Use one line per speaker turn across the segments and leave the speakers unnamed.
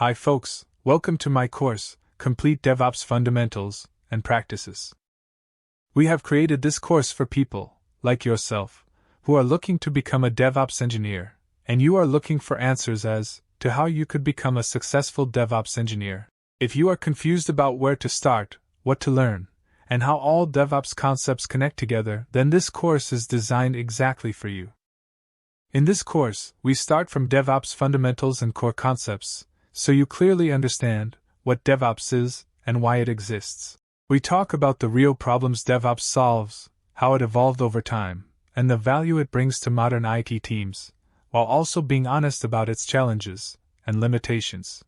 Hi folks, welcome to my course, Complete DevOps Fundamentals and Practices. We have created this course for people, like yourself, who are looking to become a DevOps engineer, and you are looking for answers as to how you could become a successful DevOps engineer. If you are confused about where to start, what to learn, and how all DevOps concepts connect together, then this course is designed exactly for you. In this course, we start from DevOps fundamentals and core concepts, so you clearly understand what DevOps is and why it exists. We talk about the real problems DevOps solves, how it evolved over time, and the value it brings to modern IT teams, while also being honest about its challenges and limitations.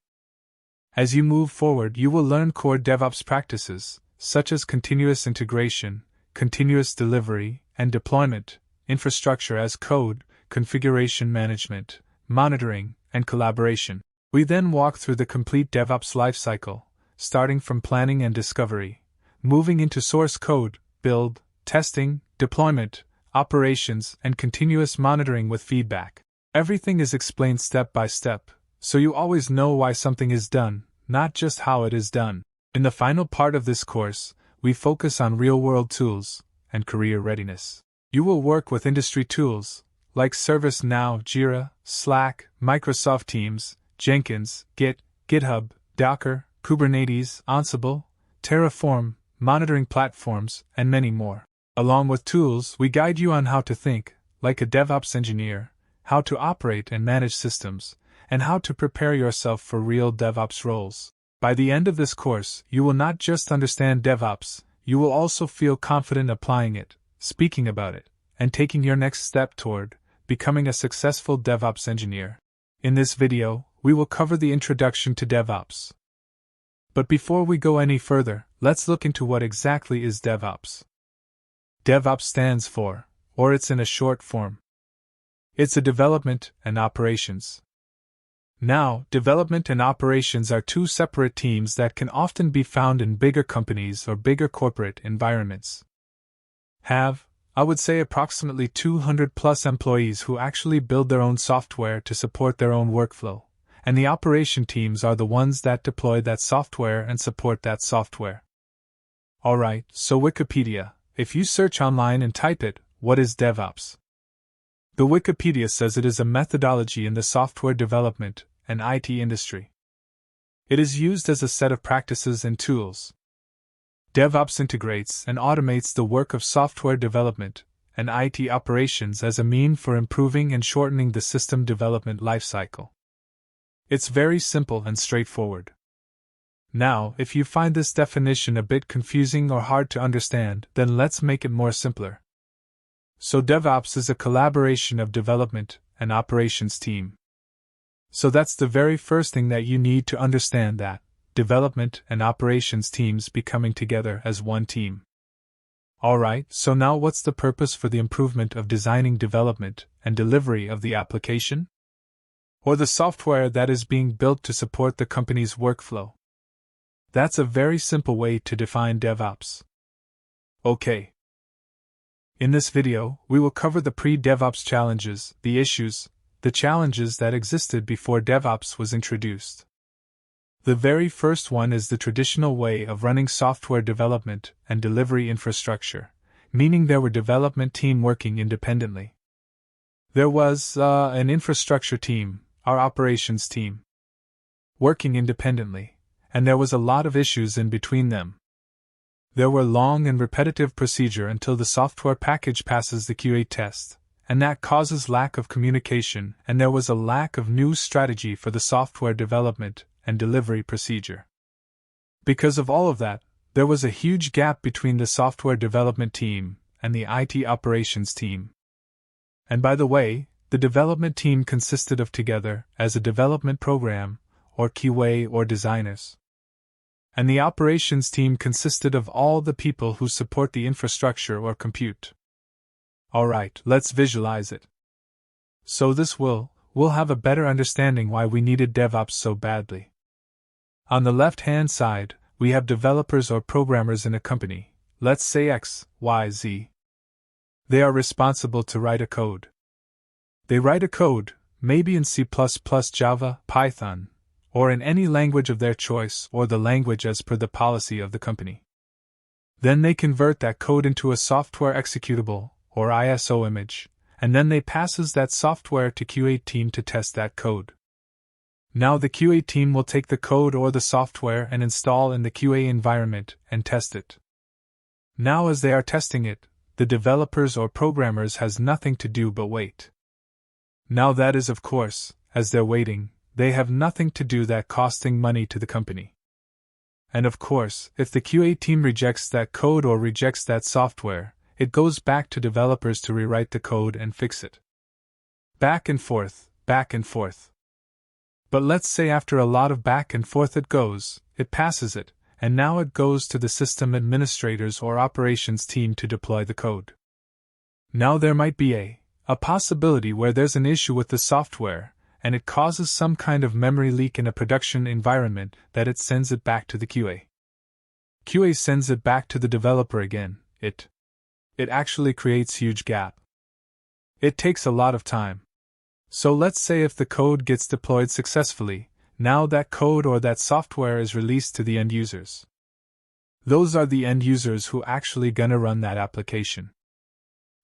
As you move forward, you will learn core DevOps practices, such as continuous integration, continuous delivery and deployment, infrastructure as code, configuration management, monitoring, and collaboration. We then walk through the complete DevOps lifecycle, starting from planning and discovery, moving into source code, build, testing, deployment, operations, and continuous monitoring with feedback. Everything is explained step by step, so you always know why something is done, not just how it is done. In the final part of this course, we focus on real-world tools and career readiness. You will work with industry tools like ServiceNow, Jira, Slack, Microsoft Teams, Jenkins, Git, GitHub, Docker, Kubernetes, Ansible, Terraform, monitoring platforms, and many more. Along with tools, we guide you on how to think like a DevOps engineer, how to operate and manage systems, and how to prepare yourself for real DevOps roles. By the end of this course, you will not just understand DevOps, you will also feel confident applying it, speaking about it, and taking your next step toward becoming a successful DevOps engineer. In this video, we will cover the introduction to DevOps. But before we go any further, let's look into what exactly is DevOps. DevOps stands for, or it's in a short form. It's a development and operations. Now, development and operations are two separate teams that can often be found in bigger companies or bigger corporate environments. I would say approximately 200 plus employees who actually build their own software to support their own workflow, and the operation teams are the ones that deploy that software and support that software. Alright, so Wikipedia, if you search online and type it, what is DevOps? The Wikipedia says it is a methodology in the software development and IT industry. It is used as a set of practices and tools. DevOps integrates and automates the work of software development and IT operations as a mean for improving and shortening the system development lifecycle. It's very simple and straightforward. Now, if you find this definition a bit confusing or hard to understand, then let's make it more simpler. So DevOps is a collaboration of development and operations team. So that's the very first thing that you need to understand, that development and operations teams becoming together as one team. Alright, so now what's the purpose for the improvement of designing development and delivery of the application? Or the software that is being built to support the company's workflow? That's a very simple way to define DevOps. Okay. In this video, we will cover the pre-DevOps challenges, the issues, the challenges that existed before DevOps was introduced. The very first one is the traditional way of running software development and delivery infrastructure, meaning there were development team working independently. There was an infrastructure team, our operations team, working independently, and there was a lot of issues in between them. There were long and repetitive procedure until the software package passes the QA test, and that causes lack of communication, and there was a lack of new strategy for the software development and delivery procedure. Because of all of that, there was a huge gap between the software development team and the IT operations team. And by the way, the development team consisted of together as a development program, or QA or designers. And the operations team consisted of all the people who support the infrastructure or compute. Alright, let's visualize it. So we'll have a better understanding why we needed DevOps so badly. On the left-hand side, we have developers or programmers in a company, let's say X, Y, Z. They are responsible to write a code. They write a code, maybe in C++, Java, Python, or in any language of their choice or the language as per the policy of the company. Then they convert that code into a software executable, or ISO image, and then they passes that software to QA team to test that code. Now the QA team will take the code or the software and install in the QA environment and test it. Now as they are testing it, the developers or programmers has nothing to do but wait. Now that is of course, as they're waiting, they have nothing to do that costing money to the company. And of course, if the QA team rejects that code or rejects that software, it goes back to developers to rewrite the code and fix it. Back and forth, back and forth. But let's say after a lot of back and forth it passes it, and now it goes to the system administrators or operations team to deploy the code. Now there might be a possibility where there's an issue with the software, and it causes some kind of memory leak in a production environment that it sends it back to the QA. QA sends it back to the developer again. It actually creates huge gap. It takes a lot of time. So let's say if the code gets deployed successfully, now that code or that software is released to the end users. Those are the end users who actually gonna run that application.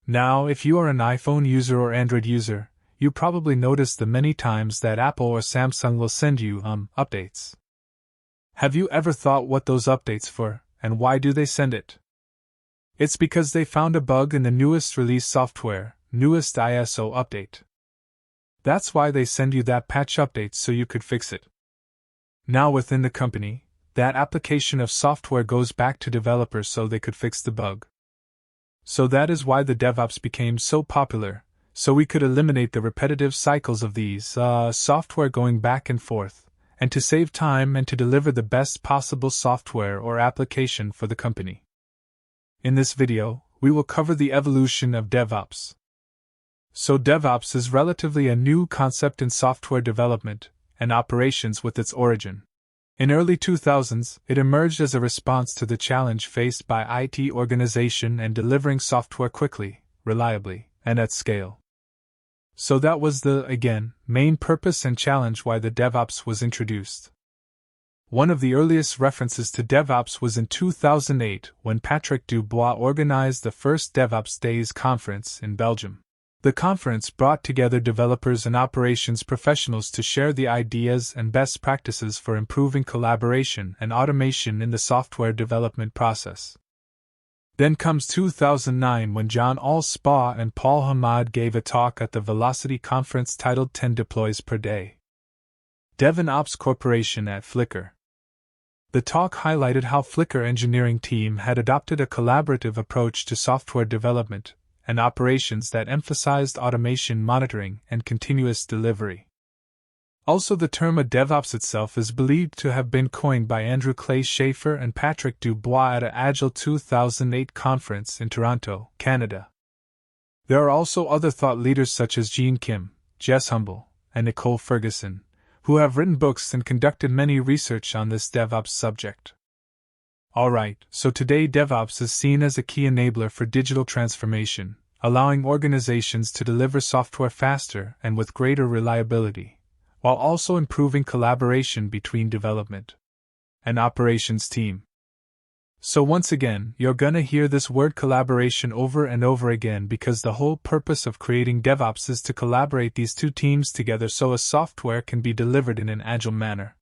Now if you are an iPhone user or Android user, you probably noticed the many times that Apple or Samsung will send you updates. Have you ever thought what those updates for, and why do they send it? It's because they found a bug in the newest release software, newest ISO update. That's why they send you that patch update so you could fix it. Now within the company, that application of software goes back to developers so they could fix the bug. So that is why the DevOps became so popular, so we could eliminate the repetitive cycles of these software going back and forth, and to save time and to deliver the best possible software or application for the company. In this video, we will cover the evolution of DevOps. So DevOps is relatively a new concept in software development and operations with its origin. In early 2000s, it emerged as a response to the challenge faced by IT organization and delivering software quickly, reliably, and at scale. So that was the, again, main purpose and challenge why the DevOps was introduced. One of the earliest references to DevOps was in 2008 when Patrick Dubois organized the first DevOps Days conference in Belgium. The conference brought together developers and operations professionals to share the ideas and best practices for improving collaboration and automation in the software development process. Then comes 2009 when John Al-Spa and Paul Hamad gave a talk at the Velocity conference titled 10 Deploys Per Day. DevOps Corporation at Flickr. The talk highlighted how Flickr engineering team had adopted a collaborative approach to software development and operations that emphasized automation monitoring and continuous delivery. Also, the term DevOps itself is believed to have been coined by Andrew Clay Schaefer and Patrick Dubois at an Agile 2008 conference in Toronto, Canada. There are also other thought leaders such as Gene Kim, Jess Humble, and Nicole Ferguson, who have written books and conducted many research on this DevOps subject. Alright, so today DevOps is seen as a key enabler for digital transformation, allowing organizations to deliver software faster and with greater reliability, while also improving collaboration between development and operations team. So once again, you're gonna hear this word collaboration over and over again because the whole purpose of creating DevOps is to collaborate these two teams together so a software can be delivered in an agile manner.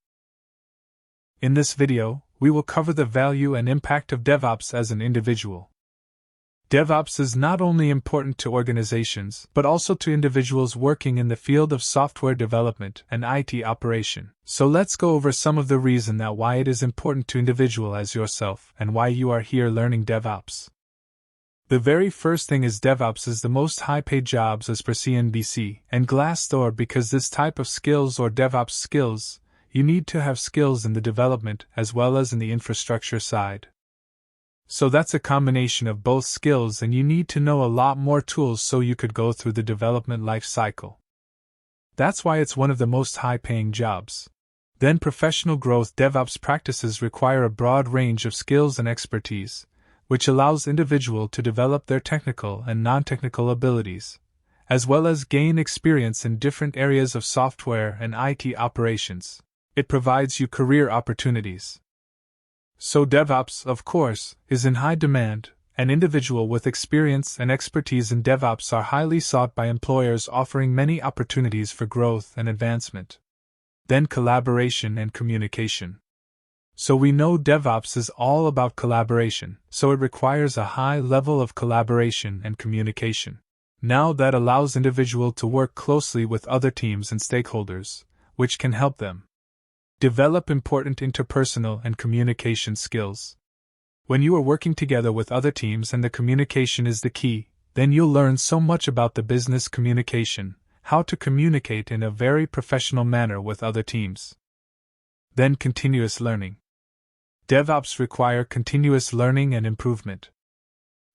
In this video, we will cover the value and impact of DevOps as an individual. DevOps is not only important to organizations, but also to individuals working in the field of software development and IT operation. So let's go over some of the reason that why it is important to individual as yourself and why you are here learning DevOps. The very first thing is DevOps is the most high-paid jobs as per CNBC and Glassdoor because this type of skills or DevOps skills, you need to have skills in the development as well as in the infrastructure side. So that's a combination of both skills and you need to know a lot more tools so you could go through the development life cycle. That's why it's one of the most high-paying jobs. Then professional growth DevOps practices require a broad range of skills and expertise, which allows individual to develop their technical and non-technical abilities, as well as gain experience in different areas of software and IT operations. It provides you career opportunities. So DevOps, of course, is in high demand. An individual with experience and expertise in DevOps are highly sought by employers, offering many opportunities for growth and advancement. Then collaboration and communication. So we know DevOps is all about collaboration, so it requires a high level of collaboration and communication. Now that allows individuals to work closely with other teams and stakeholders, which can help them develop important interpersonal and communication skills. When you are working together with other teams and the communication is the key, then you'll learn so much about the business communication, how to communicate in a very professional manner with other teams. Then continuous learning. DevOps require continuous learning and improvement,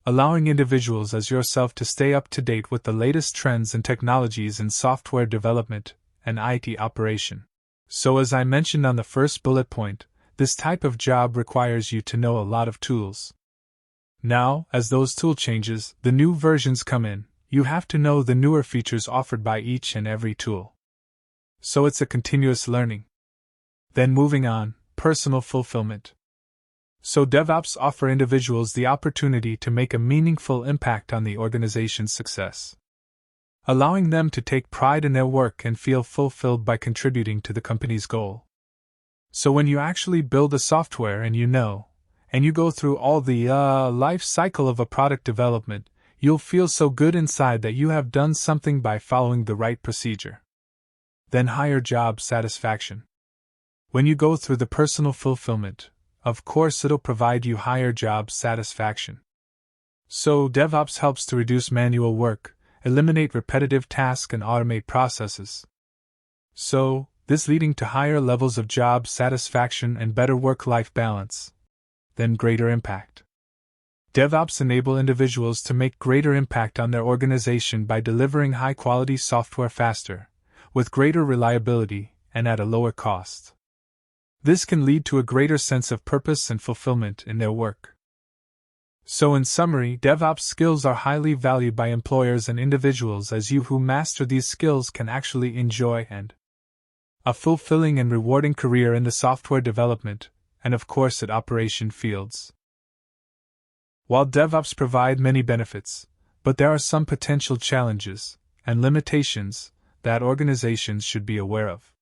allowing individuals as yourself to stay up to date with the latest trends and technologies in software development and IT operation. So as I mentioned on the first bullet point, this type of job requires you to know a lot of tools. Now, as those tool changes, the new versions come in, you have to know the newer features offered by each and every tool. So it's a continuous learning. Then moving on, personal fulfillment. So DevOps offer individuals the opportunity to make a meaningful impact on the organization's success, allowing them to take pride in their work and feel fulfilled by contributing to the company's goal. So when you actually build a software and you go through all the life cycle of a product development, you'll feel so good inside that you have done something by following the right procedure. Then higher job satisfaction. When you go through the personal fulfillment, of course it'll provide you higher job satisfaction. So DevOps helps to reduce manual work, eliminate repetitive tasks and automate processes. So, this leading to higher levels of job satisfaction and better work-life balance. Then greater impact. DevOps enable individuals to make greater impact on their organization by delivering high-quality software faster, with greater reliability, and at a lower cost. This can lead to a greater sense of purpose and fulfillment in their work. So in summary, DevOps skills are highly valued by employers and individuals, as you who master these skills can actually enjoy a fulfilling and rewarding career in the software development, and of course at operation fields. While DevOps provide many benefits, but there are some potential challenges and limitations that organizations should be aware of.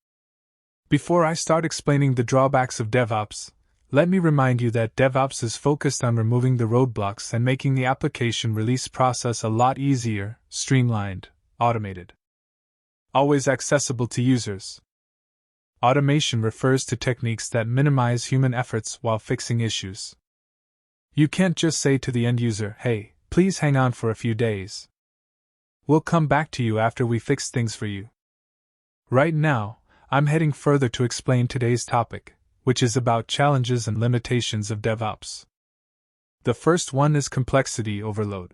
Before I start explaining the drawbacks of DevOps, let me remind you that DevOps is focused on removing the roadblocks and making the application release process a lot easier, streamlined, automated, always accessible to users. Automation refers to techniques that minimize human efforts while fixing issues. You can't just say to the end user, "Hey, please hang on for a few days. We'll come back to you after we fix things for you." Right now, I'm heading further to explain today's topic, which is about challenges and limitations of DevOps. The first one is complexity overload,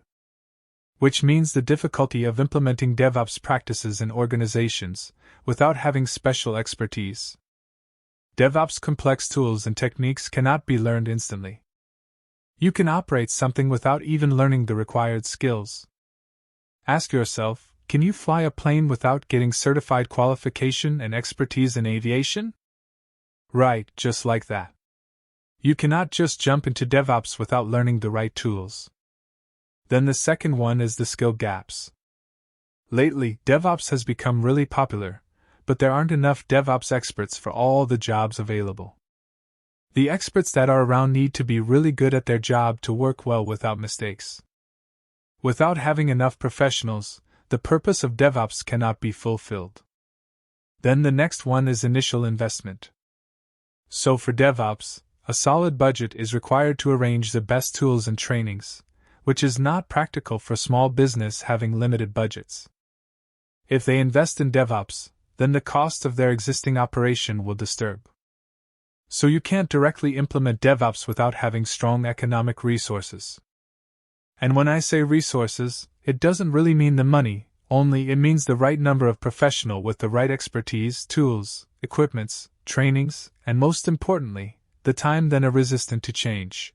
which means the difficulty of implementing DevOps practices in organizations without having special expertise. DevOps complex tools and techniques cannot be learned instantly. You can operate something without even learning the required skills. Ask yourself, can you fly a plane without getting certified qualification and expertise in aviation? Right, just like that. You cannot just jump into DevOps without learning the right tools. Then the second one is the skill gaps. Lately, DevOps has become really popular, but there aren't enough DevOps experts for all the jobs available. The experts that are around need to be really good at their job to work well without mistakes. Without having enough professionals, the purpose of DevOps cannot be fulfilled. Then the next one is initial investment. So for DevOps, a solid budget is required to arrange the best tools and trainings, which is not practical for small business having limited budgets. If they invest in DevOps, then the cost of their existing operation will disturb. So you can't directly implement DevOps without having strong economic resources. And when I say resources, it doesn't really mean the money, only it means the right number of professionals with the right expertise, tools, equipments, trainings, and most importantly, the time then are resistant to change.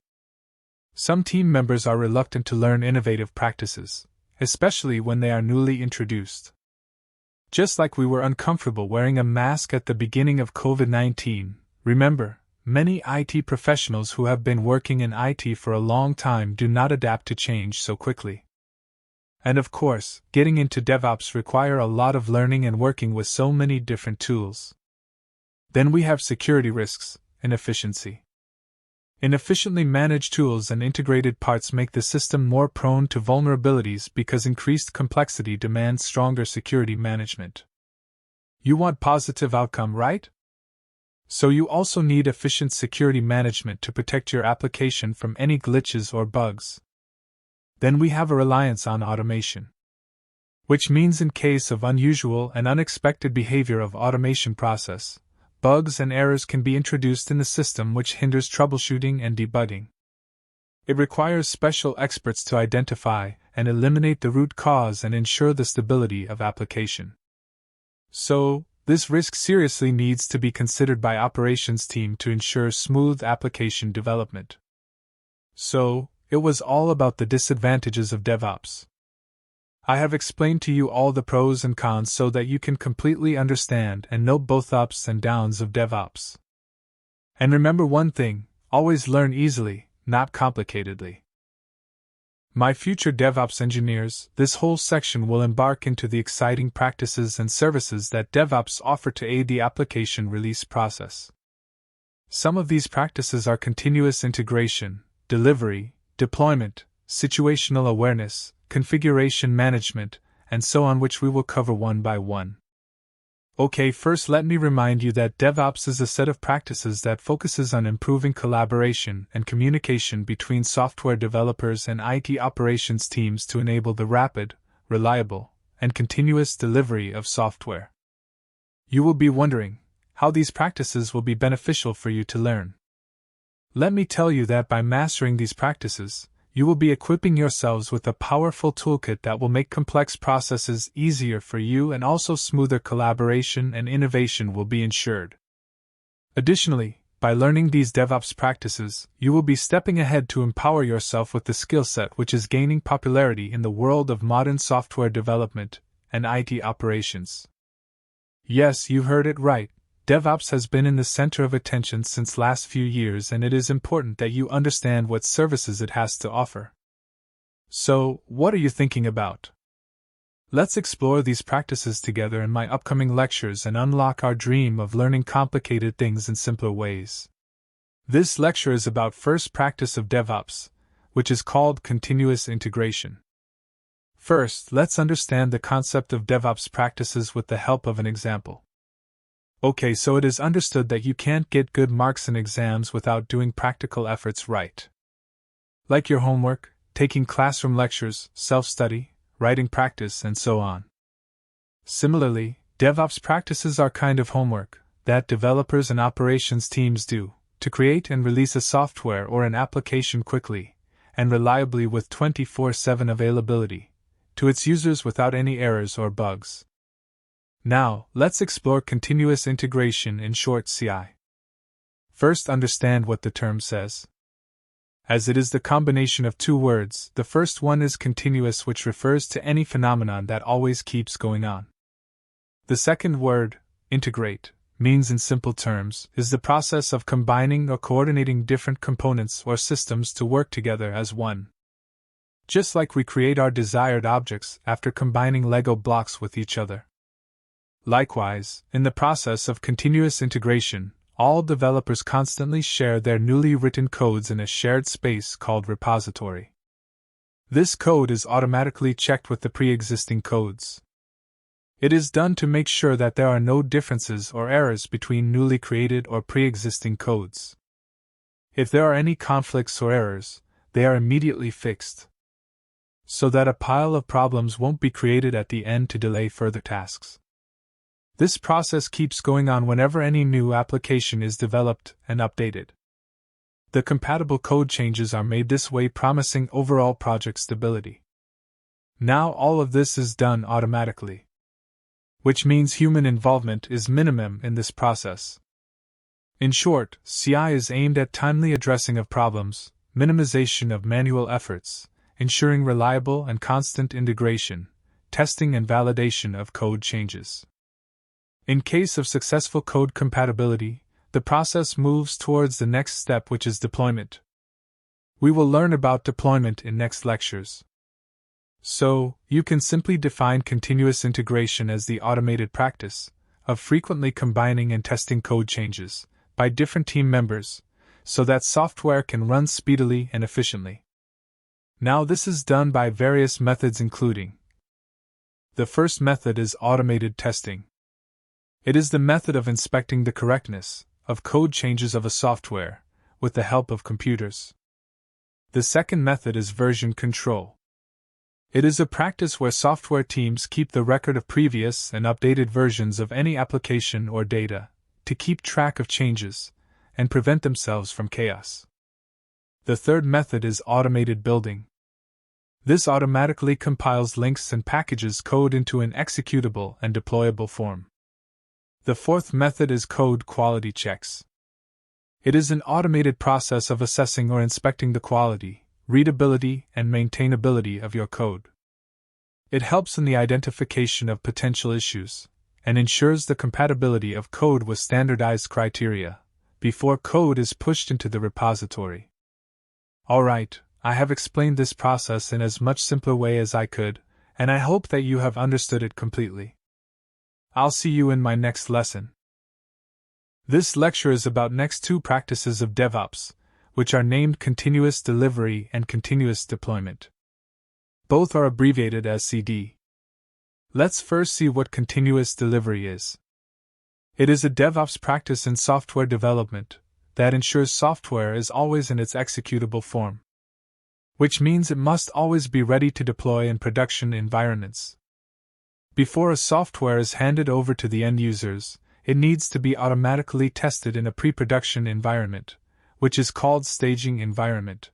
Some team members are reluctant to learn innovative practices, especially when they are newly introduced. Just like we were uncomfortable wearing a mask at the beginning of COVID-19, remember, many IT professionals who have been working in IT for a long time do not adapt to change so quickly. And of course, getting into DevOps require a lot of learning and working with so many different tools. Then we have security risks, inefficiency. Inefficiently managed tools and integrated parts make the system more prone to vulnerabilities because increased complexity demands stronger security management. You want positive outcome, right? So you also need efficient security management to protect your application from any glitches or bugs. Then we have a reliance on automation, which means in case of unusual and unexpected behavior of automation process, bugs and errors can be introduced in the system which hinders troubleshooting and debugging. It requires special experts to identify and eliminate the root cause and ensure the stability of application. So, this risk seriously needs to be considered by operations team to ensure smooth application development. So, it was all about the disadvantages of DevOps. I have explained to you all the pros and cons so that you can completely understand and know both ups and downs of DevOps. And remember one thing, always learn easily, not complicatedly. My future DevOps engineers, this whole section will embark into the exciting practices and services that DevOps offer to aid the application release process. Some of these practices are continuous integration, delivery, deployment, situational awareness, configuration management, and so on, which we will cover one by one. Okay, first let me remind you that DevOps is a set of practices that focuses on improving collaboration and communication between software developers and IT operations teams to enable the rapid, reliable, and continuous delivery of software. You will be wondering how these practices will be beneficial for you to learn. Let me tell you that by mastering these practices, you will be equipping yourselves with a powerful toolkit that will make complex processes easier for you, and also smoother collaboration and innovation will be ensured. Additionally, by learning these DevOps practices, you will be stepping ahead to empower yourself with the skill set which is gaining popularity in the world of modern software development and IT operations. Yes, you heard it right. DevOps has been in the center of attention since last few years, and it is important that you understand what services it has to offer. So, what are you thinking about? Let's explore these practices together in my upcoming lectures and unlock our dream of learning complicated things in simpler ways. This lecture is about first practice of DevOps, which is called continuous integration. First, let's understand the concept of DevOps practices with the help of an example. Okay, so it is understood that you can't get good marks in exams without doing practical efforts right. Like your homework, taking classroom lectures, self-study, writing practice, and so on. Similarly, DevOps practices are kind of homework that developers and operations teams do to create and release a software or an application quickly and reliably with 24/7 availability to its users without any errors or bugs. Now, let's explore continuous integration, in short CI. First, understand what the term says. As it is the combination of two words, the first one is continuous, which refers to any phenomenon that always keeps going on. The second word, integrate, means in simple terms, is the process of combining or coordinating different components or systems to work together as one. Just like we create our desired objects after combining Lego blocks with each other. Likewise, in the process of continuous integration, all developers constantly share their newly written codes in a shared space called repository. This code is automatically checked with the pre-existing codes. It is done to make sure that there are no differences or errors between newly created or pre-existing codes. If there are any conflicts or errors, they are immediately fixed, so that a pile of problems won't be created at the end to delay further tasks. This process keeps going on whenever any new application is developed and updated. The compatible code changes are made this way, promising overall project stability. Now all of this is done automatically, which means human involvement is minimum in this process. In short, CI is aimed at timely addressing of problems, minimization of manual efforts, ensuring reliable and constant integration, testing and validation of code changes. In case of successful code compatibility, the process moves towards the next step, which is deployment. We will learn about deployment in next lectures. So, you can simply define continuous integration as the automated practice of frequently combining and testing code changes by different team members so that software can run speedily and efficiently. Now, this is done by various methods, including: the first method is automated testing. It is the method of inspecting the correctness of code changes of a software with the help of computers. The second method is version control. It is a practice where software teams keep the record of previous and updated versions of any application or data to keep track of changes and prevent themselves from chaos. The third method is automated building. This automatically compiles links and packages code into an executable and deployable form. The fourth method is code quality checks. It is an automated process of assessing or inspecting the quality, readability, and maintainability of your code. It helps in the identification of potential issues and ensures the compatibility of code with standardized criteria before code is pushed into the repository. Alright, I have explained this process in as much simpler way as I could, and I hope that you have understood it completely. I'll see you in my next lesson. This lecture is about next two practices of DevOps, which are named continuous delivery and continuous deployment. Both are abbreviated as CD. Let's first see what continuous delivery is. It is a DevOps practice in software development that ensures software is always in its executable form, which means it must always be ready to deploy in production environments. Before a software is handed over to the end users, it needs to be automatically tested in a pre-production environment, which is called staging environment.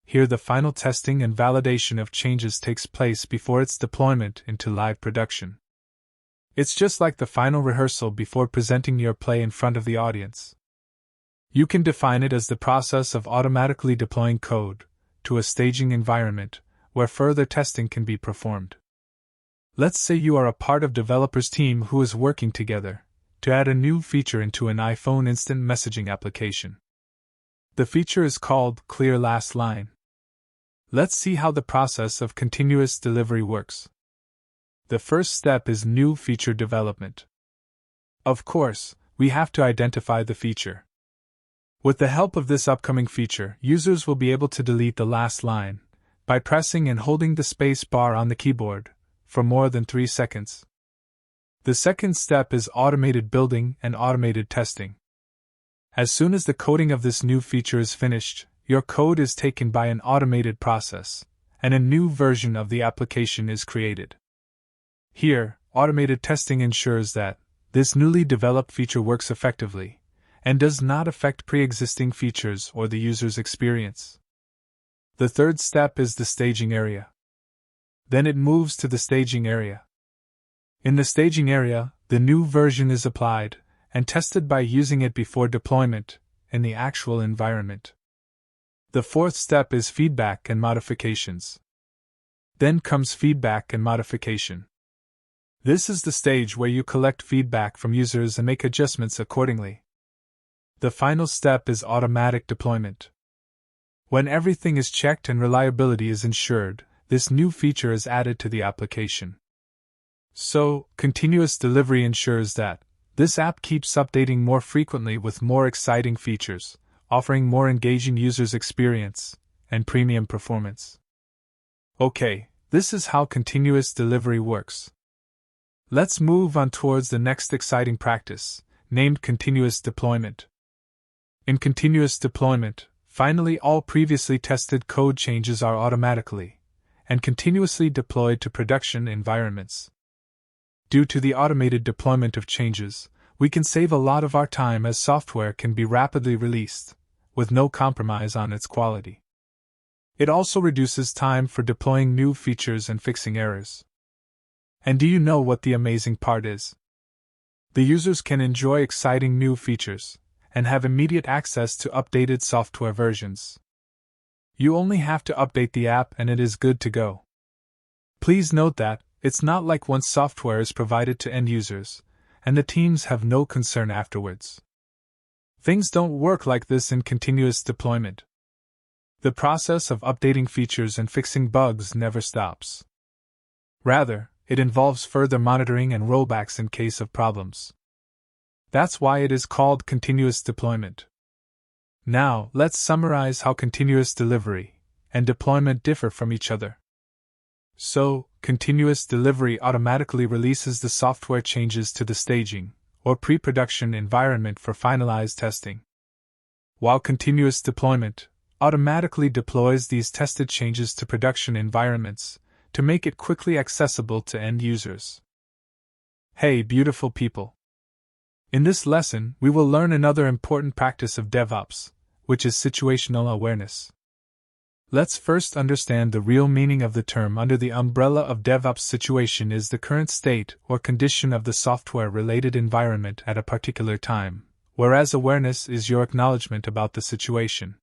Here the final testing and validation of changes takes place before its deployment into live production. It's just like the final rehearsal before presenting your play in front of the audience. You can define it as the process of automatically deploying code to a staging environment where further testing can be performed. Let's say you are a part of developers' team who is working together to add a new feature into an iPhone instant messaging application. The feature is called Clear Last Line. Let's see how the process of continuous delivery works. The first step is new feature development. Of course, we have to identify the feature. With the help of this upcoming feature, users will be able to delete the last line by pressing and holding the space bar on the keyboard for more than 3 seconds. The second step is automated building and automated testing. As soon as the coding of this new feature is finished, your code is taken by an automated process, and a new version of the application is created. Here, automated testing ensures that this newly developed feature works effectively and does not affect pre-existing features or the user's experience. The third step is the staging area. Then it moves to the staging area. In the staging area, the new version is applied and tested by using it before deployment in the actual environment. The fourth step is feedback and modifications. Then comes feedback and modification. This is the stage where you collect feedback from users and make adjustments accordingly. The final step is automatic deployment. When everything is checked and reliability is ensured, this new feature is added to the application. So, continuous delivery ensures that this app keeps updating more frequently with more exciting features, offering more engaging users' experience and premium performance. Okay, this is how continuous delivery works. Let's move on towards the next exciting practice, named continuous deployment. In continuous deployment, finally all previously tested code changes are automatically and continuously deployed to production environments. Due to the automated deployment of changes, we can save a lot of our time as software can be rapidly released, with no compromise on its quality. It also reduces time for deploying new features and fixing errors. And do you know what the amazing part is? The users can enjoy exciting new features and have immediate access to updated software versions. You only have to update the app and it is good to go. Please note that, It's not like once software is provided to end users, and the teams have no concern afterwards. Things don't work like this in continuous deployment. The process of updating features and fixing bugs never stops. Rather, it involves further monitoring and rollbacks in case of problems. That's why it is called continuous deployment. Now, let's summarize how continuous delivery and deployment differ from each other. So, continuous delivery automatically releases the software changes to the staging or pre-production environment for finalized testing, while continuous deployment automatically deploys these tested changes to production environments to make it quickly accessible to end users. Hey, beautiful people! In this lesson, we will learn another important practice of DevOps, which is situational awareness. Let's first understand the real meaning of the term under the umbrella of DevOps. Situation is the current state or condition of the software-related environment at a particular time, whereas awareness is your acknowledgement about the situation.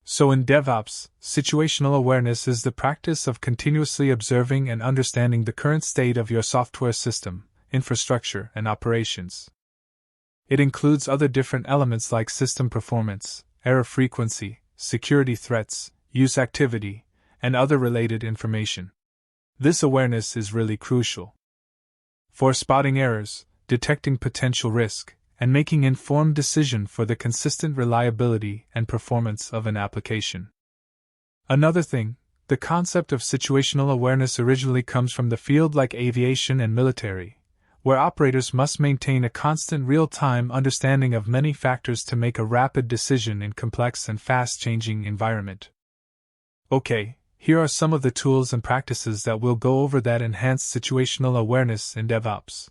So in DevOps, situational awareness is the practice of continuously observing and understanding the current state of your software system, infrastructure, and operations. It includes other different elements like system performance, error frequency, security threats, use activity, and other related information. This awareness is really crucial for spotting errors, detecting potential risk, and making informed decision for the consistent reliability and performance of an application. Another thing, the concept of situational awareness originally comes from the field like aviation and military, where operators must maintain a constant real-time understanding of many factors to make a rapid decision in complex and fast-changing environment. Okay, here are some of the tools and practices that we'll go over that enhance situational awareness in DevOps.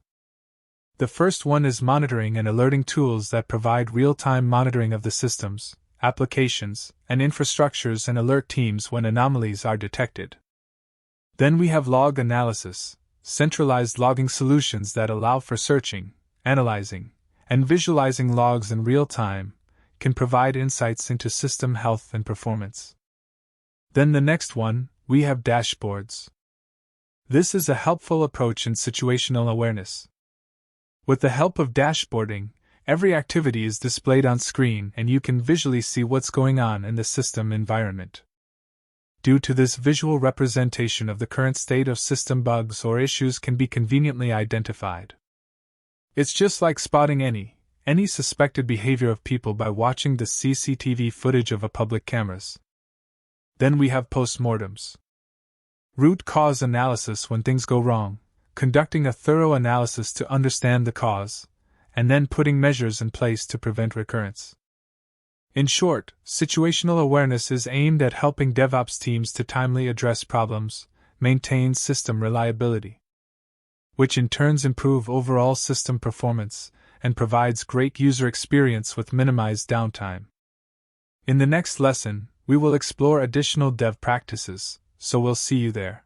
The first one is monitoring and alerting tools that provide real-time monitoring of the systems, applications, and infrastructures and alert teams when anomalies are detected. Then we have log analysis, centralized logging solutions that allow for searching, analyzing, and visualizing logs in real time, can provide insights into system health and performance. Then the next one, we have dashboards. This is a helpful approach in situational awareness. With the help of dashboarding, every activity is displayed on screen and you can visually see what's going on in the system environment. Due to this visual representation of the current state of system bugs or issues can be conveniently identified. It's just like spotting any suspected behavior of people by watching the CCTV footage of a public cameras. Then we have postmortems. Root cause analysis when things go wrong, conducting a thorough analysis to understand the cause, and then putting measures in place to prevent recurrence. In short, situational awareness is aimed at helping DevOps teams to timely address problems, maintain system reliability, which in turn improve overall system performance and provides great user experience with minimized downtime. In the next lesson, we will explore additional dev practices, so we'll see you there.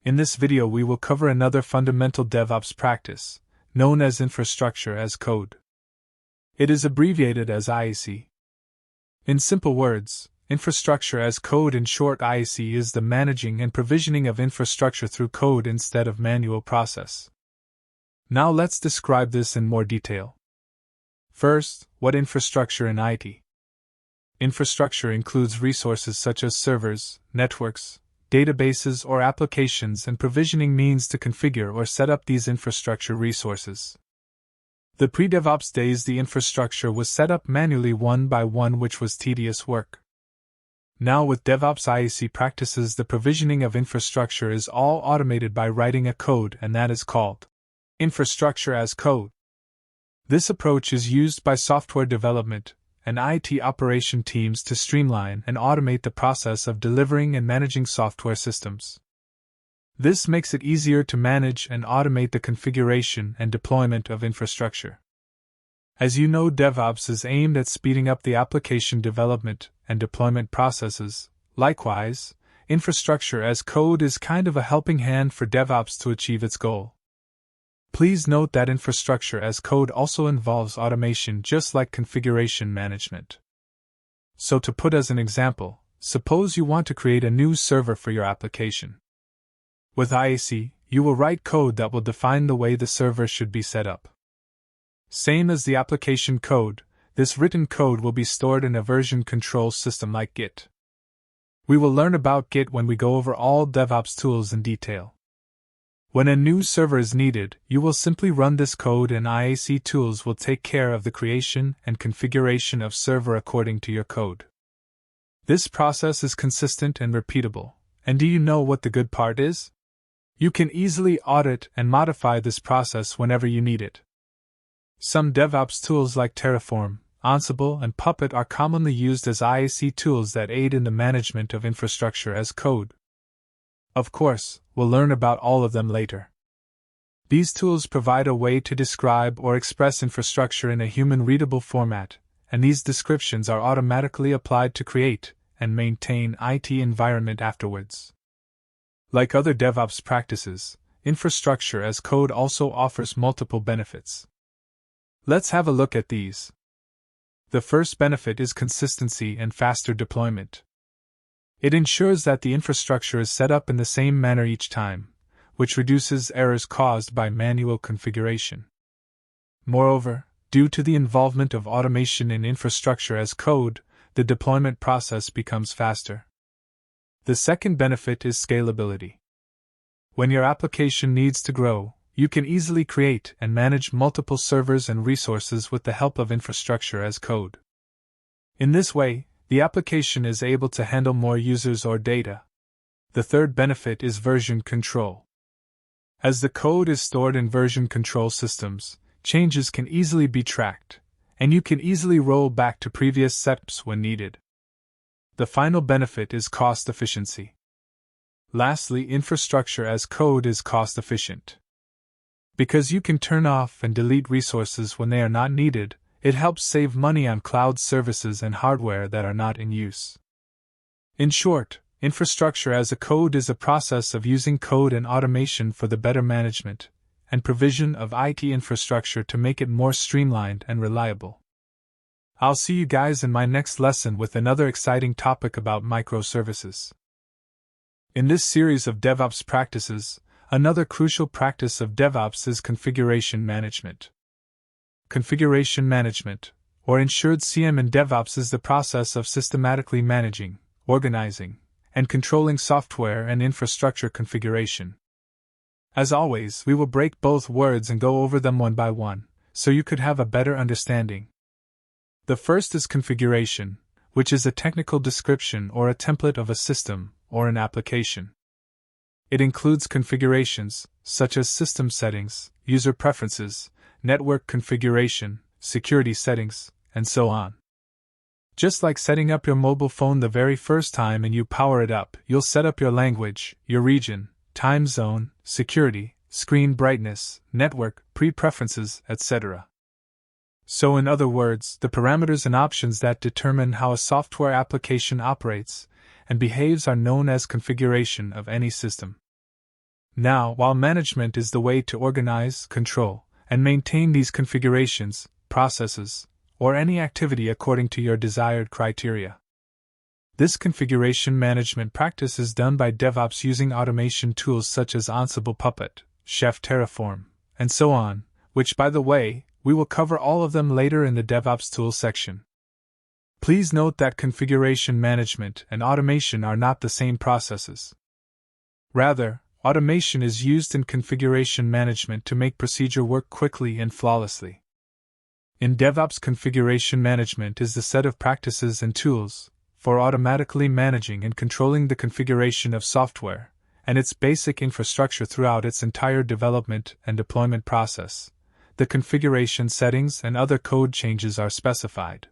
In this video we will cover another fundamental DevOps practice, known as infrastructure as code. It is abbreviated as IAC. In simple words, infrastructure as code, in short IAC, is the managing and provisioning of infrastructure through code instead of manual process. Now let's describe this in more detail. First, what infrastructure in IT? Infrastructure includes resources such as servers, networks, databases, or applications, and provisioning means to configure or set up these infrastructure resources. The pre-DevOps days, the infrastructure was set up manually one by one, which was tedious work. Now with DevOps IAC practices, the provisioning of infrastructure is all automated by writing a code, and that is called infrastructure as code. This approach is used by software development and IT operation teams to streamline and automate the process of delivering and managing software systems. This makes it easier to manage and automate the configuration and deployment of infrastructure. As you know, DevOps is aimed at speeding up the application development and deployment processes. Likewise, infrastructure as code is kind of a helping hand for DevOps to achieve its goal. Please note that infrastructure as code also involves automation, just like configuration management. So to put as an example, suppose you want to create a new server for your application. With IAC, you will write code that will define the way the server should be set up. Same as the application code, this written code will be stored in a version control system like Git. We will learn about Git when we go over all DevOps tools in detail. When a new server is needed, you will simply run this code and IAC tools will take care of the creation and configuration of server according to your code. This process is consistent and repeatable. And do you know what the good part is? You can easily audit and modify this process whenever you need it. Some DevOps tools like Terraform, Ansible, and Puppet are commonly used as IAC tools that aid in the management of infrastructure as code. Of course, we'll learn about all of them later. These tools provide a way to describe or express infrastructure in a human-readable format, and these descriptions are automatically applied to create and maintain IT environment afterwards. Like other DevOps practices, infrastructure as code also offers multiple benefits. Let's have a look at these. The first benefit is consistency and faster deployment. It ensures that the infrastructure is set up in the same manner each time, which reduces errors caused by manual configuration. Moreover, due to the involvement of automation in infrastructure as code, the deployment process becomes faster. The second benefit is scalability. When your application needs to grow, you can easily create and manage multiple servers and resources with the help of infrastructure as code. In this way, the application is able to handle more users or data. The third benefit is version control. As the code is stored in version control systems, changes can easily be tracked, and you can easily roll back to previous steps when needed. The final benefit is cost efficiency. Lastly, infrastructure as code is cost efficient. Because you can turn off and delete resources when they are not needed, it helps save money on cloud services and hardware that are not in use. In short, infrastructure as a code is a process of using code and automation for the better management and provision of IT infrastructure to make it more streamlined and reliable. I'll see you guys in my next lesson with another exciting topic about microservices. In this series of DevOps practices, another crucial practice of DevOps is configuration management. Configuration management, or ensured CM in DevOps, is the process of systematically managing, organizing, and controlling software and infrastructure configuration. As always, we will break both words and go over them one by one, so you could have a better understanding. The first is configuration, which is a technical description or a template of a system or an application. It includes configurations, such as system settings, user preferences, network configuration, security settings, and so on. Just like setting up your mobile phone the very first time and you power it up, you'll set up your language, your region, time zone, security, screen brightness, network, pre-preferences, etc. So in other words, the parameters and options that determine how a software application operates and behaves are known as configuration of any system. Now, while management is the way to organize, control, and maintain these configurations, processes, or any activity according to your desired criteria. This configuration management practice is done by DevOps using automation tools such as Ansible, Puppet, Chef, Terraform, and so on, which, by the way, we will cover all of them later in the DevOps tools section. Please note that configuration management and automation are not the same processes. Rather, automation is used in configuration management to make procedure work quickly and flawlessly. In DevOps, configuration management is the set of practices and tools for automatically managing and controlling the configuration of software and its basic infrastructure throughout its entire development and deployment process. The configuration settings and other code changes are specified,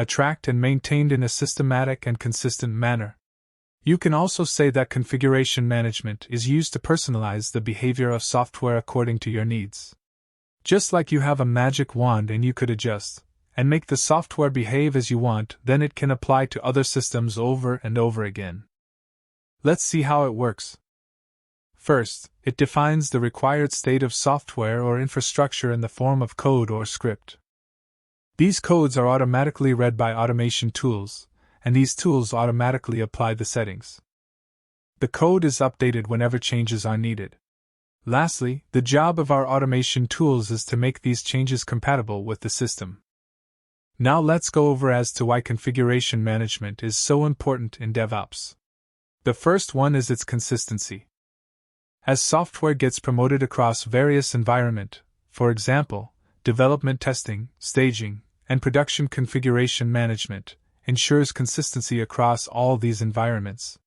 tracked and maintained in a systematic and consistent manner. You can also say that configuration management is used to personalize the behavior of software according to your needs. Just like you have a magic wand and you could adjust and make the software behave as you want, then it can apply to other systems over and over again. Let's see how it works. First, it defines the required state of software or infrastructure in the form of code or script. These codes are automatically read by automation tools, and these tools automatically apply the settings. The code is updated whenever changes are needed. Lastly, the job of our automation tools is to make these changes compatible with the system. Now let's go over as to why configuration management is so important in DevOps. The first one is its consistency. As software gets promoted across various environments, for example, development testing, staging, and production, configuration management ensures consistency across all these environments.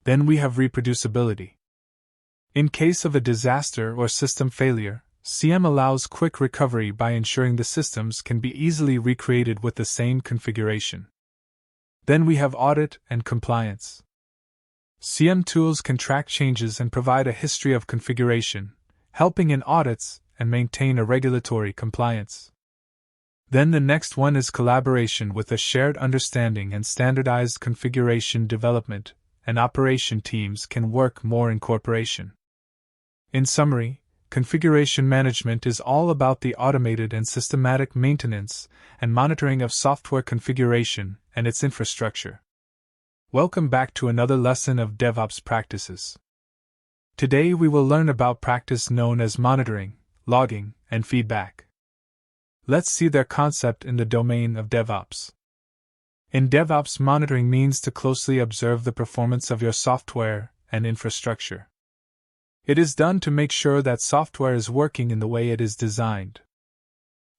Then we have reproducibility. In case of a disaster or system failure, CM allows quick recovery by ensuring the systems can be easily recreated with the same configuration. Then we have audit and compliance. CM tools can track changes and provide a history of configuration, helping in audits and maintain a regulatory compliance. Then the next one is collaboration with a shared understanding and standardized configuration development, and operation teams can work more in cooperation. In summary, configuration management is all about the automated and systematic maintenance and monitoring of software configuration and its infrastructure. Welcome back to another lesson of DevOps practices. Today we will learn about practice known as monitoring, logging, and feedback. Let's see their concept in the domain of DevOps. In DevOps, monitoring means to closely observe the performance of your software and infrastructure. It is done to make sure that software is working in the way it is designed.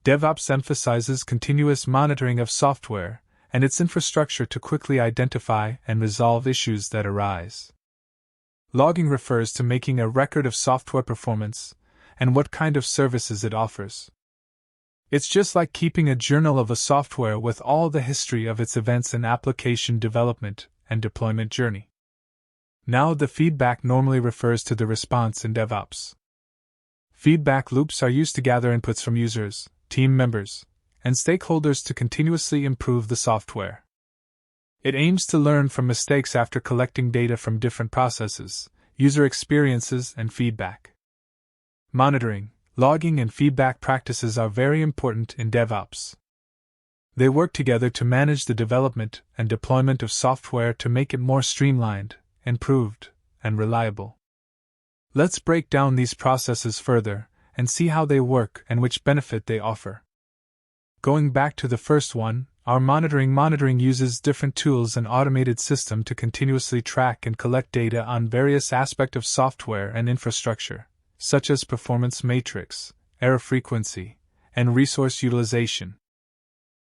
DevOps emphasizes continuous monitoring of software and its infrastructure to quickly identify and resolve issues that arise. Logging refers to making a record of software performance and what kind of services it offers. It's just like keeping a journal of a software with all the history of its events and application development and deployment journey. Now, the feedback normally refers to the response in DevOps. Feedback loops are used to gather inputs from users, team members, and stakeholders to continuously improve the software. It aims to learn from mistakes after collecting data from different processes, user experiences, and feedback. Monitoring, logging, and feedback practices are very important in DevOps. They work together to manage the development and deployment of software to make it more streamlined, improved, and reliable. Let's break down these processes further and see how they work and which benefit they offer. Going back to the first one, our monitoring uses different tools and automated system to continuously track and collect data on various aspects of software and infrastructure, such as performance matrix, error frequency, and resource utilization.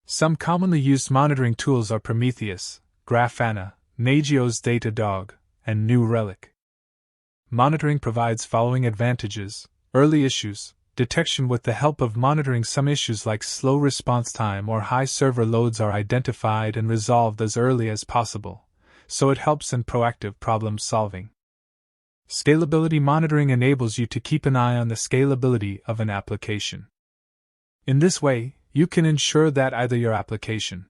Some commonly used monitoring tools are Prometheus, Grafana, Nagio's Datadog, and New Relic. Monitoring provides following advantages: early issues detection. With the help of monitoring, some issues like slow response time or high server loads are identified and resolved as early as possible, so it helps in proactive problem solving. Scalability monitoring enables you to keep an eye on the scalability of an application. In this way, you can ensure that either your application,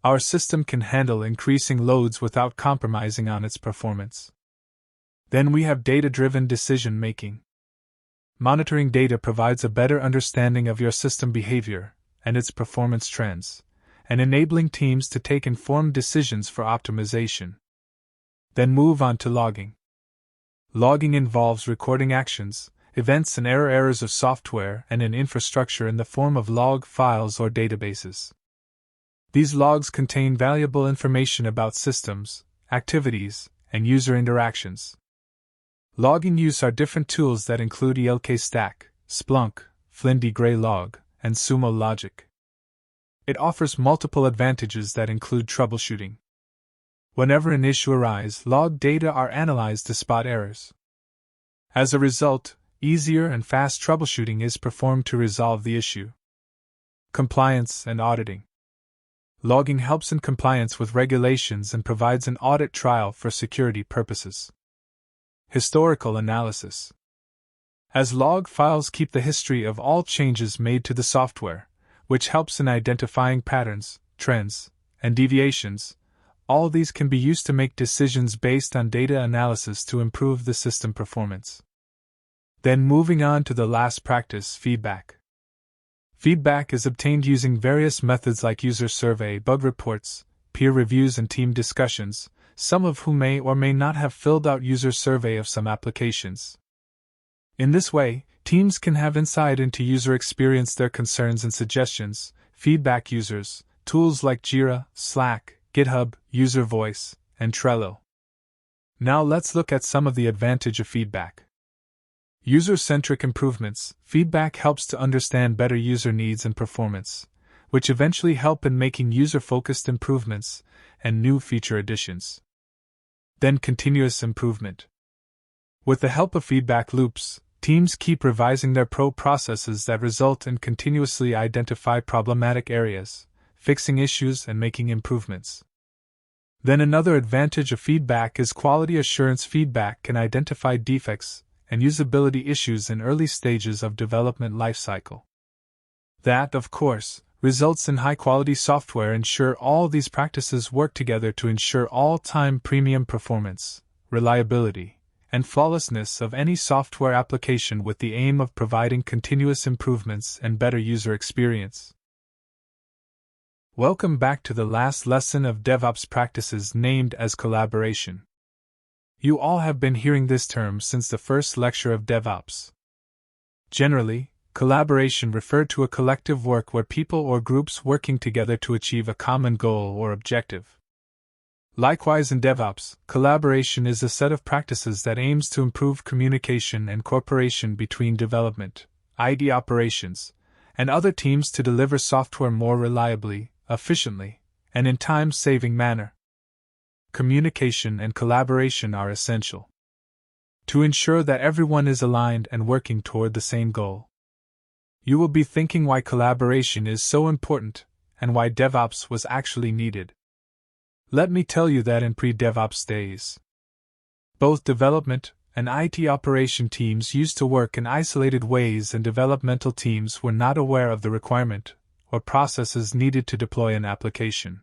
our system, can handle increasing loads without compromising on its performance. Then we have data-driven decision making. Monitoring data provides a better understanding of your system behavior and its performance trends, and enabling teams to take informed decisions for optimization. Then move on to logging. Logging involves recording actions, events, and errors of software and in infrastructure in the form of log files or databases. These logs contain valuable information about systems, activities, and user interactions. Logging use are different tools that include ELK-Stack, Splunk, FlinDGrayLog, and Sumo Logic. It offers multiple advantages that include troubleshooting. Whenever an issue arises, log data are analyzed to spot errors. As a result, easier and fast troubleshooting is performed to resolve the issue. Compliance and auditing. Logging helps in compliance with regulations and provides an audit trail for security purposes. Historical analysis. As log files keep the history of all changes made to the software, which helps in identifying patterns, trends, and deviations, all these can be used to make decisions based on data analysis to improve the system performance. Then moving on to the last practice, feedback. Feedback is obtained using various methods like user survey, bug reports, peer reviews, and team discussions, some of whom may or may not have filled out user survey of some applications. In this way, teams can have insight into user experience, their concerns and suggestions, feedback users, tools like Jira, Slack, GitHub, User Voice, and Trello. Now let's look at some of the advantage of feedback. User-centric improvements. Feedback helps to understand better user needs and performance, which eventually help in making user-focused improvements and new feature additions. Then continuous improvement. With the help of feedback loops, teams keep revising their processes that result in continuously identify problematic areas, fixing issues and making improvements. Then another advantage of feedback is quality assurance. Feedback can identify defects and usability issues in early stages of development lifecycle. That, of course, results in high-quality software. Ensure all these practices work together to ensure all-time premium performance, reliability, and flawlessness of any software application with the aim of providing continuous improvements and better user experience. Welcome back to the last lesson of DevOps practices named as collaboration. You all have been hearing this term since the first lecture of DevOps. Generally, collaboration referred to a collective work where people or groups working together to achieve a common goal or objective. Likewise in DevOps, collaboration is a set of practices that aims to improve communication and cooperation between development, IT operations, and other teams to deliver software more reliably, efficiently, and in time-saving manner. Communication and collaboration are essential to ensure that everyone is aligned and working toward the same goal. You will be thinking why collaboration is so important and why DevOps was actually needed. Let me tell you that in pre-DevOps days, both development and IT operation teams used to work in isolated ways, and developmental teams were not aware of the requirement or processes needed to deploy an application.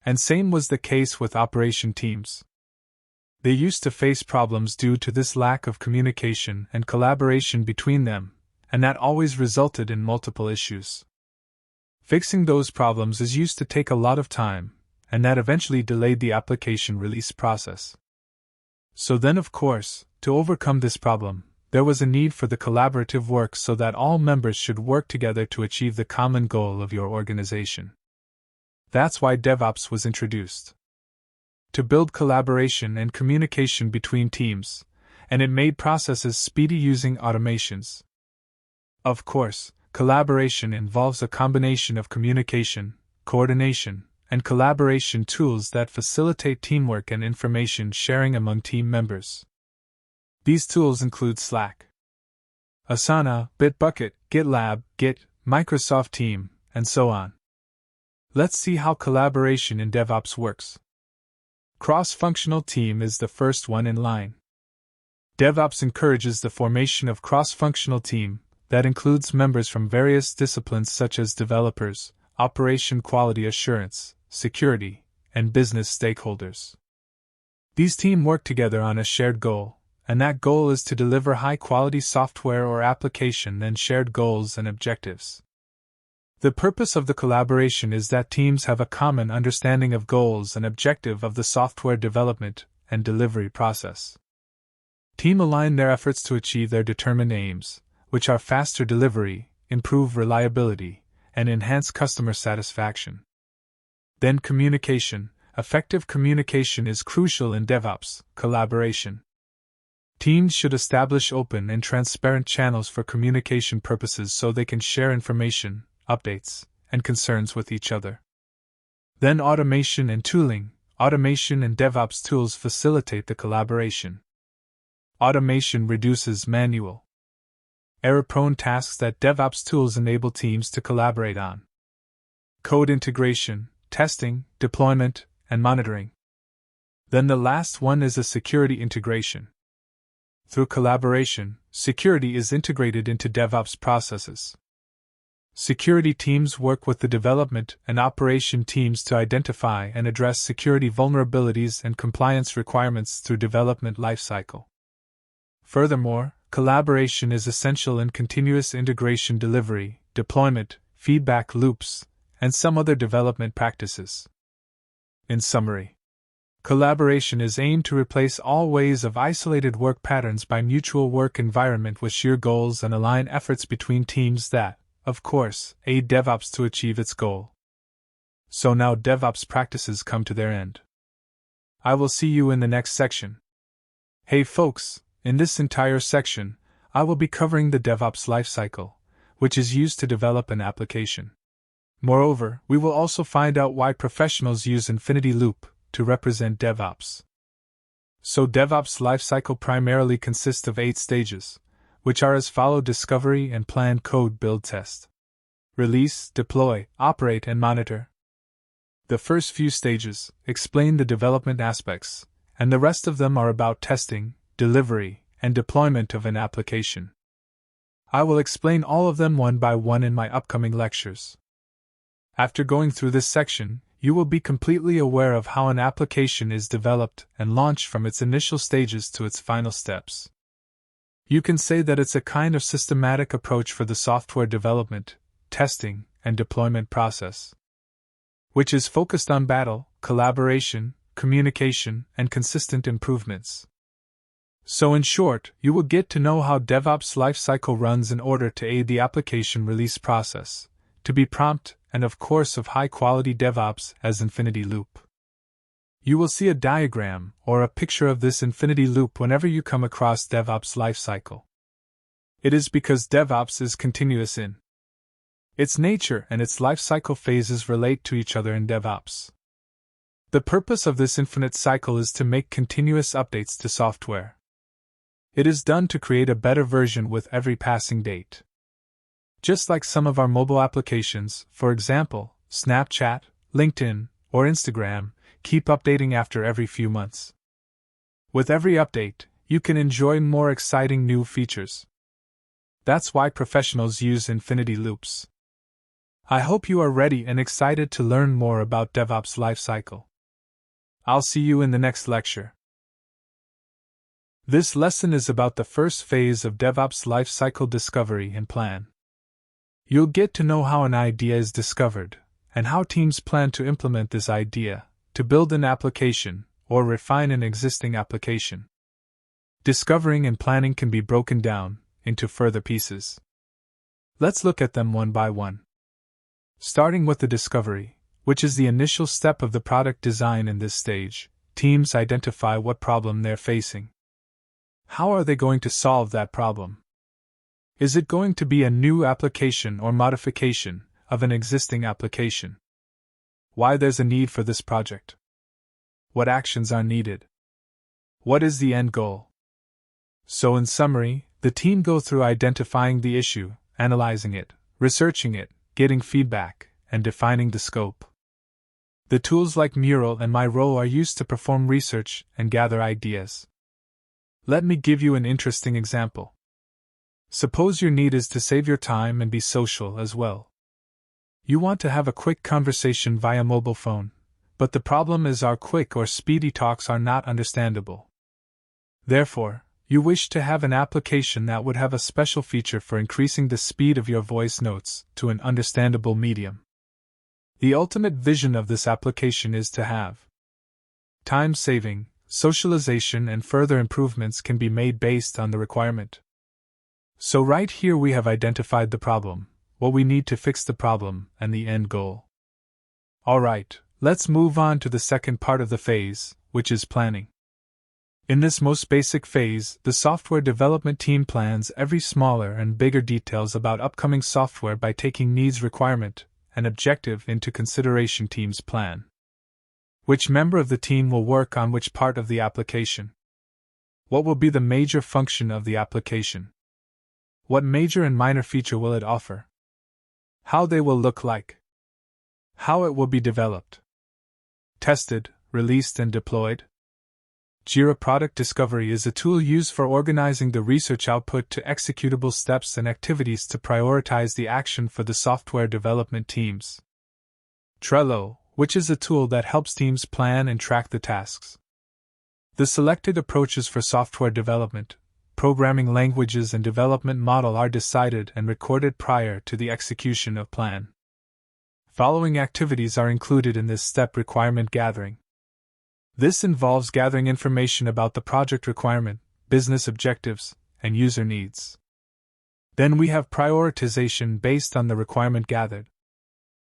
And same was the case with operation teams. They used to face problems due to this lack of communication and collaboration between them, and that always resulted in multiple issues. Fixing those problems used to take a lot of time, and that eventually delayed the application release process. So then, of course, to overcome this problem, there was a need for the collaborative work so that all members should work together to achieve the common goal of your organization. That's why DevOps was introduced. To build collaboration and communication between teams, and it made processes speedy using automations. Of course, collaboration involves a combination of communication, coordination, and collaboration tools that facilitate teamwork and information sharing among team members. These tools include Slack, Asana, Bitbucket, GitLab, Git, Microsoft Team, and so on. Let's see how collaboration in DevOps works. Cross-functional team is the first one in line. DevOps encourages the formation of cross-functional team that includes members from various disciplines such as developers, operation quality assurance, security, and business stakeholders. These teams work together on a shared goal, and that goal is to deliver high-quality software or application and shared goals and objectives. The purpose of the collaboration is that teams have a common understanding of goals and objective of the software development and delivery process. Teams align their efforts to achieve their determined aims, which are faster delivery, improve reliability, and enhance customer satisfaction. Then communication. Effective communication is crucial in DevOps collaboration. Teams should establish open and transparent channels for communication purposes so they can share information, updates, and concerns with each other. Then automation and tooling. Automation and DevOps tools facilitate the collaboration. Automation reduces manual, error-prone tasks that DevOps tools enable teams to collaborate on. Code integration, testing, deployment, and monitoring. Then the last one is a security integration. Through collaboration, security is integrated into DevOps processes. Security teams work with the development and operation teams to identify and address security vulnerabilities and compliance requirements through development lifecycle. Furthermore, collaboration is essential in continuous integration delivery, deployment, feedback loops, and some other development practices. In summary, Collaboration is aimed to replace all ways of isolated work patterns by mutual work environment with shared goals and align efforts between teams that, of course, aid DevOps to achieve its goal. So now DevOps practices come to their end. I will see you in the next section. Hey folks, in this entire section, I will be covering the DevOps lifecycle, which is used to develop an application. Moreover, we will also find out why professionals use infinity loop to represent DevOps. So DevOps lifecycle primarily consists of 8 stages, which are as follow: discovery and plan, code, build, test, release, deploy, operate, and monitor. The first few stages explain the development aspects, and the rest of them are about testing, delivery, and deployment of an application. I will explain all of them one by one in my upcoming lectures. After going through this section, you will be completely aware of how an application is developed and launched from its initial stages to its final steps. You can say that it's a kind of systematic approach for the software development, testing, and deployment process, which is focused on battle, collaboration, communication, and consistent improvements. So in short, you will get to know how DevOps lifecycle runs in order to aid the application release process, to be prompt and of course of high-quality DevOps as infinity loop. You will see a diagram or a picture of this infinity loop whenever you come across DevOps lifecycle. It is because DevOps is continuous in its nature and its lifecycle phases relate to each other in DevOps. The purpose of this infinite cycle is to make continuous updates to software. It is done to create a better version with every passing date. Just like some of our mobile applications, for example, Snapchat, LinkedIn, or Instagram, keep updating after every few months. With every update, you can enjoy more exciting new features. That's why professionals use infinity loops. I hope you are ready and excited to learn more about DevOps lifecycle. I'll see you in the next lecture. This lesson is about the first phase of DevOps lifecycle: discovery and plan. You'll get to know how an idea is discovered, and how teams plan to implement this idea, to build an application, or refine an existing application. Discovering and planning can be broken down into further pieces. Let's look at them one by one. Starting with the discovery, which is the initial step of the product design. In this stage, teams identify what problem they're facing. How are they going to solve that problem? Is it going to be a new application or modification of an existing application? Why there's a need for this project? What actions are needed? What is the end goal? So in summary, the team go through identifying the issue, analyzing it, researching it, getting feedback, and defining the scope. The tools like Mural and Miro are used to perform research and gather ideas. Let me give you an interesting example. Suppose your need is to save your time and be social as well. You want to have a quick conversation via mobile phone, but the problem is our quick or speedy talks are not understandable. Therefore, you wish to have an application that would have a special feature for increasing the speed of your voice notes to an understandable medium. The ultimate vision of this application is to have time saving, socialization, and further improvements can be made based on the requirement. So right here we have identified the problem, what we need to fix the problem, and the end goal. Alright, let's move on to the second part of the phase, which is planning. In this most basic phase, the software development team plans every smaller and bigger details about upcoming software by taking needs, requirement, and objective into consideration. Teams plan which member of the team will work on which part of the application. What will be the major function of the application? What major and minor feature will it offer? How they will look like? How it will be developed, tested, released, and deployed? Jira Product Discovery is a tool used for organizing the research output to executable steps and activities to prioritize the action for the software development teams. Trello, which is a tool that helps teams plan and track the tasks. The selected approaches for software development, programming languages, and development model are decided and recorded prior to the execution of plan. Following activities are included in this step: requirement gathering, This involves gathering information about the project requirement, business objectives, and user needs. Then we have prioritization based on the requirement gathered.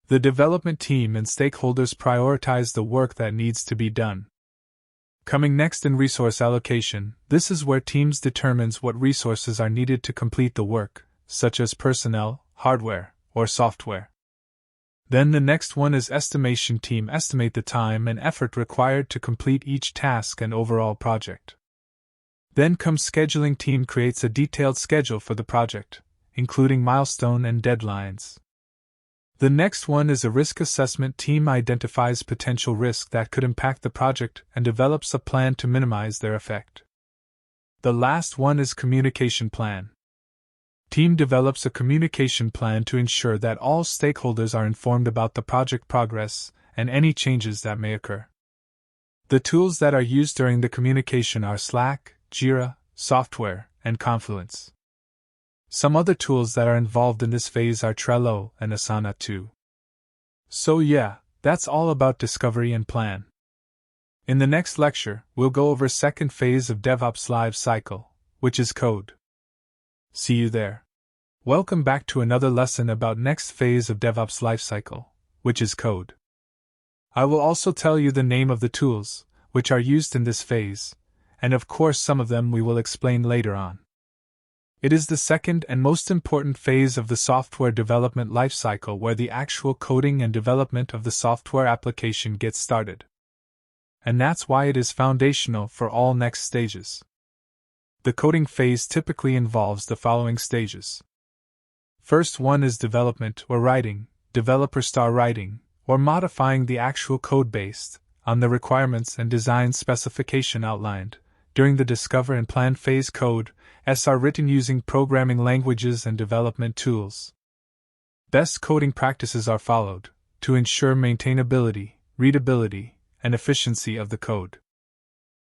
The development team and stakeholders prioritize the work that needs to be done. Coming next in resource allocation, this is where teams determines what resources are needed to complete the work, such as personnel, hardware, or software. Then the next one is estimation. Team estimate the time and effort required to complete each task and overall project. Then comes scheduling. Team creates a detailed schedule for the project, including milestone and deadlines. The next one is a risk assessment. Team identifies potential risks that could impact the project and develops a plan to minimize their effect. The last one is communication plan. Team develops a communication plan to ensure that all stakeholders are informed about the project progress and any changes that may occur. The tools that are used during the communication are Slack, Jira, Software, and Confluence. Some other tools that are involved in this phase are Trello and Asana too. So yeah, that's all about discovery and plan. In the next lecture, we'll go over second phase of DevOps life cycle, which is code. See you there. Welcome back to another lesson about next phase of DevOps lifecycle, which is code. I will also tell you the name of the tools, which are used in this phase, and of course some of them we will explain later on. It is the second and most important phase of the software development lifecycle where the actual coding and development of the software application gets started. And that's why it is foundational for all next stages. The coding phase typically involves the following stages. First one is development or writing. Developers start writing or modifying the actual code based on the requirements and design specification outlined. During the discover and plan phase, codes are written using programming languages and development tools. Best coding practices are followed to ensure maintainability, readability, and efficiency of the code.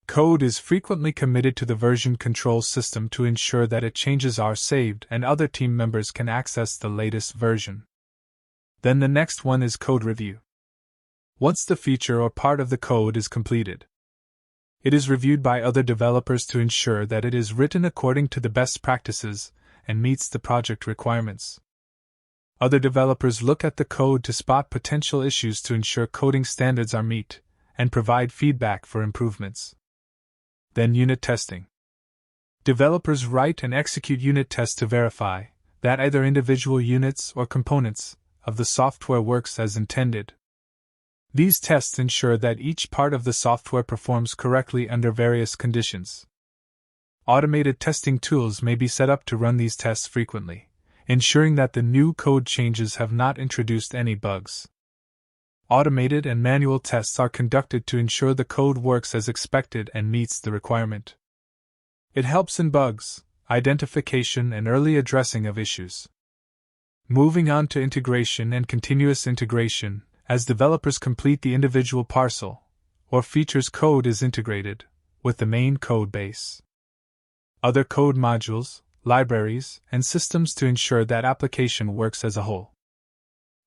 Code is frequently committed to the version control system to ensure that its changes are saved and other team members can access the latest version. Then the next one is code review. Once the feature or part of the code is completed, it is reviewed by other developers to ensure that it is written according to the best practices and meets the project requirements. Other developers look at the code to spot potential issues to ensure coding standards are met and provide feedback for improvements. Then unit testing. Developers write and execute unit tests to verify that either individual units or components of the software works as intended. These tests ensure that each part of the software performs correctly under various conditions. Automated testing tools may be set up to run these tests frequently, ensuring that the new code changes have not introduced any bugs. Automated and manual tests are conducted to ensure the code works as expected and meets the requirement. It helps in bugs, identification, and early addressing of issues. Moving on to integration and continuous integration, as developers complete the individual parcel or features, code is integrated with the main code base. Other code modules, libraries, and systems to ensure that application works as a whole.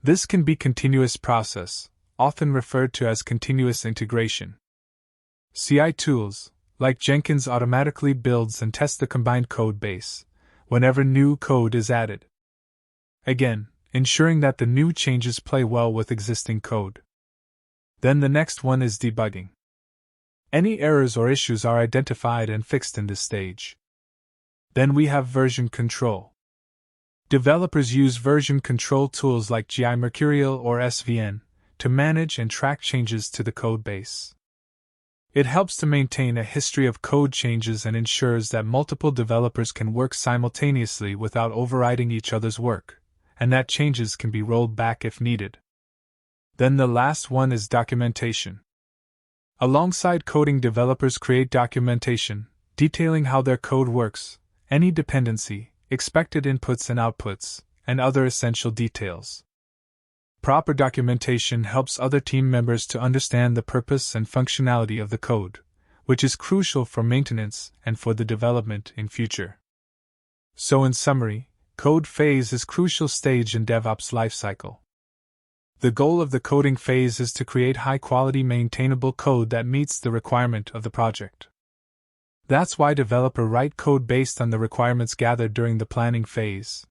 This can be continuous process, often referred to as continuous integration. CI tools, like Jenkins, automatically builds and tests the combined code base whenever new code is added. Again, ensuring that the new changes play well with existing code. Then the next one is debugging. Any errors or issues are identified and fixed in this stage. Then we have version control. Developers use version control tools like GI Mercurial or SVN to manage and track changes to the code base. It helps to maintain a history of code changes and ensures that multiple developers can work simultaneously without overriding each other's work, and that changes can be rolled back if needed. Then the last one is documentation. Alongside coding, developers create documentation detailing how their code works, any dependency, expected inputs and outputs, and other essential details. Proper documentation helps other team members to understand the purpose and functionality of the code, which is crucial for maintenance and for the development in future. So in summary, code phase is a crucial stage in DevOps lifecycle. The goal of the coding phase is to create high-quality, maintainable code that meets the requirement of the project. That's why developers write code based on the requirements gathered during the planning phase.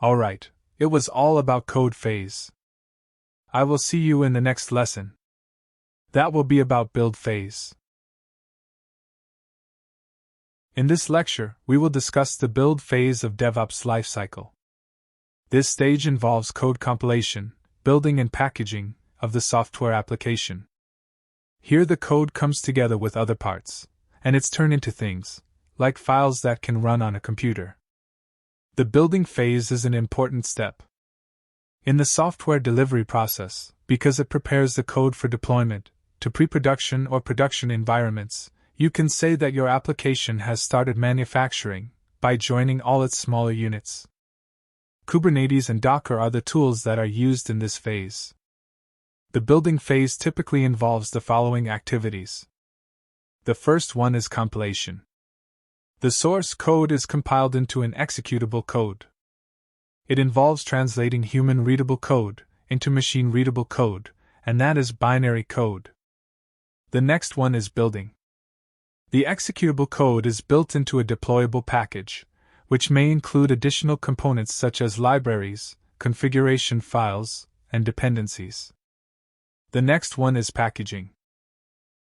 Alright, it was all about code phase. I will see you in the next lesson. That will be about build phase. In this lecture, we will discuss the build phase of DevOps lifecycle. This stage involves code compilation, building and packaging of the software application. Here the code comes together with other parts, and it's turned into things, like files that can run on a computer. The building phase is an important step in the software delivery process because it prepares the code for deployment to pre-production or production environments. You can say that your application has started manufacturing by joining all its smaller units. Kubernetes and Docker are the tools that are used in this phase. The building phase typically involves the following activities. The first one is compilation. The source code is compiled into an executable code. It involves translating human-readable code into machine-readable code, and that is binary code. The next one is building. The executable code is built into a deployable package, which may include additional components such as libraries, configuration files, and dependencies. The next one is packaging.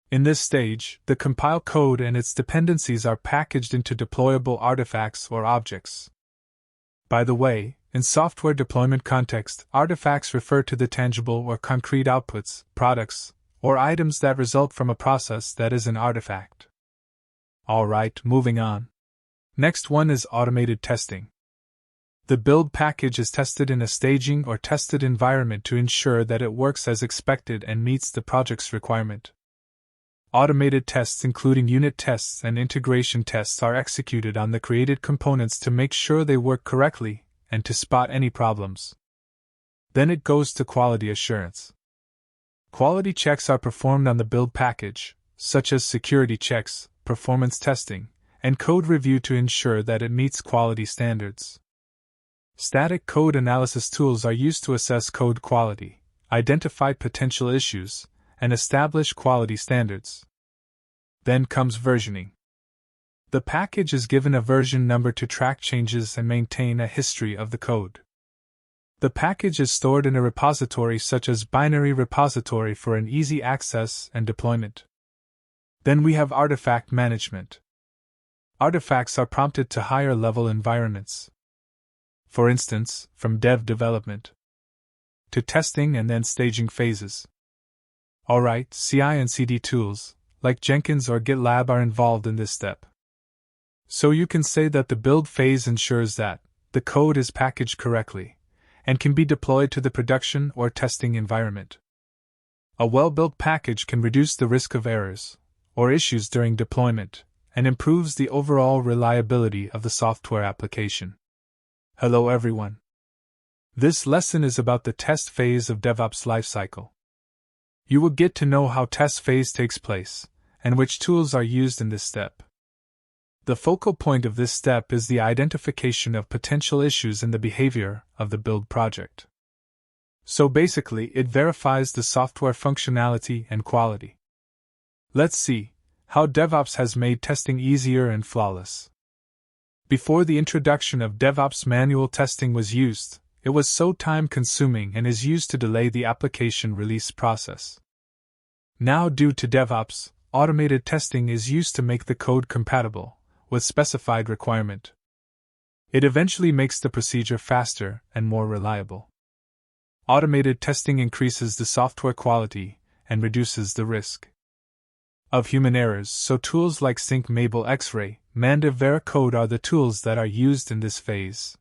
In this stage, the compiled code and its dependencies are packaged into deployable artifacts or objects. By the way, in software deployment context, artifacts refer to the tangible or concrete outputs, products, or items that result from a process that is an artifact. Alright, moving on. Next one is automated testing. The build package is tested in a staging or tested environment to ensure that it works as expected and meets the project's requirement. Automated tests including unit tests and integration tests are executed on the created components to make sure they work correctly and to spot any problems. Then it goes to quality assurance. Quality checks are performed on the build package, such as security checks, performance testing, and code review to ensure that it meets quality standards. Static code analysis tools are used to assess code quality, identify potential issues, and establish quality standards. Then comes versioning. The package is given a version number to track changes and maintain a history of the code. The package is stored in a repository such as binary repository for an easy access and deployment. Then we have artifact management. Artifacts are prompted to higher-level environments. For instance, from dev development to testing and then staging phases. Alright, CI and CD tools, like Jenkins or GitLab, are involved in this step. So you can say that the build phase ensures that the code is packaged correctly and can be deployed to the production or testing environment. A well-built package can reduce the risk of errors or issues during deployment, and improves the overall reliability of the software application. Hello everyone. This lesson is about the test phase of DevOps lifecycle. You will get to know how test phase takes place, and which tools are used in this step. The focal point of this step is the identification of potential issues in the behavior of the build project. So basically, it verifies the software functionality and quality. Let's see how DevOps has made testing easier and flawless. Before the introduction of DevOps, manual testing was used. It was so time-consuming and is used to delay the application release process. Now, due to DevOps, automated testing is used to make the code compatible with specified requirement. It eventually makes the procedure faster and more reliable. Automated testing increases the software quality and reduces the risk of human errors, so tools like Sync, Mabel, X-Ray, Mandiv, Veracode are the tools that are used in this phase.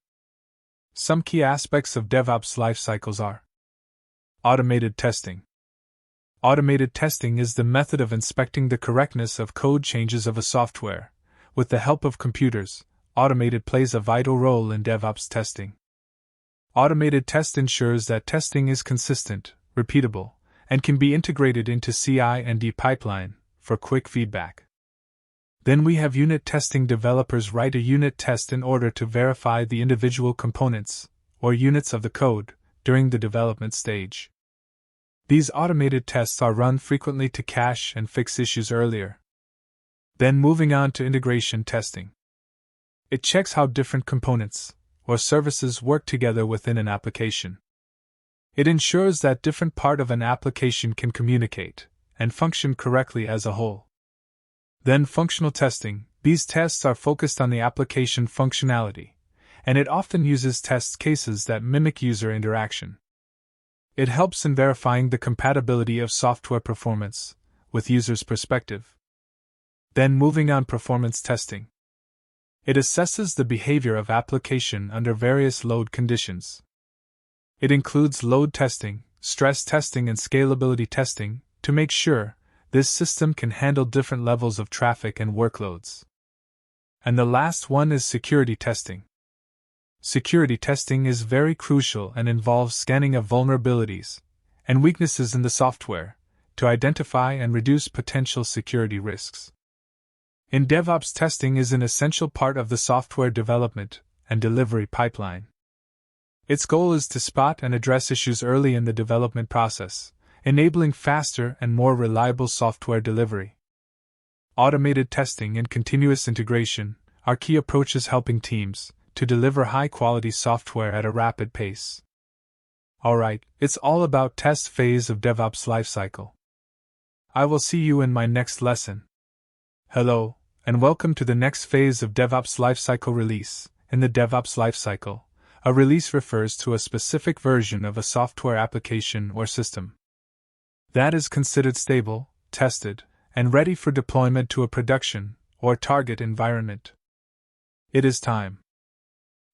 Some key aspects of DevOps lifecycles are automated testing. Automated testing is the method of inspecting the correctness of code changes of a software. With the help of computers, automated plays a vital role in DevOps testing. Automated test ensures that testing is consistent, repeatable, and can be integrated into CI/CD pipeline for quick feedback. Then we have unit testing. Developers write a unit test in order to verify the individual components, or units of the code, during the development stage. These automated tests are run frequently to catch and fix issues earlier. Then moving on to integration testing. It checks how different components or services work together within an application. It ensures that different parts of an application can communicate and function correctly as a whole. Then functional testing. These tests are focused on the application functionality, and it often uses test cases that mimic user interaction. It helps in verifying the compatibility of software performance with users' perspective. Then moving on performance testing. It assesses the behavior of application under various load conditions. It includes load testing, stress testing, and scalability testing to make sure this system can handle different levels of traffic and workloads. And the last one is security testing. Security testing is very crucial and involves scanning of vulnerabilities and weaknesses in the software to identify and reduce potential security risks. In DevOps, testing is an essential part of the software development and delivery pipeline. Its goal is to spot and address issues early in the development process, enabling faster and more reliable software delivery. Automated testing and continuous integration are key approaches helping teams to deliver high-quality software at a rapid pace. Alright, it's all about test phase of DevOps lifecycle. I will see you in my next lesson. Hello, and welcome to the next phase of DevOps lifecycle release. In the DevOps lifecycle, a release refers to a specific version of a software application or system that is considered stable, tested, and ready for deployment to a production or target environment. It is time.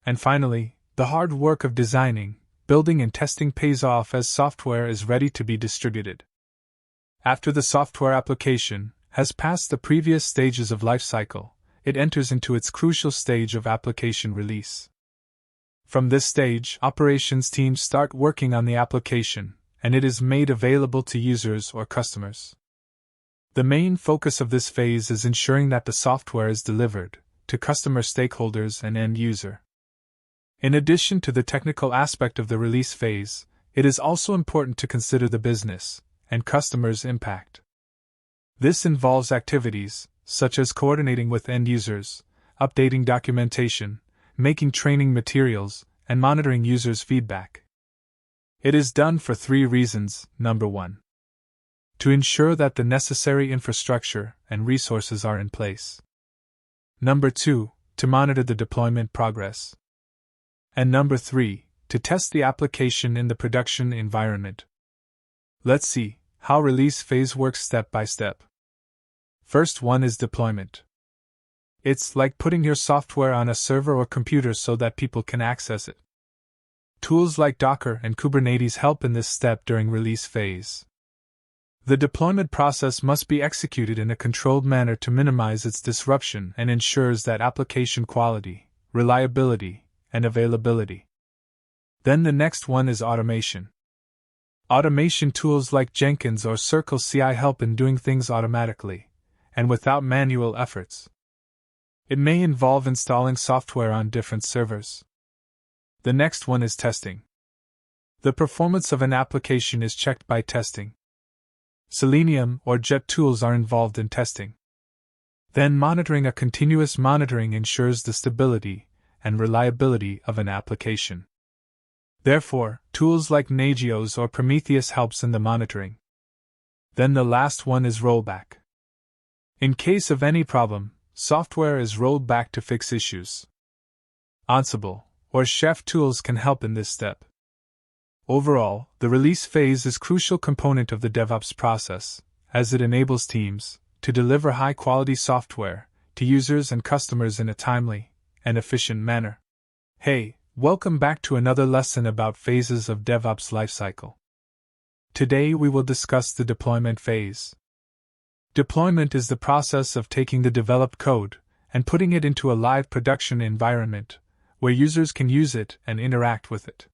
And finally, the hard work of designing, building, and testing pays off as software is ready to be distributed. After the software application has passed the previous stages of lifecycle, it enters into its crucial stage of application release. From this stage, operations teams start working on the application, and it is made available to users or customers. The main focus of this phase is ensuring that the software is delivered to customer stakeholders and end user. In addition to the technical aspect of the release phase, it is also important to consider the business and customers' impact. This involves activities such as coordinating with end users, updating documentation, making training materials, and monitoring users' feedback. It is done for 3 reasons. Number 1. To ensure that the necessary infrastructure and resources are in place. Number 2. To monitor the deployment progress. And number 3. To test the application in the production environment. Let's see how release phase works step by step. First one is deployment. It's like putting your software on a server or computer so that people can access it. Tools like Docker and Kubernetes help in this step during release phase. The deployment process must be executed in a controlled manner to minimize its disruption and ensures that application quality, reliability, and availability. Then the next one is automation. Automation tools like Jenkins or Circle CI help in doing things automatically and without manual efforts. It may involve installing software on different servers. The next one is testing. The performance of an application is checked by testing. Selenium or Jet tools are involved in testing. Then monitoring. A continuous monitoring ensures the stability and reliability of an application. Therefore, tools like Nagios or Prometheus helps in the monitoring. Then the last one is rollback. In case of any problem, software is rolled back to fix issues. Ansible or Chef tools can help in this step. Overall, the release phase is a crucial component of the DevOps process, as it enables teams to deliver high-quality software to users and customers in a timely and efficient manner. Hey, welcome back to another lesson about phases of DevOps lifecycle. Today we will discuss the deployment phase. Deployment is the process of taking the developed code and putting it into a live production environment where users can use it and interact with it.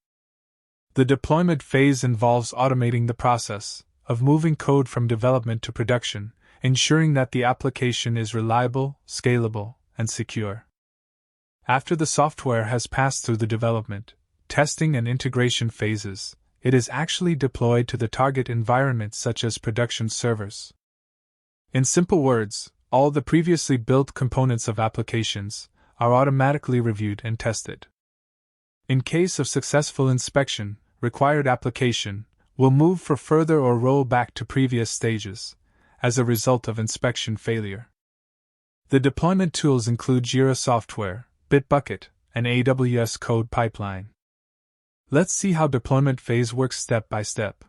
The deployment phase involves automating the process of moving code from development to production, ensuring that the application is reliable, scalable, and secure. After the software has passed through the development, testing and integration phases, it is actually deployed to the target environment such as production servers. In simple words, all the previously built components of applications are automatically reviewed and tested. In case of successful inspection, required application will move for further or roll back to previous stages as a result of inspection failure. The deployment tools include Jira Software, Bitbucket, and AWS Code Pipeline. Let's see how deployment phase works step by step.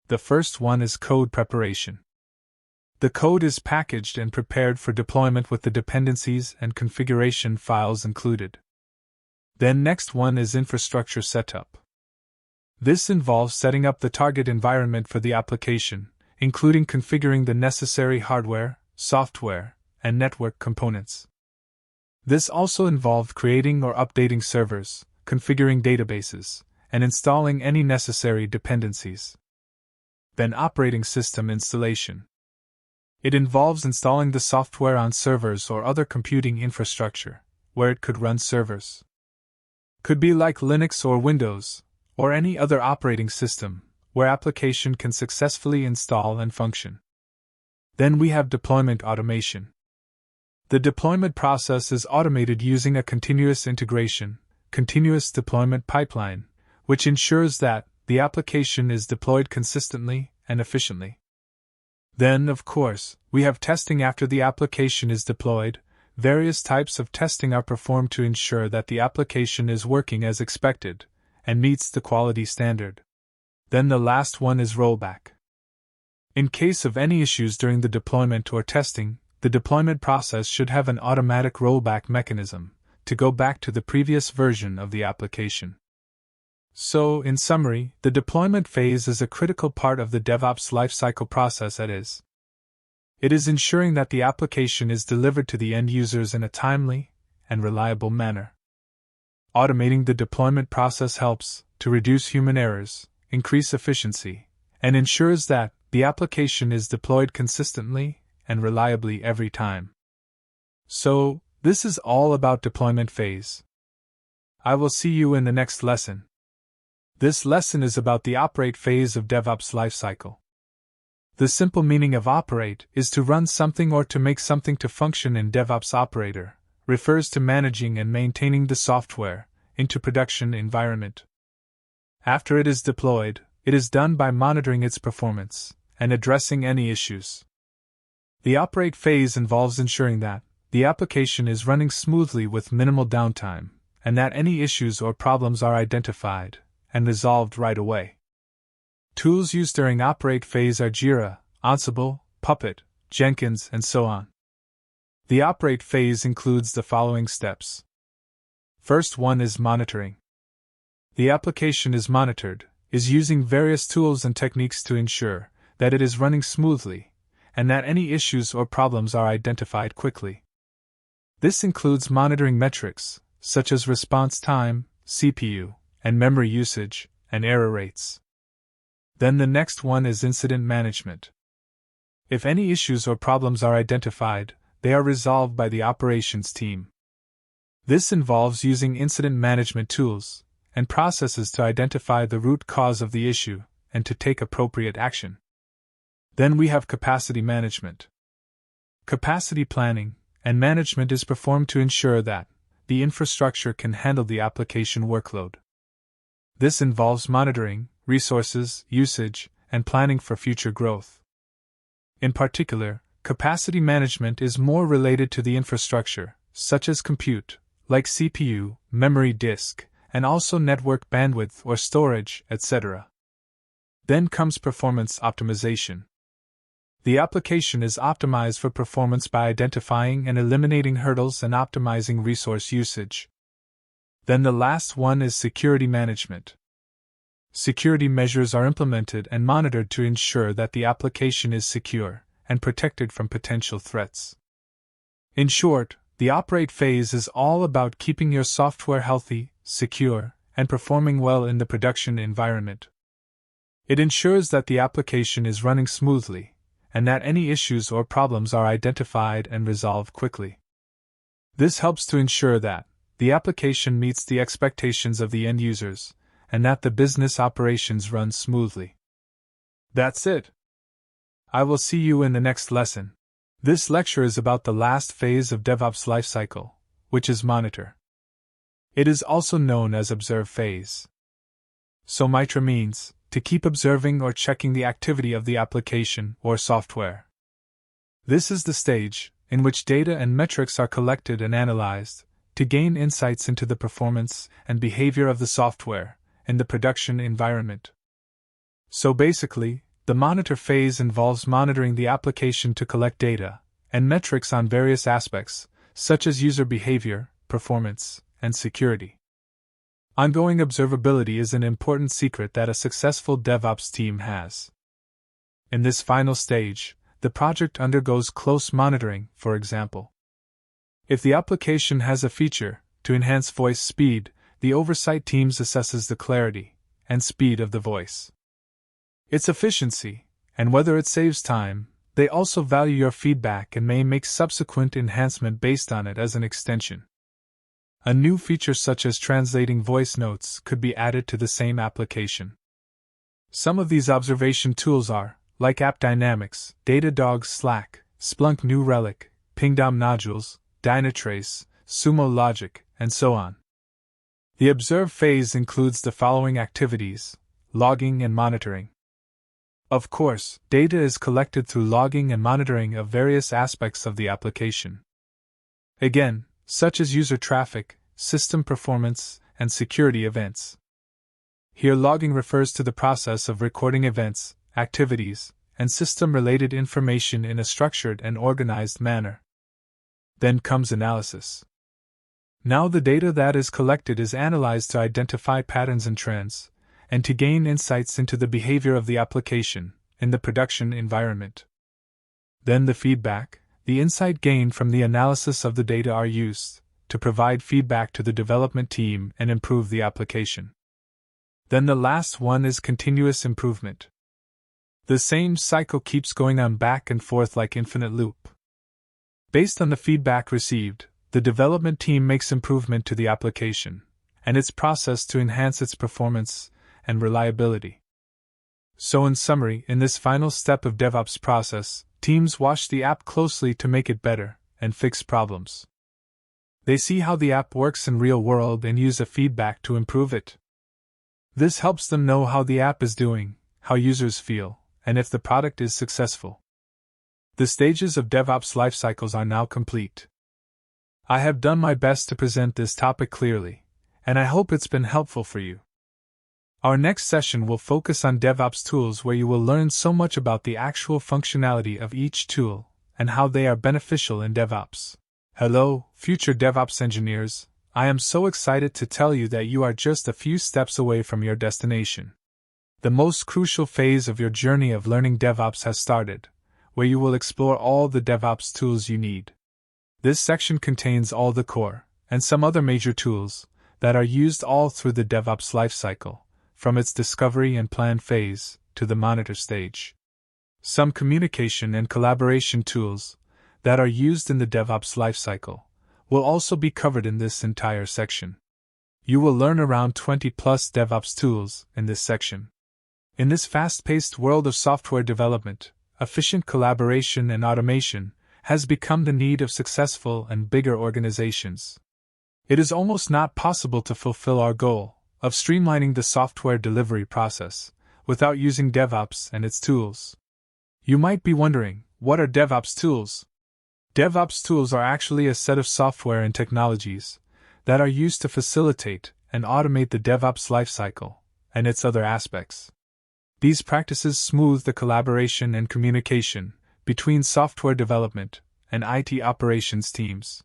The first one is code preparation. The code is packaged and prepared for deployment with the dependencies and configuration files included. Then next one is infrastructure setup. This involves setting up the target environment for the application, including configuring the necessary hardware, software, and network components. This also involved creating or updating servers, configuring databases, and installing any necessary dependencies. Then operating system installation. It involves installing the software on servers or other computing infrastructure, where it could run servers. Could be like Linux or Windows, or any other operating system, where application can successfully install and function. Then we have deployment automation. The deployment process is automated using a continuous integration, continuous deployment pipeline, which ensures that the application is deployed consistently and efficiently. Then, of course, we have testing after the application is deployed. Various types of testing are performed to ensure that the application is working as expected and meets the quality standard. Then the last one is rollback. In case of any issues during the deployment or testing, the deployment process should have an automatic rollback mechanism to go back to the previous version of the application. So, in summary, the deployment phase is a critical part of the DevOps lifecycle process. It is ensuring that the application is delivered to the end users in a timely and reliable manner. Automating the deployment process helps to reduce human errors, increase efficiency, and ensures that the application is deployed consistently and reliably every time. So, this is all about deployment phase. I will see you in the next lesson. This lesson is about the operate phase of DevOps lifecycle. The simple meaning of operate is to run something or to make something to function in DevOps. Operator refers to managing and maintaining the software into production environment. After it is deployed, it is done by monitoring its performance and addressing any issues. The operate phase involves ensuring that the application is running smoothly with minimal downtime, and that any issues or problems are identified and resolved right away. Tools used during operate phase are Jira, Ansible, Puppet, Jenkins, and so on. The operate phase includes the following steps. First one is monitoring. The application is monitored, is using various tools and techniques to ensure that it is running smoothly, and that any issues or problems are identified quickly. This includes monitoring metrics, such as response time, CPU, and memory usage, and error rates. Then the next one is incident management. If any issues or problems are identified, they are resolved by the operations team. This involves using incident management tools and processes to identify the root cause of the issue and to take appropriate action. Then we have capacity management. Capacity planning and management is performed to ensure that the infrastructure can handle the application workload. This involves monitoring resources, usage, and planning for future growth. In particular, capacity management is more related to the infrastructure, such as compute, like CPU, memory disk, and also network bandwidth or storage, etc. Then comes performance optimization. The application is optimized for performance by identifying and eliminating hurdles and optimizing resource usage. Then the last one is security management. Security measures are implemented and monitored to ensure that the application is secure and protected from potential threats. In short, the operate phase is all about keeping your software healthy, secure, and performing well in the production environment. It ensures that the application is running smoothly, and that any issues or problems are identified and resolved quickly. This helps to ensure that the application meets the expectations of the end users, and that the business operations run smoothly. That's it. I will see you in the next lesson. This lecture is about the last phase of DevOps lifecycle, which is monitor. It is also known as observe phase. So mitra means to keep observing or checking the activity of the application or software. This is the stage in which data and metrics are collected and analyzed to gain insights into the performance and behavior of the software in the production environment. So basically, the monitor phase involves monitoring the application to collect data and metrics on various aspects, such as user behavior, performance, and security. Ongoing observability is an important secret that a successful DevOps team has. In this final stage, the project undergoes close monitoring, for example. If the application has a feature to enhance voice speed, the oversight teams assesses the clarity and speed of the voice, its efficiency, and whether it saves time. They also value your feedback and may make subsequent enhancement based on it as an extension. A new feature such as translating voice notes could be added to the same application. Some of these observation tools are, like AppDynamics, Datadog Slack, Splunk New Relic, Pingdom Nodules, Dynatrace, Sumo Logic, and so on. The observe phase includes the following activities: logging and monitoring. Of course, data is collected through logging and monitoring of various aspects of the application. Again, such as user traffic, system performance, and security events. Here logging refers to the process of recording events, activities, and system-related information in a structured and organized manner. Then comes analysis. Now the data that is collected is analyzed to identify patterns and trends, and to gain insights into the behavior of the application in the production environment. Then the feedback, the insight gained from the analysis of the data are used to provide feedback to the development team and improve the application. Then the last one is continuous improvement. The same cycle keeps going on back and forth like infinite loop. Based on the feedback received, the development team makes improvement to the application and its process to enhance its performance and reliability. So in summary, in this final step of DevOps process, teams watch the app closely to make it better and fix problems. They see how the app works in real world and use a feedback to improve it. This helps them know how the app is doing, how users feel, and if the product is successful. The stages of DevOps lifecycles are now complete. I have done my best to present this topic clearly, and I hope it's been helpful for you. Our next session will focus on DevOps tools, where you will learn so much about the actual functionality of each tool and how they are beneficial in DevOps. Hello, future DevOps engineers. I am so excited to tell you that you are just a few steps away from your destination. The most crucial phase of your journey of learning DevOps has started, where you will explore all the DevOps tools you need. This section contains all the core and some other major tools that are used all through the DevOps lifecycle, from its discovery and plan phase to the monitor stage. Some communication and collaboration tools that are used in the DevOps lifecycle will also be covered in this entire section. You will learn around 20 plus DevOps tools in this section. In this fast-paced world of software development, efficient collaboration and automation has become the need of successful and bigger organizations. It is almost not possible to fulfill our goal of streamlining the software delivery process without using DevOps and its tools. You might be wondering, what are DevOps tools? DevOps tools are actually a set of software and technologies that are used to facilitate and automate the DevOps lifecycle and its other aspects. These practices smooth the collaboration and communication between software development and IT operations teams.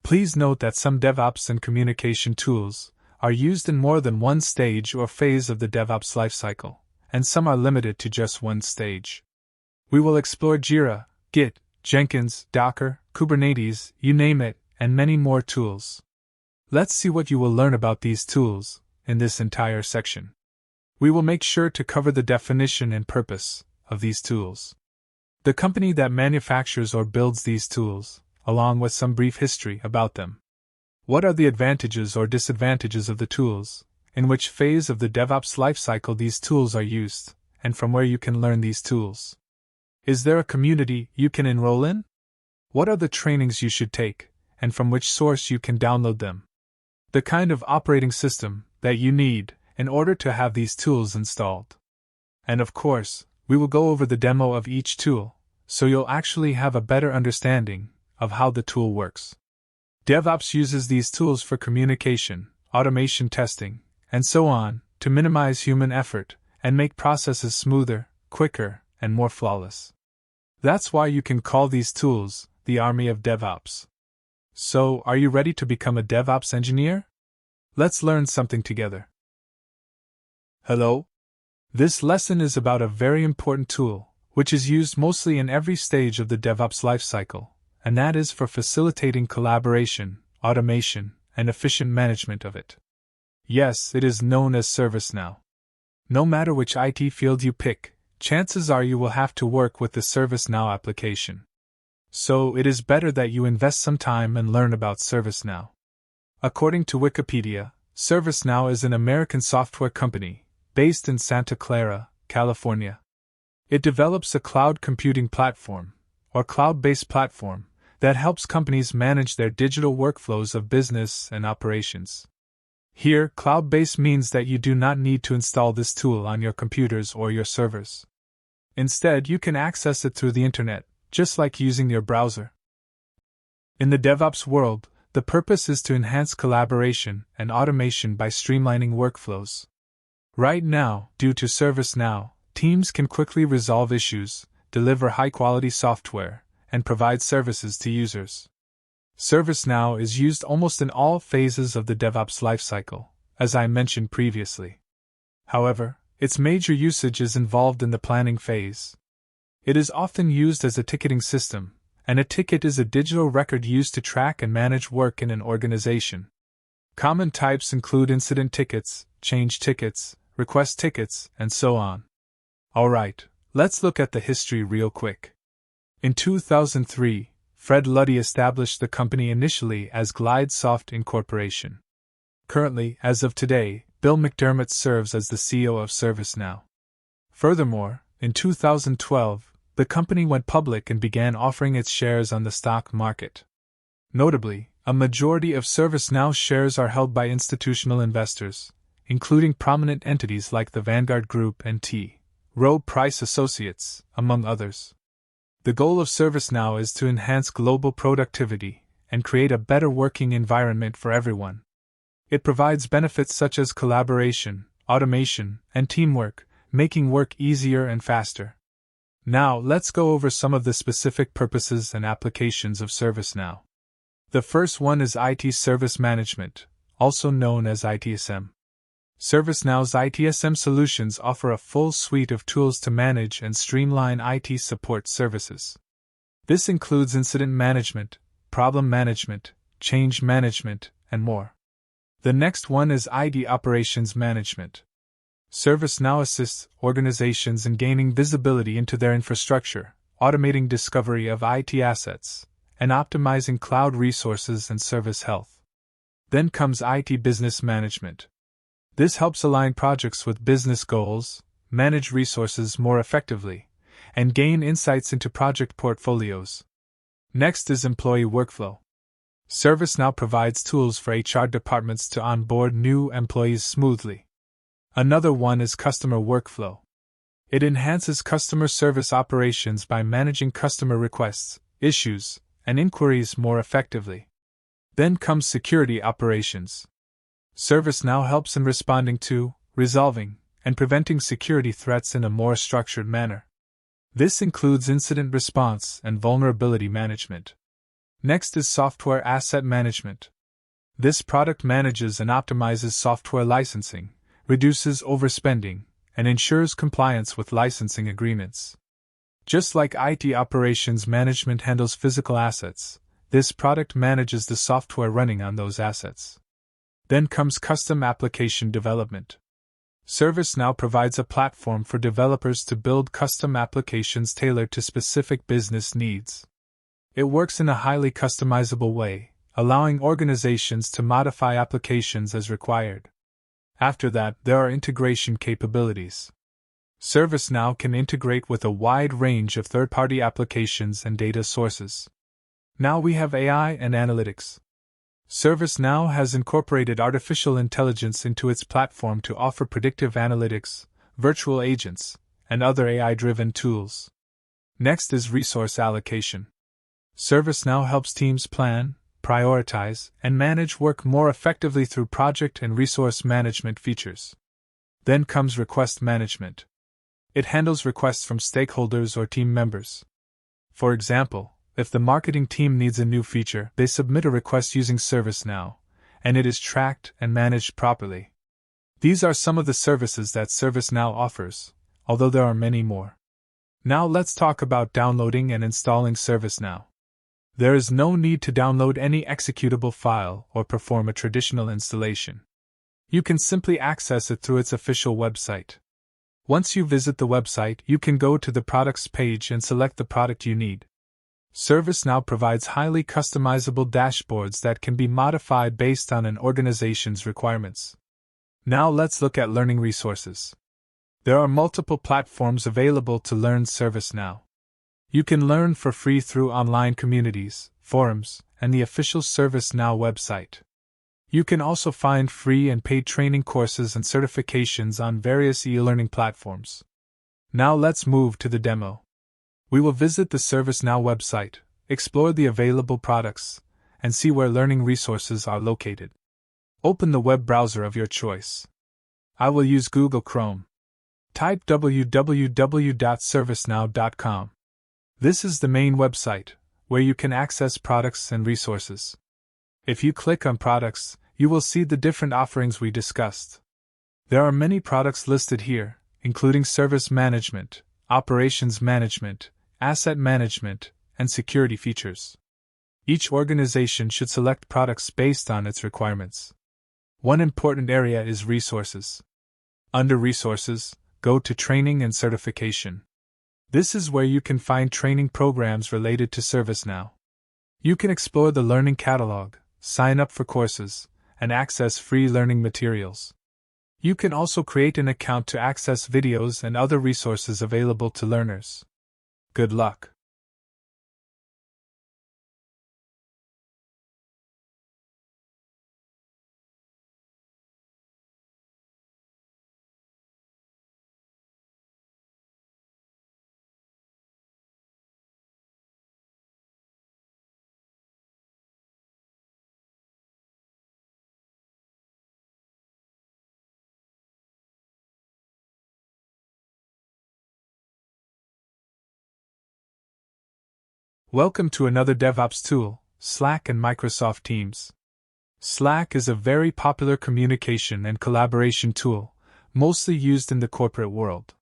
Please note that some DevOps and communication tools are used in more than one stage or phase of the DevOps lifecycle, and some are limited to just one stage. We will explore Jira, Git, Jenkins, Docker, Kubernetes, you name it, and many more tools. Let's see what you will learn about these tools in this entire section. We will make sure to cover the definition and purpose of these tools, the company that manufactures or builds these tools, along with some brief history about them. What are the advantages or disadvantages of the tools, in which phase of the DevOps lifecycle these tools are used, and from where you can learn these tools? Is there a community you can enroll in? What are the trainings you should take, and from which source you can download them? The kind of operating system that you need in order to have these tools installed. And of course, we will go over the demo of each tool, so you'll actually have a better understanding of how the tool works. DevOps uses these tools for communication, automation testing, and so on, to minimize human effort and make processes smoother, quicker, and more flawless. That's why you can call these tools the army of DevOps. So, are you ready to become a DevOps engineer? Let's learn something together. Hello? This lesson is about a very important tool, which is used mostly in every stage of the DevOps lifecycle, and that is for facilitating collaboration, automation, and efficient management of it. Yes, it is known as ServiceNow. No matter which IT field you pick, chances are you will have to work with the ServiceNow application. So, it is better that you invest some time and learn about ServiceNow. According to Wikipedia, ServiceNow is an American software company based in Santa Clara, California. It develops a cloud computing platform, or cloud-based platform, that helps companies manage their digital workflows of business and operations. Here, cloud-based means that you do not need to install this tool on your computers or your servers. Instead, you can access it through the internet, just like using your browser. In the DevOps world, the purpose is to enhance collaboration and automation by streamlining workflows. Right now, due to ServiceNow, teams can quickly resolve issues, deliver high-quality software, and provide services to users. ServiceNow is used almost in all phases of the DevOps lifecycle, as I mentioned previously. However, its major usage is involved in the planning phase. It is often used as a ticketing system, and a ticket is a digital record used to track and manage work in an organization. Common types include incident tickets, change tickets, request tickets, and so on. Alright, let's look at the history real quick. In 2003, Fred Luddy established the company initially as GlideSoft Incorporation. Currently, as of today, Bill McDermott serves as the CEO of ServiceNow. Furthermore, in 2012, the company went public and began offering its shares on the stock market. Notably, a majority of ServiceNow shares are held by institutional investors, including prominent entities like the Vanguard Group and T. Rowe Price Associates, among others. The goal of ServiceNow is to enhance global productivity and create a better working environment for everyone. It provides benefits such as collaboration, automation, and teamwork, making work easier and faster. Now, let's go over some of the specific purposes and applications of ServiceNow. The first one is IT Service Management, also known as ITSM. ServiceNow's ITSM solutions offer a full suite of tools to manage and streamline IT support services. This includes incident management, problem management, change management, and more. The next one is IT Operations Management. ServiceNow assists organizations in gaining visibility into their infrastructure, automating discovery of IT assets, and optimizing cloud resources and service health. Then comes IT Business Management. This helps align projects with business goals, manage resources more effectively, and gain insights into project portfolios. Next is Employee Workflow. ServiceNow provides tools for HR departments to onboard new employees smoothly. Another one is Customer Workflow. It enhances customer service operations by managing customer requests, issues, and inquiries more effectively. Then comes Security Operations. ServiceNow helps in responding to, resolving, and preventing security threats in a more structured manner. This includes incident response and vulnerability management. Next is Software Asset Management. This product manages and optimizes software licensing, reduces overspending, and ensures compliance with licensing agreements. Just like IT Operations Management handles physical assets, this product manages the software running on those assets. Then comes Custom Application Development. ServiceNow provides a platform for developers to build custom applications tailored to specific business needs. It works in a highly customizable way, allowing organizations to modify applications as required. After that, there are integration capabilities. ServiceNow can integrate with a wide range of third-party applications and data sources. Now we have AI and analytics. ServiceNow has incorporated artificial intelligence into its platform to offer predictive analytics, virtual agents, and other AI-driven tools. Next is resource allocation. ServiceNow helps teams plan, prioritize, and manage work more effectively through project and resource management features. Then comes request management. It handles requests from stakeholders or team members. For example, if the marketing team needs a new feature, they submit a request using ServiceNow, and it is tracked and managed properly. These are some of the services that ServiceNow offers, although there are many more. Now let's talk about downloading and installing ServiceNow. There is no need to download any executable file or perform a traditional installation. You can simply access it through its official website. Once you visit the website, you can go to the Products page and select the product you need. ServiceNow provides highly customizable dashboards that can be modified based on an organization's requirements. Now let's look at learning resources. There are multiple platforms available to learn ServiceNow. You can learn for free through online communities, forums, and the official ServiceNow website. You can also find free and paid training courses and certifications on various e-learning platforms. Now let's move to the demo. We will visit the ServiceNow website, explore the available products, and see where learning resources are located. Open the web browser of your choice. I will use Google Chrome. Type www.servicenow.com. This is the main website, where you can access products and resources. If you click on products, you will see the different offerings we discussed. There are many products listed here, including service management, operations management, asset management, and security features. Each organization should select products based on its requirements. One important area is resources. Under resources, go to training and certification. This is where you can find training programs related to ServiceNow. You can explore the learning catalog, sign up for courses, and access free learning materials. You can also create an account to access videos and other resources available to learners. Good luck! Welcome to another DevOps tool, Slack and Microsoft Teams. Slack is a very popular communication and collaboration tool, mostly used in the corporate world.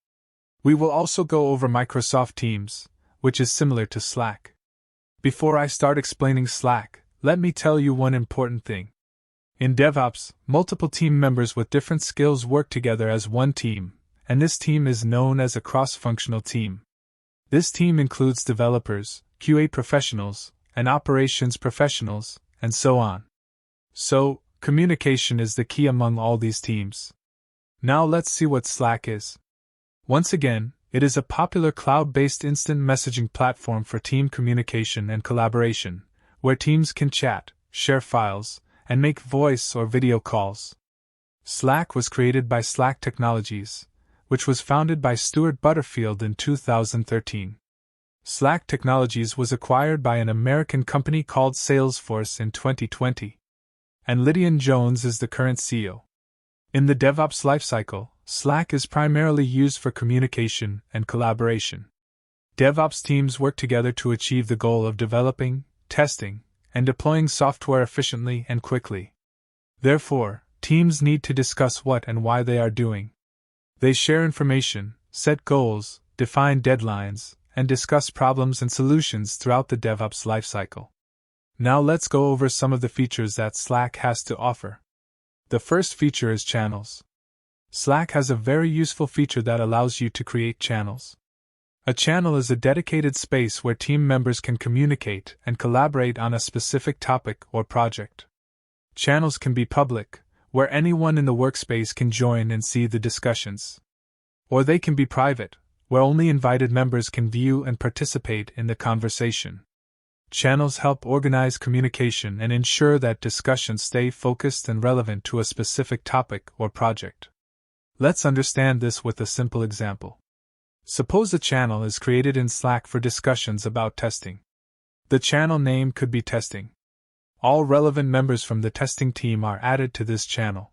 We will also go over Microsoft Teams, which is similar to Slack. Before I start explaining Slack, let me tell you one important thing. In DevOps, multiple team members with different skills work together as one team, and this team is known as a cross-functional team. This team includes developers, QA professionals, and operations professionals, and so on. So, communication is the key among all these teams. Now let's see what Slack is. Once again, it is a popular cloud-based instant messaging platform for team communication and collaboration, where teams can chat, share files, and make voice or video calls. Slack was created by Slack Technologies, which was founded by Stuart Butterfield in 2013. Slack Technologies was acquired by an American company called Salesforce in 2020. And Lydian Jones is the current CEO. In the DevOps lifecycle, Slack is primarily used for communication and collaboration. DevOps teams work together to achieve the goal of developing, testing, and deploying software efficiently and quickly. Therefore, teams need to discuss what and why they are doing. They share information, set goals, define deadlines, and discuss problems and solutions throughout the DevOps lifecycle. Now let's go over some of the features that Slack has to offer. The first feature is channels. Slack has a very useful feature that allows you to create channels. A channel is a dedicated space where team members can communicate and collaborate on a specific topic or project. Channels can be public, where anyone in the workspace can join and see the discussions. Or they can be private, where only invited members can view and participate in the conversation. Channels help organize communication and ensure that discussions stay focused and relevant to a specific topic or project. Let's understand this with a simple example. Suppose a channel is created in Slack for discussions about testing. The channel name could be testing. All relevant members from the testing team are added to this channel.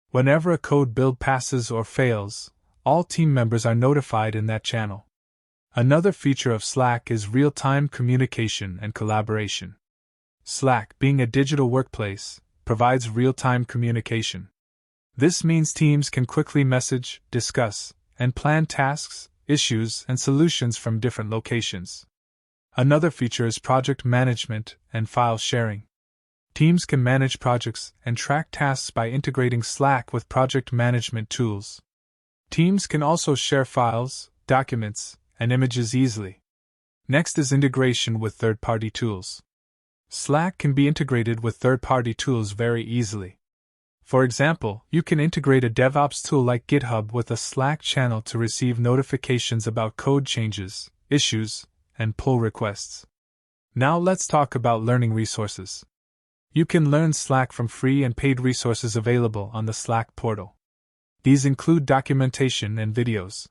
Whenever a code build passes or fails, all team members are notified in that channel. Another feature of Slack is real-time communication and collaboration. Slack, being a digital workplace, provides real-time communication. This means teams can quickly message, discuss, and plan tasks, issues, and solutions from different locations. Another feature is project management and file sharing. Teams can manage projects and track tasks by integrating Slack with project management tools. Teams can also share files, documents, and images easily. Next is integration with third-party tools. Slack can be integrated with third-party tools very easily. For example, you can integrate a DevOps tool like GitHub with a Slack channel to receive notifications about code changes, issues, and pull requests. Now let's talk about learning resources. You can learn Slack from free and paid resources available on the Slack portal. These include documentation and videos.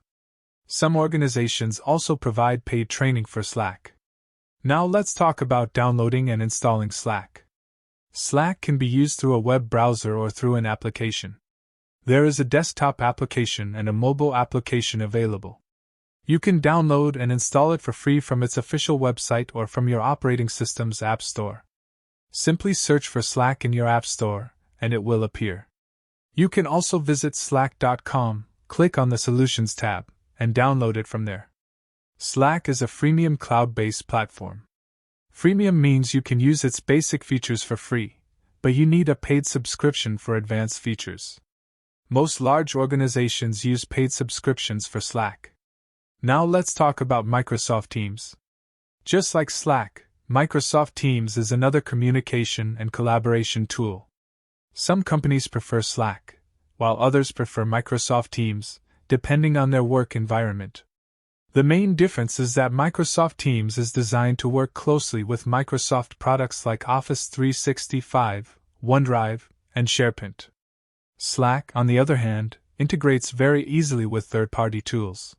Some organizations also provide paid training for Slack. Now let's talk about downloading and installing Slack. Slack can be used through a web browser or through an application. There is a desktop application and a mobile application available. You can download and install it for free from its official website or from your operating system's app store. Simply search for Slack in your app store, and it will appear. You can also visit slack.com, click on the Solutions tab, and download it from there. Slack is a freemium cloud-based platform. Freemium means you can use its basic features for free, but you need a paid subscription for advanced features. Most large organizations use paid subscriptions for Slack. Now let's talk about Microsoft Teams. Just like Slack, Microsoft Teams is another communication and collaboration tool. Some companies prefer Slack, while others prefer Microsoft Teams, depending on their work environment. The main difference is that Microsoft Teams is designed to work closely with Microsoft products like Office 365, OneDrive, and SharePoint. Slack, on the other hand, integrates very easily with third-party tools.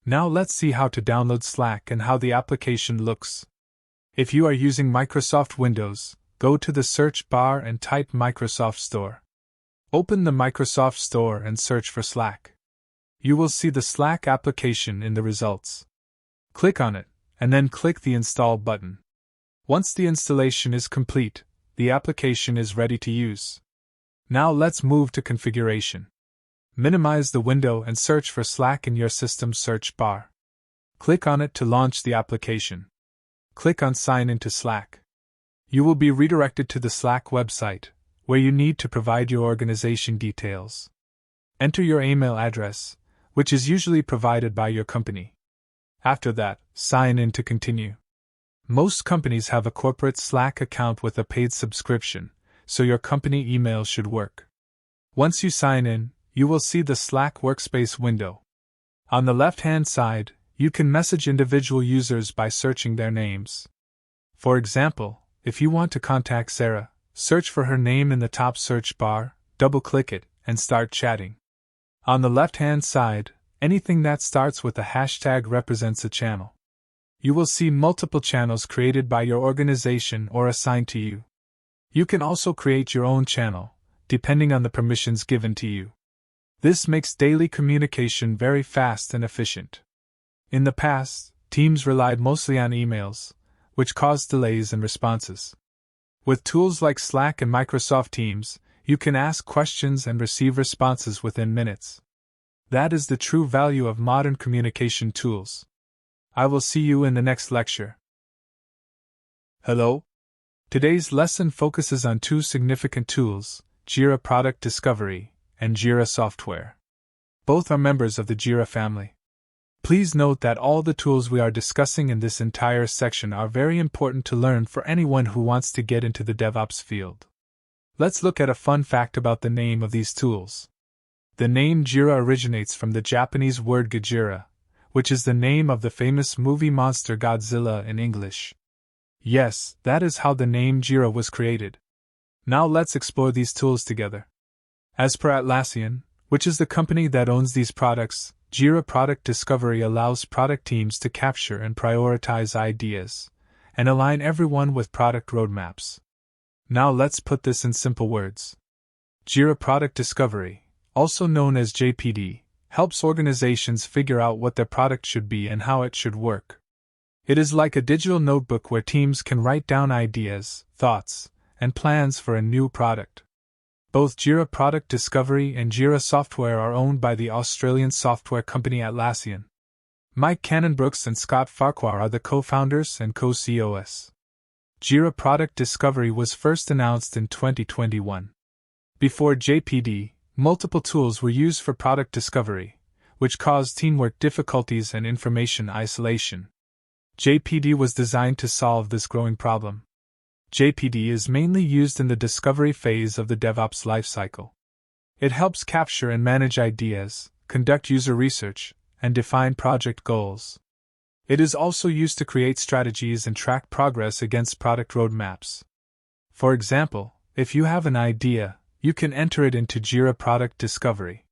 Now let's see how to download Slack and how the application looks. If you are using Microsoft Windows, go to the search bar and type Microsoft Store. Open the Microsoft Store and search for Slack. You will see the Slack application in the results. Click on it, and then click the Install button. Once the installation is complete, the application is ready to use. Now let's move to configuration. Minimize the window and search for Slack in your system's search bar. Click on it to launch the application. Click on Sign into Slack. You will be redirected to the Slack website, where you need to provide your organization details. Enter your email address, which is usually provided by your company. After that, sign in to continue. Most companies have a corporate Slack account with a paid subscription, so your company email should work. Once you sign in, you will see the Slack workspace window. On the left-hand side, you can message individual users by searching their names. For example, if you want to contact Sarah, search for her name in the top search bar, double-click it, and start chatting. On the left-hand side, anything that starts with a hashtag represents a channel. You will see multiple channels created by your organization or assigned to you. You can also create your own channel, depending on the permissions given to you. This makes daily communication very fast and efficient. In the past, teams relied mostly on emails, which caused delays in responses. With tools like Slack and Microsoft Teams, you can ask questions and receive responses within minutes. That is the true value of modern communication tools. I will see you in the next lecture. Hello? Today's lesson focuses on two significant tools, Jira Product Discovery and Jira Software. Both are members of the Jira family. Please note that all the tools we are discussing in this entire section are very important to learn for anyone who wants to get into the DevOps field. Let's look at a fun fact about the name of these tools. The name Jira originates from the Japanese word Gojira, which is the name of the famous movie monster Godzilla in English. Yes, that is how the name Jira was created. Now let's explore these tools together. As per Atlassian, which is the company that owns these products, Jira Product Discovery allows product teams to capture and prioritize ideas, and align everyone with product roadmaps. Now let's put this in simple words. Jira Product Discovery, also known as JPD, helps organizations figure out what their product should be and how it should work. It is like a digital notebook where teams can write down ideas, thoughts, and plans for a new product. Both Jira Product Discovery and Jira Software are owned by the Australian software company Atlassian. Mike Cannon-Brookes and Scott Farquhar are the co-founders and co-CEOs. Jira Product Discovery was first announced in 2021. Before JPD, multiple tools were used for product discovery, which caused teamwork difficulties and information isolation. JPD was designed to solve this growing problem. JPD is mainly used in the discovery phase of the DevOps lifecycle. It helps capture and manage ideas, conduct user research, and define project goals. It is also used to create strategies and track progress against product roadmaps. For example, if you have an idea, you can enter it into Jira Product Discovery.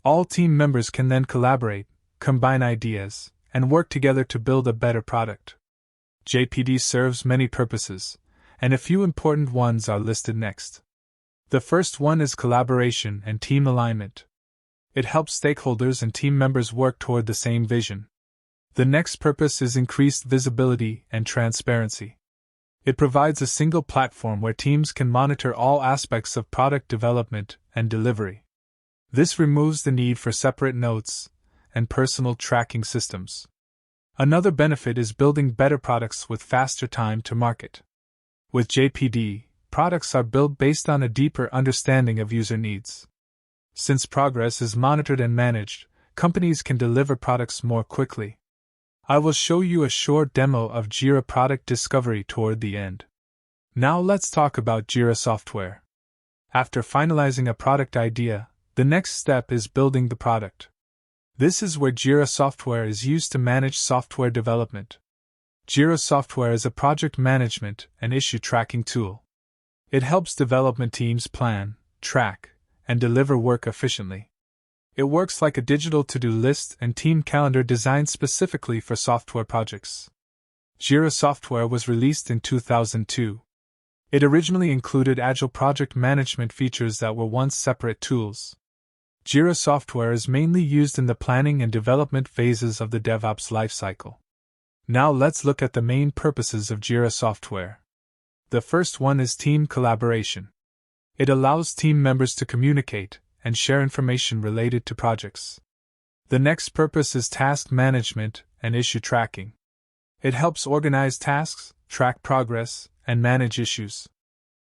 All team members can then collaborate, combine ideas, and work together to build a better product. JPD serves many purposes, and a few important ones are listed next. The first one is collaboration and team alignment. It helps stakeholders and team members work toward the same vision. The next purpose is increased visibility and transparency. It provides a single platform where teams can monitor all aspects of product development and delivery. This removes the need for separate notes and personal tracking systems. Another benefit is building better products with faster time to market. With JPD, products are built based on a deeper understanding of user needs. Since progress is monitored and managed, companies can deliver products more quickly. I will show you a short demo of Jira Product Discovery toward the end. Now let's talk about Jira Software. After finalizing a product idea, the next step is building the product. This is where Jira Software is used to manage software development. Jira Software is a project management and issue tracking tool. It helps development teams plan, track, and deliver work efficiently. It works like a digital to-do list and team calendar designed specifically for software projects. Jira Software was released in 2002. It originally included agile project management features that were once separate tools. Jira Software is mainly used in the planning and development phases of the DevOps lifecycle. Now let's look at the main purposes of Jira Software. The first one is team collaboration. It allows team members to communicate and share information related to projects. The next purpose is task management and issue tracking. It helps organize tasks, track progress, and manage issues.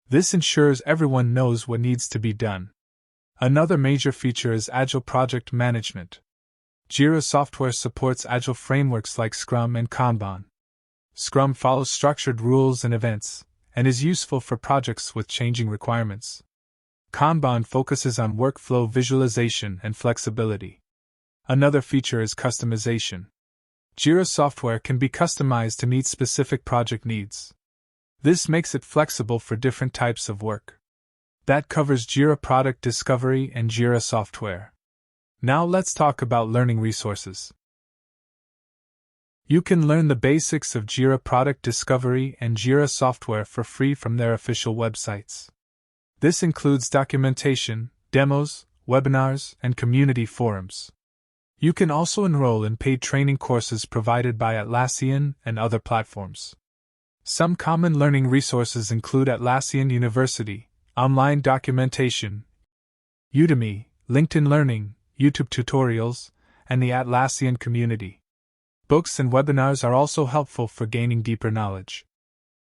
This ensures everyone knows what needs to be done. Another major feature is agile project management. Jira Software supports agile frameworks like Scrum and Kanban. Scrum follows structured rules and events, and is useful for projects with changing requirements. Kanban focuses on workflow visualization and flexibility. Another feature is customization. Jira Software can be customized to meet specific project needs. This makes it flexible for different types of work. That covers Jira Product Discovery and Jira Software. Now let's talk about learning resources. You can learn the basics of Jira Product Discovery and Jira Software for free from their official websites. This includes documentation, demos, webinars, and community forums. You can also enroll in paid training courses provided by Atlassian and other platforms. Some common learning resources include Atlassian University, online documentation, Udemy, LinkedIn Learning, YouTube tutorials, and the Atlassian community. Books and webinars are also helpful for gaining deeper knowledge.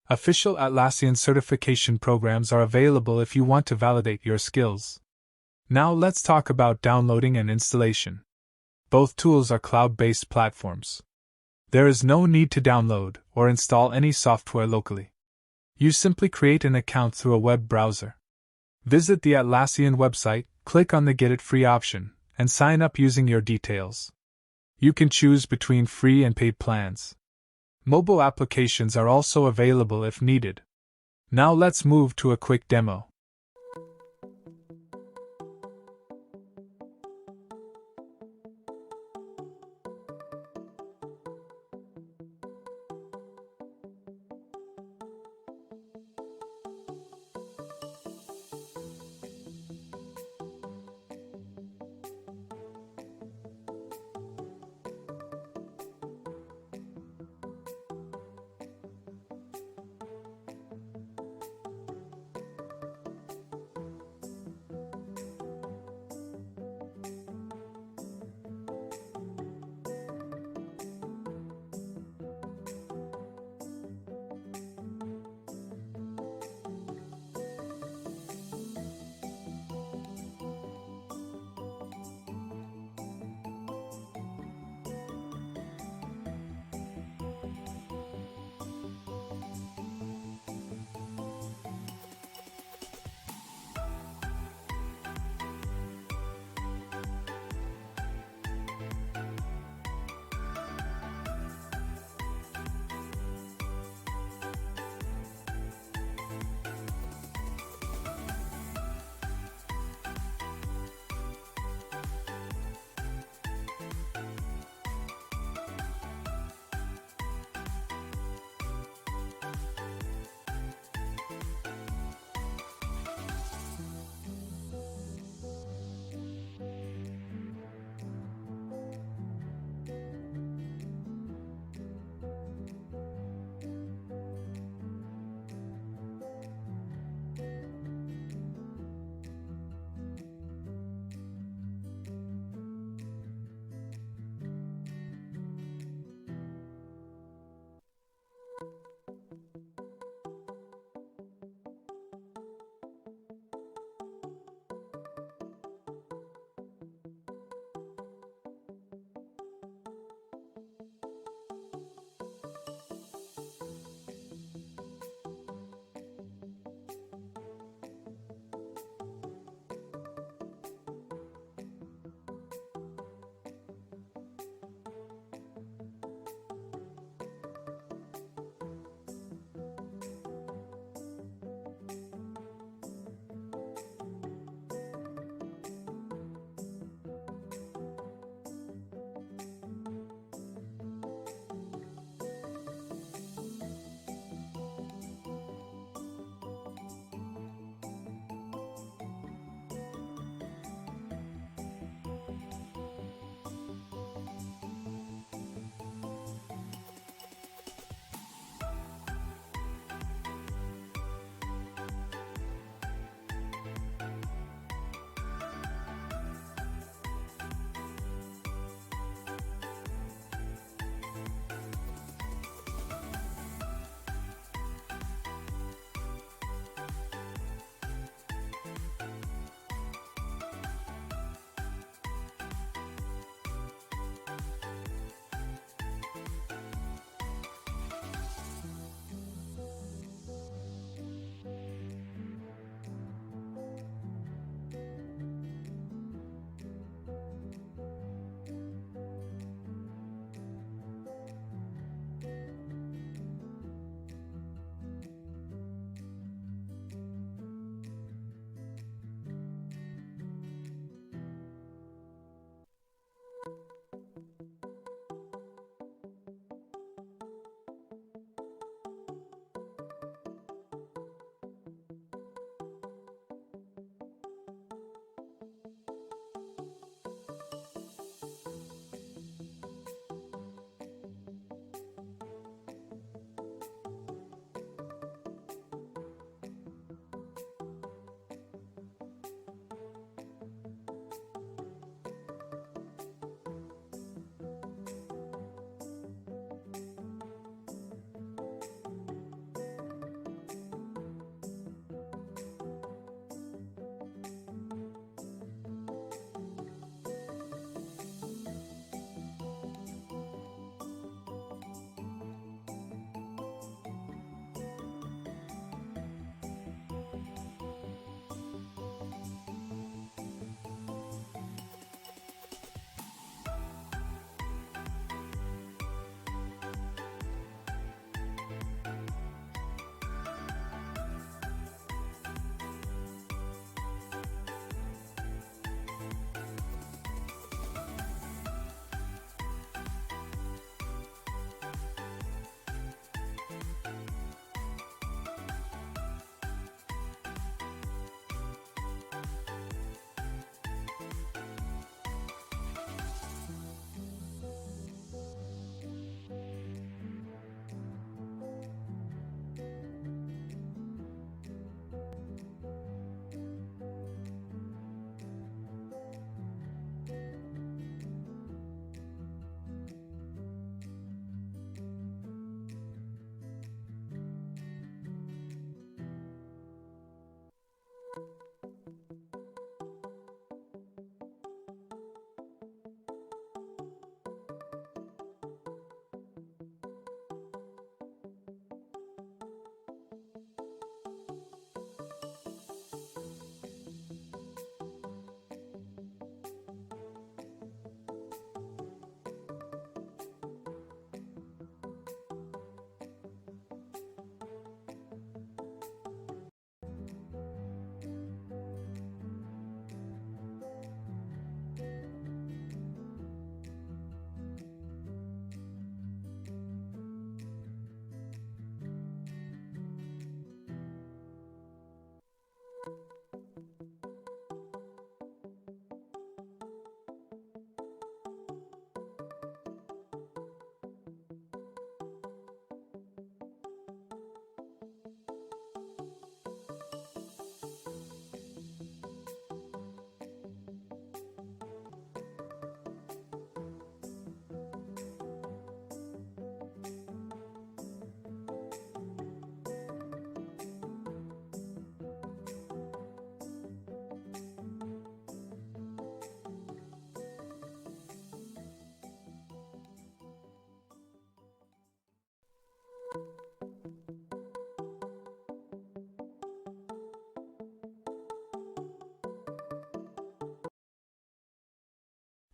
Official Atlassian certification programs are available if you want to validate your skills. Now let's talk about downloading and installation. Both tools are cloud-based platforms. There is no need to download or install any software locally. You simply create an account through a web browser. Visit the Atlassian website, click on the Get It Free option, and sign up using your details. You can choose between free and paid plans. Mobile applications are also available if needed. Now let's move to a quick demo.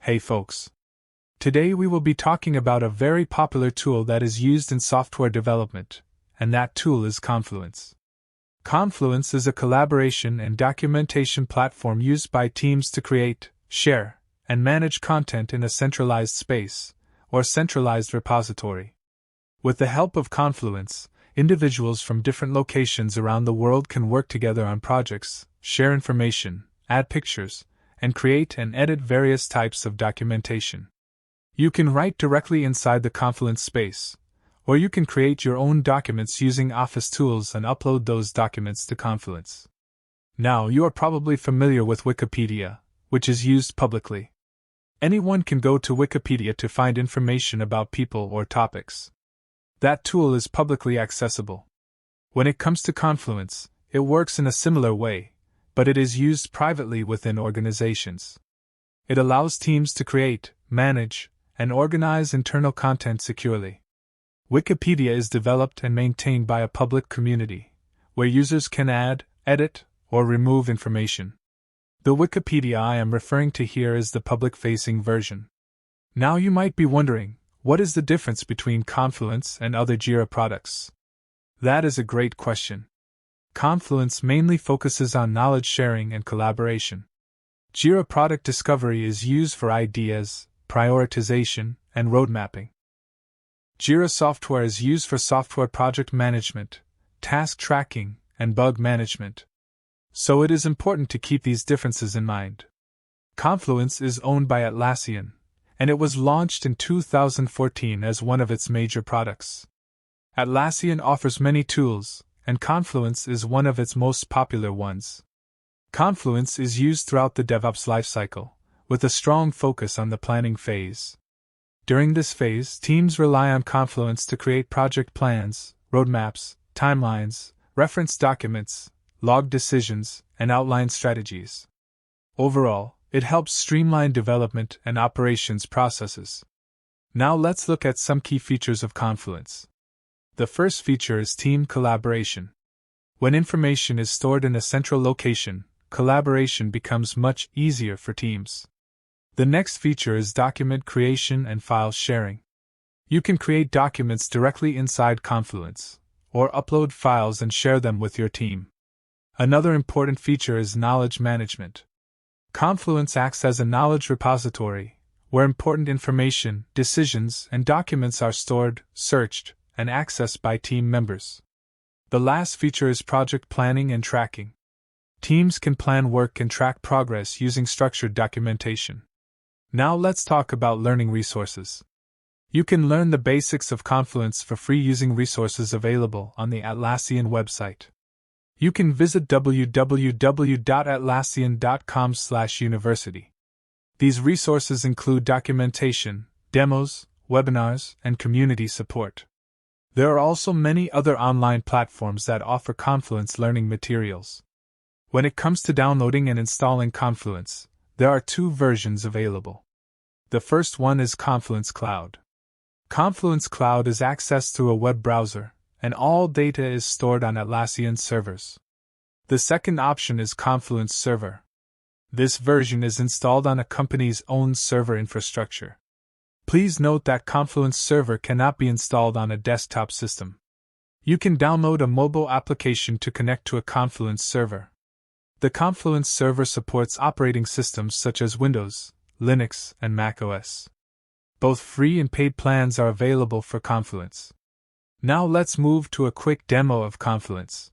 Hey folks! Today we will be talking about a very popular tool that is used in software development, and that tool is Confluence. Confluence is a collaboration and documentation platform used by teams to create, share, and manage content in a centralized space, or centralized repository. With the help of Confluence, individuals from different locations around the world can work together on projects, share information, add pictures, and create and edit various types of documentation. You can write directly inside the Confluence space, or you can create your own documents using Office tools and upload those documents to Confluence. Now, you are probably familiar with Wikipedia, which is used publicly. Anyone can go to Wikipedia to find information about people or topics. That tool is publicly accessible. When it comes to Confluence, it works in a similar way, but it is used privately within organizations. It allows teams to create, manage, and organize internal content securely. Wikipedia is developed and maintained by a public community, where users can add, edit, or remove information. The Wikipedia I am referring to here is the public-facing version. Now you might be wondering, what is the difference between Confluence and other Jira products? That is a great question. Confluence mainly focuses on knowledge sharing and collaboration. Jira product discovery is used for ideas, prioritization, and road mapping. Jira software is used for software project management, task tracking, and bug management. So it is important to keep these differences in mind. Confluence is owned by Atlassian, and it was launched in 2014 as one of its major products. Atlassian offers many tools, and Confluence is one of its most popular ones. Confluence is used throughout the DevOps lifecycle, with a strong focus on the planning phase. During this phase, teams rely on Confluence to create project plans, roadmaps, timelines, reference documents, log decisions, and outline strategies. Overall, it helps streamline development and operations processes. Now let's look at some key features of Confluence. The first feature is team collaboration. When information is stored in a central location, collaboration becomes much easier for teams. The next feature is document creation and file sharing. You can create documents directly inside Confluence, or upload files and share them with your team. Another important feature is knowledge management. Confluence acts as a knowledge repository, where important information, decisions, and documents are stored, searched, and accessed by team members. The last feature is project planning and tracking. Teams can plan work and track progress using structured documentation. Now let's talk about learning resources. You can learn the basics of Confluence for free using resources available on the Atlassian website. You can visit www.atlassian.com/university. These resources include documentation, demos, webinars, and community support. There are also many other online platforms that offer Confluence learning materials. When it comes to downloading and installing Confluence, there are two versions available. The first one is Confluence Cloud. Confluence Cloud is accessed through a web browser, and all data is stored on Atlassian servers. The second option is Confluence Server. This version is installed on a company's own server infrastructure. Please note that Confluence Server cannot be installed on a desktop system. You can download a mobile application to connect to a Confluence server. The Confluence Server supports operating systems such as Windows, Linux, and macOS. Both free and paid plans are available for Confluence. Now let's move to a quick demo of Confluence.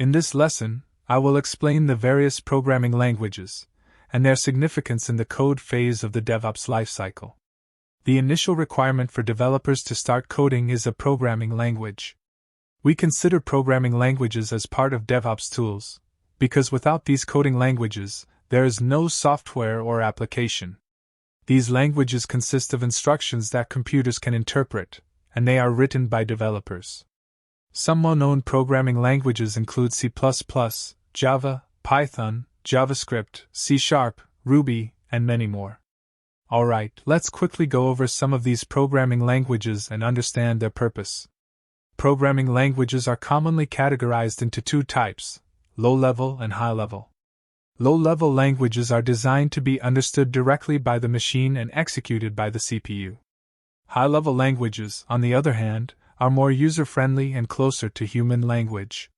In this lesson, I will explain the various programming languages and their significance in the code phase of the DevOps lifecycle. The initial requirement for developers to start coding is a programming language. We consider programming languages as part of DevOps tools, because without these coding languages, there is no software or application. These languages consist of instructions that computers can interpret, and they are written by developers. Some well-known programming languages include C++, Java, Python, JavaScript, C#, Ruby, and many more. Alright, let's quickly go over some of these programming languages and understand their purpose. Programming languages are commonly categorized into two types, low-level and high-level. Low-level languages are designed to be understood directly by the machine and executed by the CPU. High-level languages, on the other hand, are more user-friendly and closer to human language.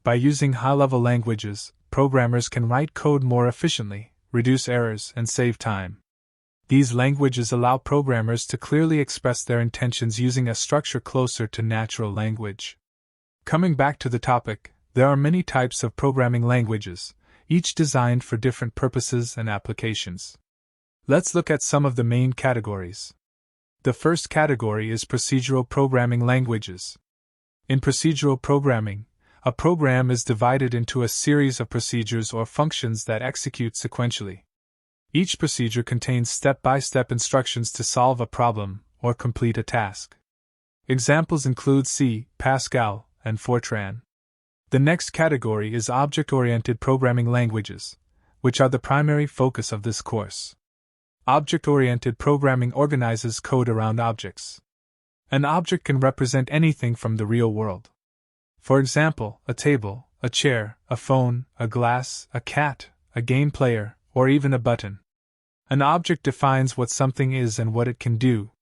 By using high-level languages, programmers can write code more efficiently, reduce errors, and save time. These languages allow programmers to clearly express their intentions using a structure closer to natural language. Coming back to the topic, there are many types of programming languages, each designed for different purposes and applications. Let's look at some of the main categories. The first category is procedural programming languages. In procedural programming, a program is divided into a series of procedures or functions that execute sequentially. Each procedure contains step-by-step instructions to solve a problem or complete a task. Examples include C, Pascal, and Fortran. The next category is object-oriented programming languages, which are the primary focus of this course. Object-oriented programming organizes code around objects. An object can represent anything from the real world. For example, a table, a chair, a phone, a glass, a cat, a game player, or even a button. An object defines what something is and what it can do.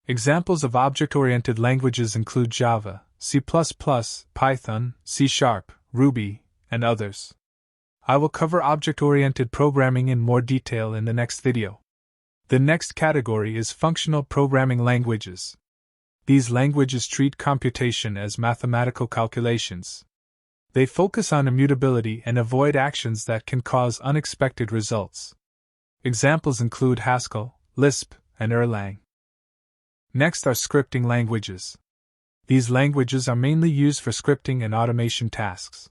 Examples of object-oriented languages include Java, C++, Python, C#, Ruby, and others. I will cover object-oriented programming in more detail in the next video. The next category is functional programming languages. These languages treat computation as mathematical calculations. They focus on immutability and avoid actions that can cause unexpected results. Examples include Haskell, Lisp, and Erlang. Next are scripting languages. These languages are mainly used for scripting and automation tasks.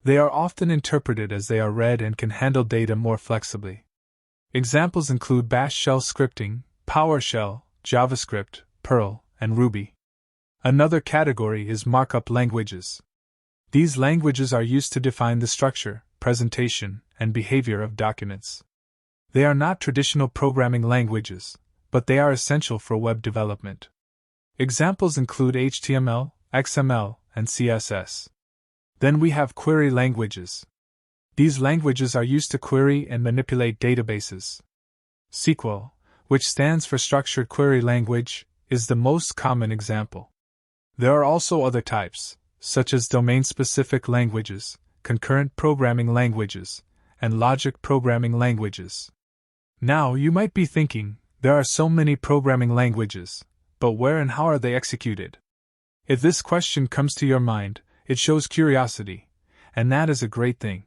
They are often interpreted as they are read and can handle data more flexibly. Examples include Bash shell scripting, PowerShell, JavaScript, Perl, and Ruby. Another category is markup languages. These languages are used to define the structure, presentation, and behavior of documents. They are not traditional programming languages, but they are essential for web development. Examples include HTML, XML, and CSS. Then we have query languages. These languages are used to query and manipulate databases. SQL, which stands for Structured Query Language, is the most common example. There are also other types, such as domain-specific languages, concurrent programming languages, and logic programming languages. Now, you might be thinking, there are so many programming languages, but where and how are they executed? If this question comes to your mind, it shows curiosity, and that is a great thing.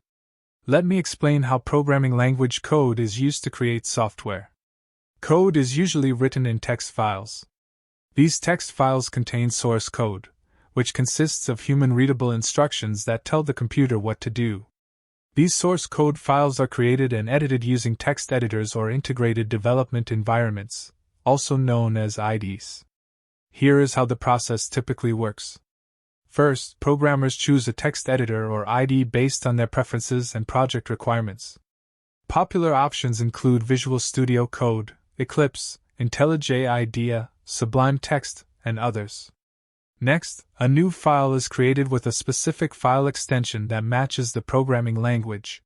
Let me explain how programming language code is used to create software. Code is usually written in text files. These text files contain source code, which consists of human-readable instructions that tell the computer what to do. These source code files are created and edited using text editors or integrated development environments, also known as IDEs. Here is how the process typically works. First, programmers choose a text editor or IDE based on their preferences and project requirements. Popular options include Visual Studio Code, Eclipse, IntelliJ IDEA, Sublime Text, and others. Next, a new file is created with a specific file extension that matches the programming language.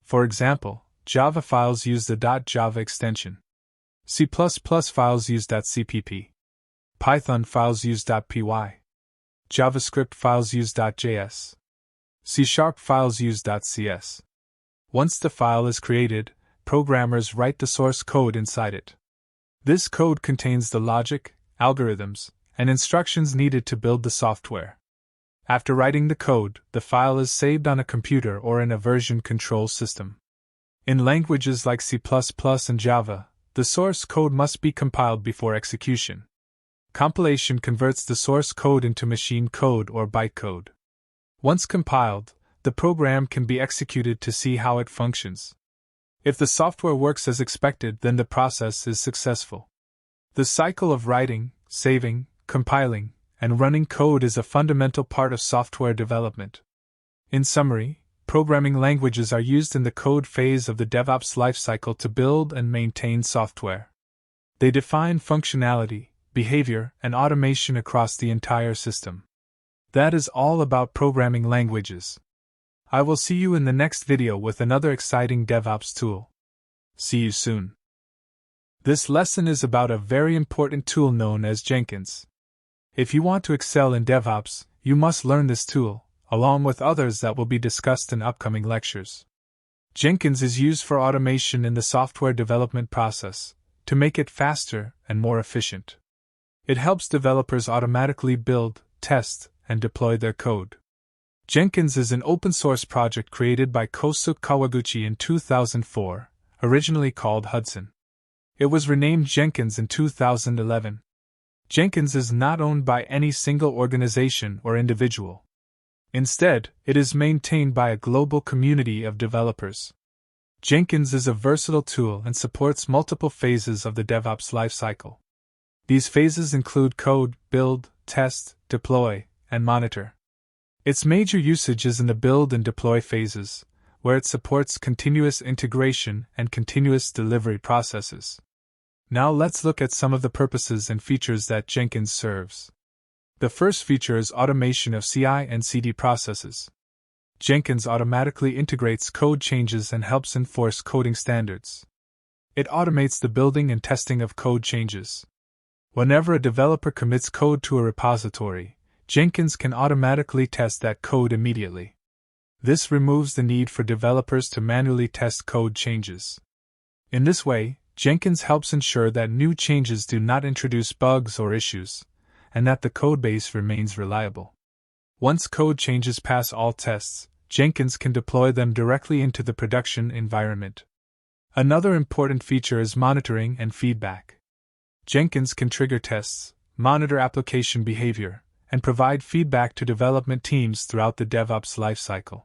For example, Java files use the .java extension. C++ files use .cpp. Python files use .py. JavaScript files use .js. C# files use .cs. Once the file is created, programmers write the source code inside it. This code contains the logic, algorithms, and instructions needed to build the software. After writing the code, the file is saved on a computer or in a version control system. In languages like C++ and Java, the source code must be compiled before execution. Compilation converts the source code into machine code or bytecode. Once compiled, the program can be executed to see how it functions. If the software works as expected, then the process is successful. The cycle of writing, saving, compiling, and running code is a fundamental part of software development. In summary, programming languages are used in the code phase of the DevOps lifecycle to build and maintain software. They define functionality, behavior, and automation across the entire system. That is all about programming languages. I will see you in the next video with another exciting DevOps tool. See you soon. This lesson is about a very important tool known as Jenkins. If you want to excel in DevOps, you must learn this tool, along with others that will be discussed in upcoming lectures. Jenkins is used for automation in the software development process, to make it faster and more efficient. It helps developers automatically build, test, and deploy their code. Jenkins is an open-source project created by Kosuke Kawaguchi in 2004, originally called Hudson. It was renamed Jenkins in 2011. Jenkins is not owned by any single organization or individual. Instead, it is maintained by a global community of developers. Jenkins is a versatile tool and supports multiple phases of the DevOps lifecycle. These phases include code, build, test, deploy, and monitor. Its major usage is in the build and deploy phases, where it supports continuous integration and continuous delivery processes. Now let's look at some of the purposes and features that Jenkins serves. The first feature is automation of CI and CD processes. Jenkins automatically integrates code changes and helps enforce coding standards. It automates the building and testing of code changes. Whenever a developer commits code to a repository, Jenkins can automatically test that code immediately. This removes the need for developers to manually test code changes. In this way, Jenkins helps ensure that new changes do not introduce bugs or issues, and that the codebase remains reliable. Once code changes pass all tests, Jenkins can deploy them directly into the production environment. Another important feature is monitoring and feedback. Jenkins can trigger tests, monitor application behavior, and provide feedback to development teams throughout the DevOps lifecycle.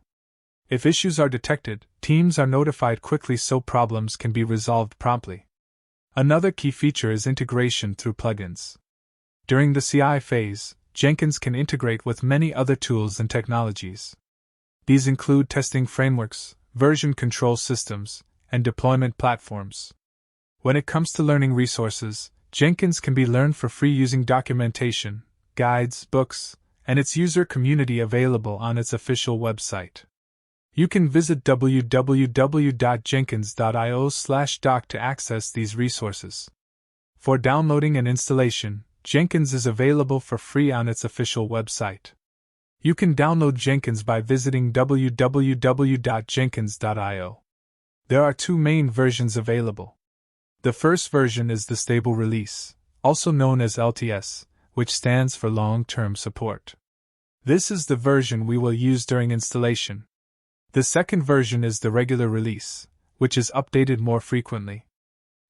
If issues are detected, teams are notified quickly so problems can be resolved promptly. Another key feature is integration through plugins. During the CI phase, Jenkins can integrate with many other tools and technologies. These include testing frameworks, version control systems, and deployment platforms. When it comes to learning resources, Jenkins can be learned for free using documentation, guides, books, and its user community available on its official website. You can visit www.jenkins.io/doc to access these resources. For downloading and installation, Jenkins is available for free on its official website. You can download Jenkins by visiting www.jenkins.io. There are two main versions available. The first version is the stable release, also known as LTS, which stands for long-term support. This is the version we will use during installation. The second version is the regular release, which is updated more frequently.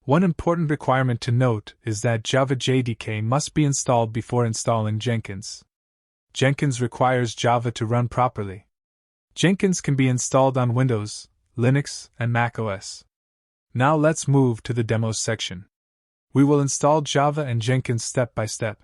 One important requirement to note is that Java JDK must be installed before installing Jenkins. Jenkins requires Java to run properly. Jenkins can be installed on Windows, Linux, and Mac OS. Now let's move to the demos section. We will install Java and Jenkins step by step.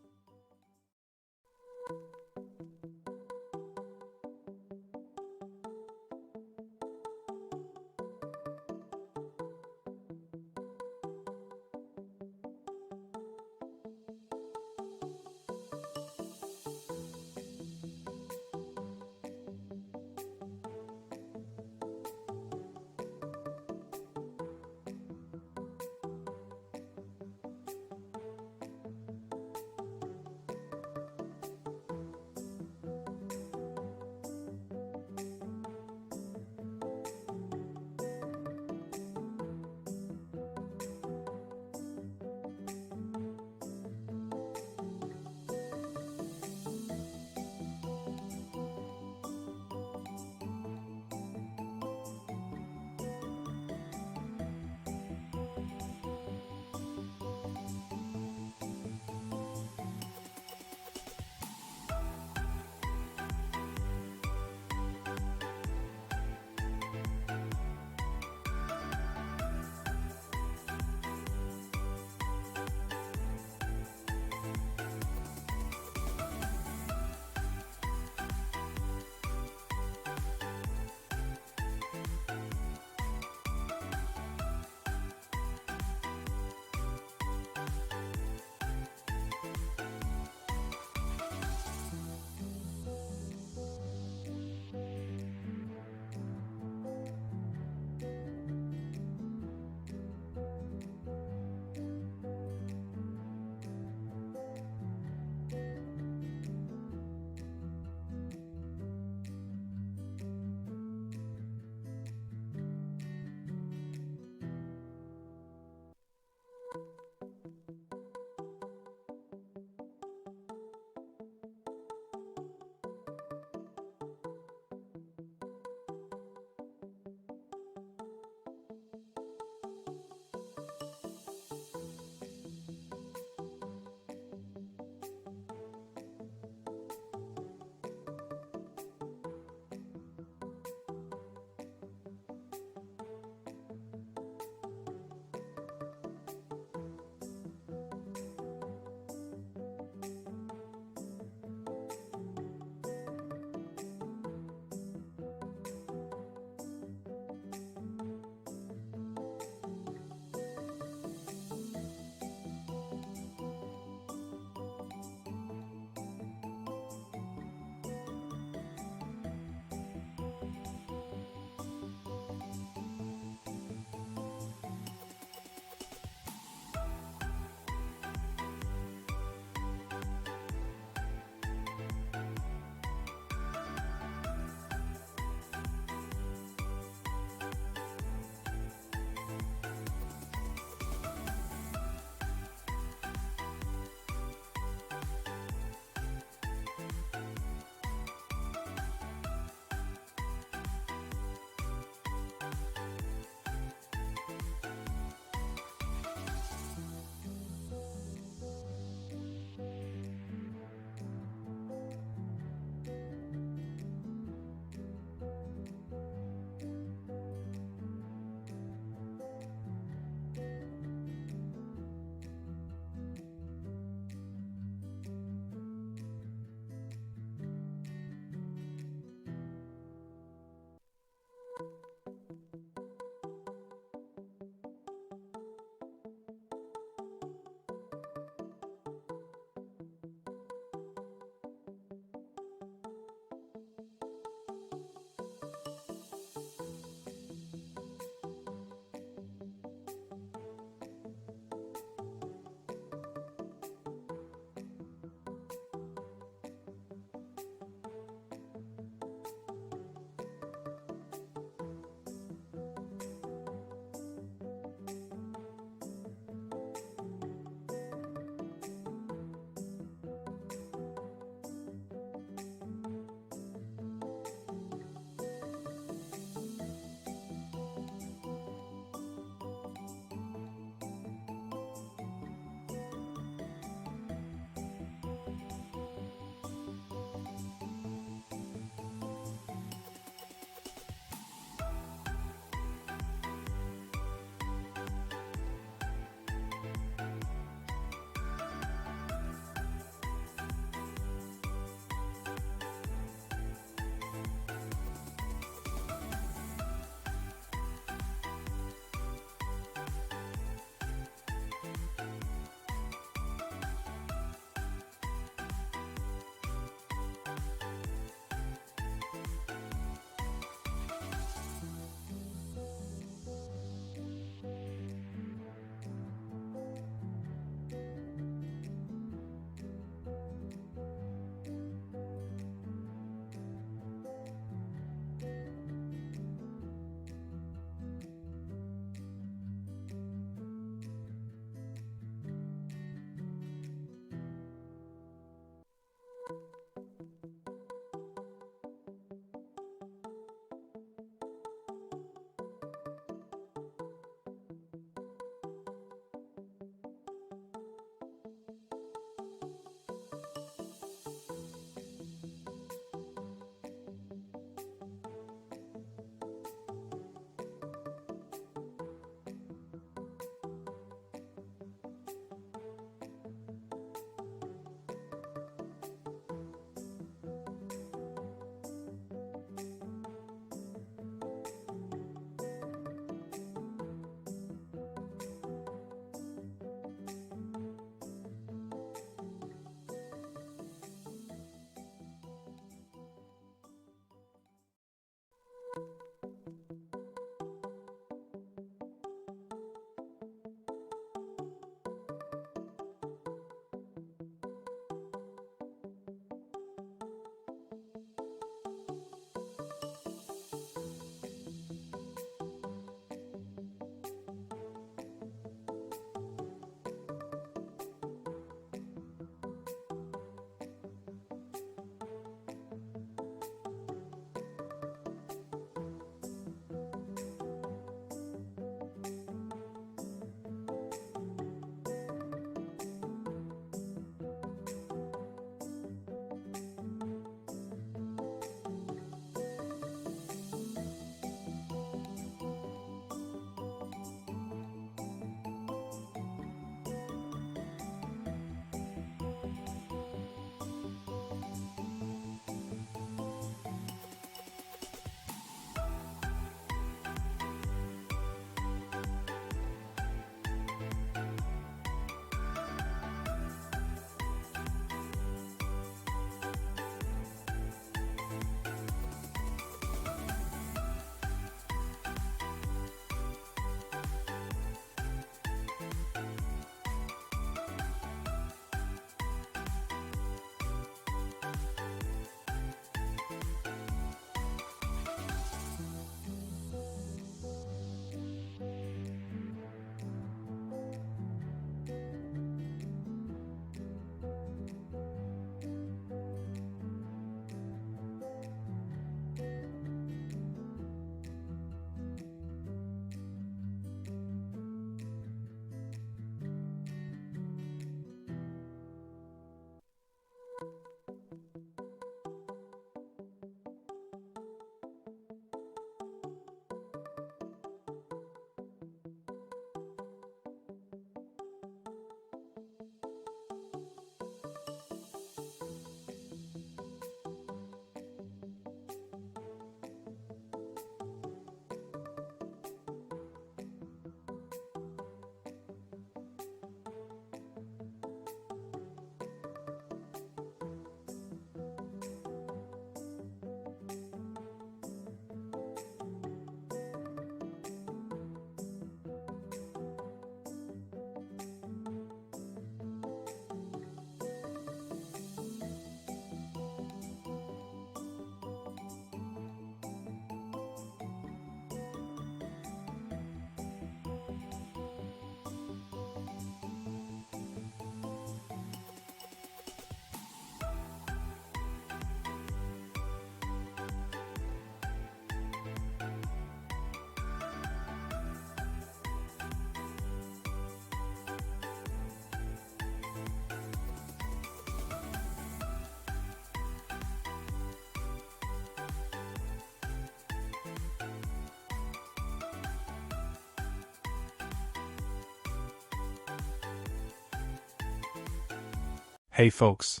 Hey folks!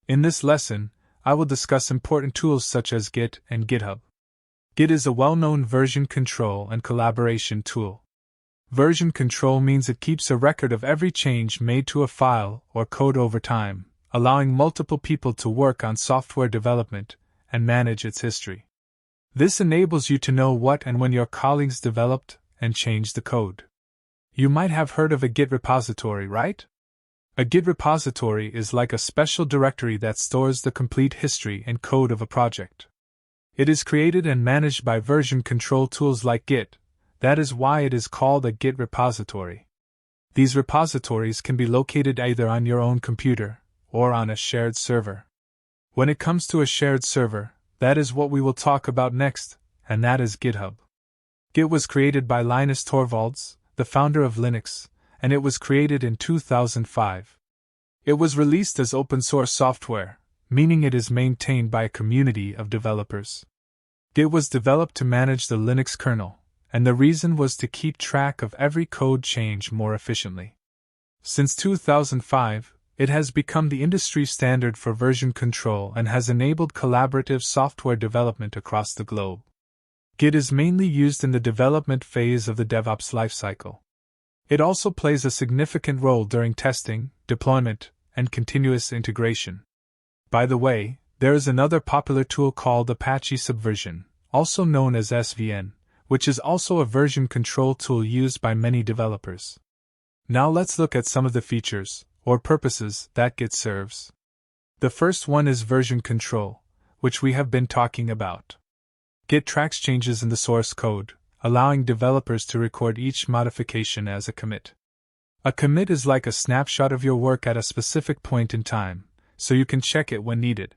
In this lesson, I will discuss important tools such as Git and GitHub. Git is a well-known version control and collaboration tool. Version control means it keeps a record of every change made to a file or code over time, allowing multiple people to work on software development and manage its history. This enables you to know what and when your colleagues developed and changed the code. You might have heard of a Git repository, right? A Git repository is like a special directory that stores the complete history and code of a project. It is created and managed by version control tools like Git. That is why it is called a Git repository. These repositories can be located either on your own computer or on a shared server. When it comes to a shared server, that is what we will talk about next, and that is GitHub. Git was created by Linus Torvalds, the founder of Linux, and it was created in 2005. It was released as open source software, meaning it is maintained by a community of developers. Git was developed to manage the Linux kernel, and the reason was to keep track of every code change more efficiently. Since 2005, it has become the industry standard for version control and has enabled collaborative software development across the globe. Git is mainly used in the development phase of the DevOps lifecycle. It also plays a significant role during testing, deployment, and continuous integration. By the way, there is another popular tool called Apache Subversion, also known as SVN, which is also a version control tool used by many developers. Now let's look at some of the features, or purposes, that Git serves. The first one is version control, which we have been talking about. Git tracks changes in the source code, allowing developers to record each modification as a commit. A commit is like a snapshot of your work at a specific point in time, so you can check it when needed.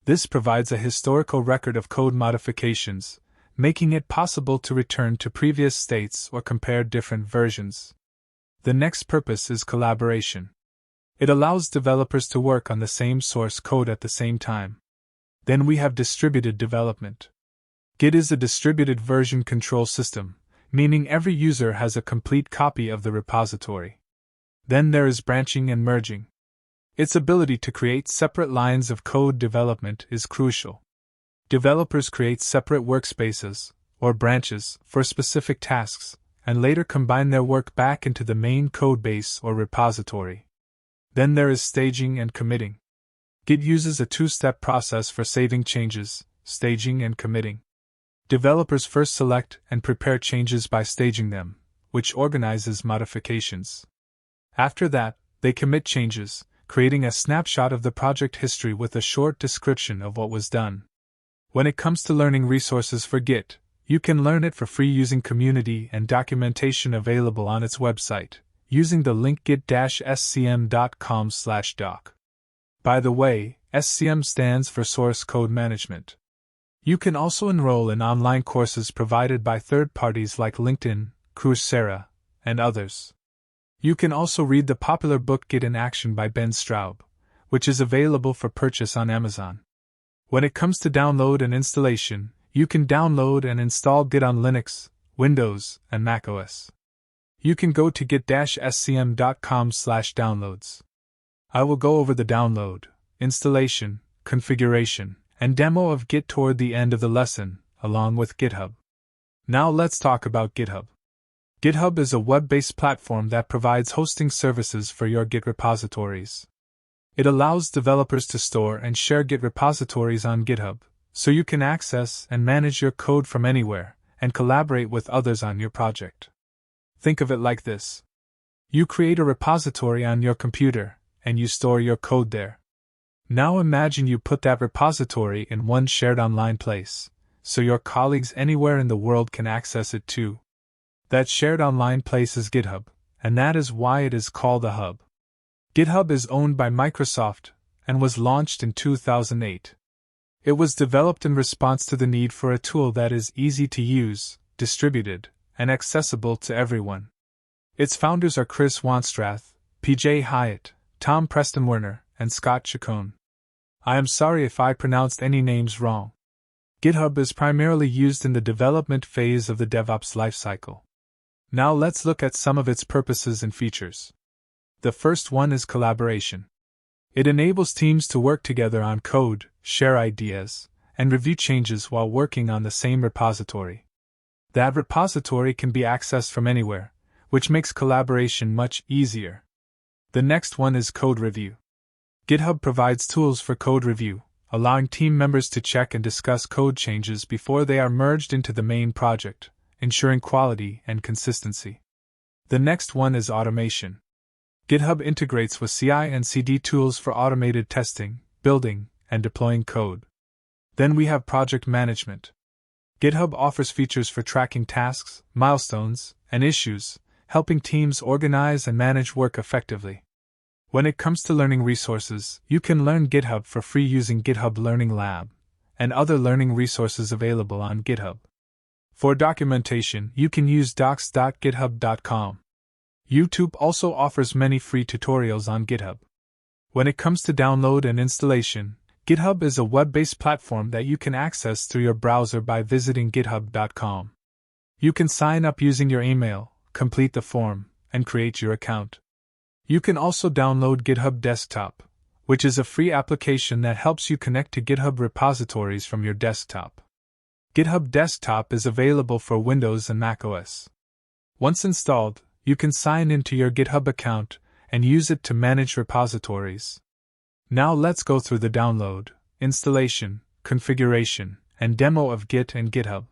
This provides a historical record of code modifications, making it possible to return to previous states or compare different versions. The next purpose is collaboration. It allows developers to work on the same source code at the same time. Then we have distributed development. Git is a distributed version control system, meaning every user has a complete copy of the repository. Then there is branching and merging. Its ability to create separate lines of code development is crucial. Developers create separate workspaces, or branches, for specific tasks, and later combine their work back into the main codebase or repository. Then there is staging and committing. Git uses a two-step process for saving changes, staging and committing. Developers first select and prepare changes by staging them, which organizes modifications. After that, they commit changes, creating a snapshot of the project history with a short description of what was done. When it comes to learning resources for Git, you can learn it for free using community and documentation available on its website, using the link git-scm.com/doc. By the way, SCM stands for Source Code Management. You can also enroll in online courses provided by third parties like LinkedIn, Coursera, and others. You can also read the popular book Git in Action by Ben Straub, which is available for purchase on Amazon. When it comes to download and installation, you can download and install Git on Linux, Windows, and macOS. You can go to git-scm.com/downloads. I will go over the download, installation, configuration, and demo of Git toward the end of the lesson, along with GitHub. Now let's talk about GitHub. GitHub is a web-based platform that provides hosting services for your Git repositories. It allows developers to store and share Git repositories on GitHub, so you can access and manage your code from anywhere, and collaborate with others on your project. Think of it like this. You create a repository on your computer, and you store your code there. Now imagine you put that repository in one shared online place, so your colleagues anywhere in the world can access it too. That shared online place is GitHub, and that is why it is called a hub. GitHub is owned by Microsoft, and was launched in 2008. It was developed in response to the need for a tool that is easy to use, distributed, and accessible to everyone. Its founders are Chris Wanstrath, PJ Hyatt, Tom Preston Werner, and Scott Chacon. I am sorry if I pronounced any names wrong. GitHub is primarily used in the development phase of the DevOps lifecycle. Now let's look at some of its purposes and features. The first one is collaboration. It enables teams to work together on code, share ideas, and review changes while working on the same repository. That repository can be accessed from anywhere, which makes collaboration much easier. The next one is code review. GitHub provides tools for code review, allowing team members to check and discuss code changes before they are merged into the main project, ensuring quality and consistency. The next one is automation. GitHub integrates with CI and CD tools for automated testing, building, and deploying code. Then we have project management. GitHub offers features for tracking tasks, milestones, and issues, helping teams organize and manage work effectively. When it comes to learning resources, you can learn GitHub for free using GitHub Learning Lab and other learning resources available on GitHub. For documentation, you can use docs.github.com. YouTube also offers many free tutorials on GitHub. When it comes to download and installation, GitHub is a web-based platform that you can access through your browser by visiting github.com. You can sign up using your email, complete the form, and create your account. You can also download GitHub Desktop, which is a free application that helps you connect to GitHub repositories from your desktop. GitHub Desktop is available for Windows and macOS. Once installed, you can sign into your GitHub account and use it to manage repositories. Now let's go through the download, installation, configuration, and demo of Git and GitHub.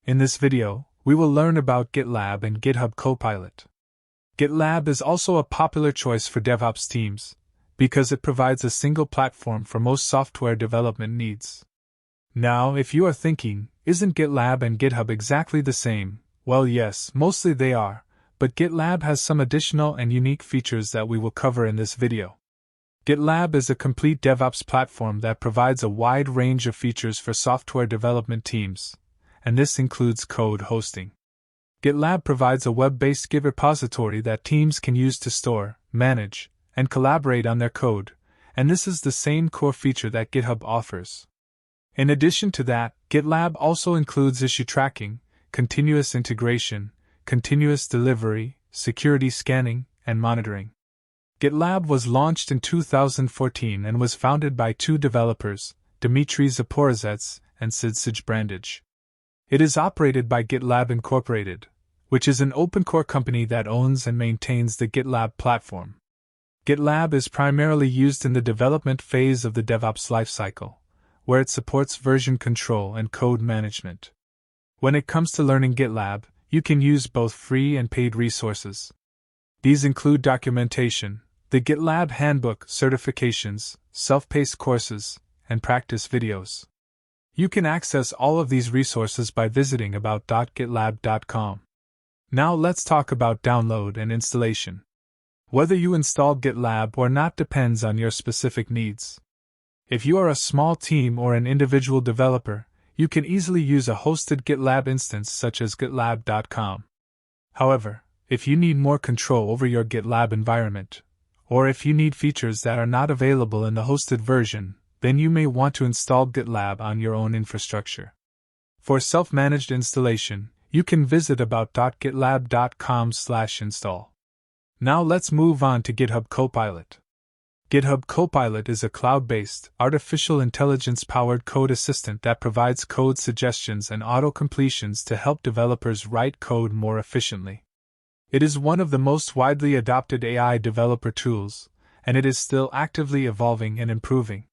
In this video, we will learn about GitLab and GitHub Copilot. GitLab is also a popular choice for DevOps teams because it provides a single platform for most software development needs. Now, if you are thinking, isn't GitLab and GitHub exactly the same? Well, yes, mostly they are, but GitLab has some additional and unique features that we will cover in this video. GitLab is a complete DevOps platform that provides a wide range of features for software development teams, and this includes code hosting. GitLab provides a web-based Git repository that teams can use to store, manage, and collaborate on their code, and this is the same core feature that GitHub offers. In addition to that, GitLab also includes issue tracking, continuous integration, continuous delivery, security scanning, and monitoring. GitLab was launched in 2014 and was founded by two developers, Dmitry Zaporizets and Sid Sijbrandij. It is operated by GitLab Incorporated, which is an open-core company that owns and maintains the GitLab platform. GitLab is primarily used in the development phase of the DevOps lifecycle, where it supports version control and code management. When it comes to learning GitLab, you can use both free and paid resources. These include documentation, the GitLab Handbook, certifications, self-paced courses, and practice videos. You can access all of these resources by visiting about.gitlab.com. Now let's talk about download and installation. Whether you install GitLab or not depends on your specific needs. If you are a small team or an individual developer, you can easily use a hosted GitLab instance such as gitlab.com. However, if you need more control over your GitLab environment, or if you need features that are not available in the hosted version, then you may want to install GitLab on your own infrastructure. For self-managed installation, you can visit about.gitlab.com/install. Now let's move on to GitHub Copilot. GitHub Copilot is a cloud-based, artificial intelligence-powered code assistant that provides code suggestions and auto-completions to help developers write code more efficiently. It is one of the most widely adopted AI developer tools, and it is still actively evolving and improving.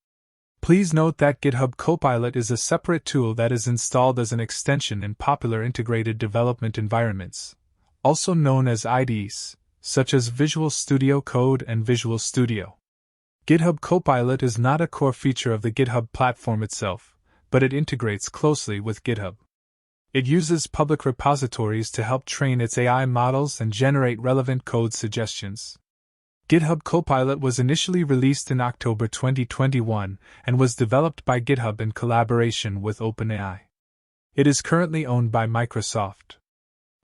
Please note that GitHub Copilot is a separate tool that is installed as an extension in popular integrated development environments, also known as IDEs, such as Visual Studio Code and Visual Studio. GitHub Copilot is not a core feature of the GitHub platform itself, but it integrates closely with GitHub. It uses public repositories to help train its AI models and generate relevant code suggestions. GitHub Copilot was initially released in October 2021 and was developed by GitHub in collaboration with OpenAI. It is currently owned by Microsoft.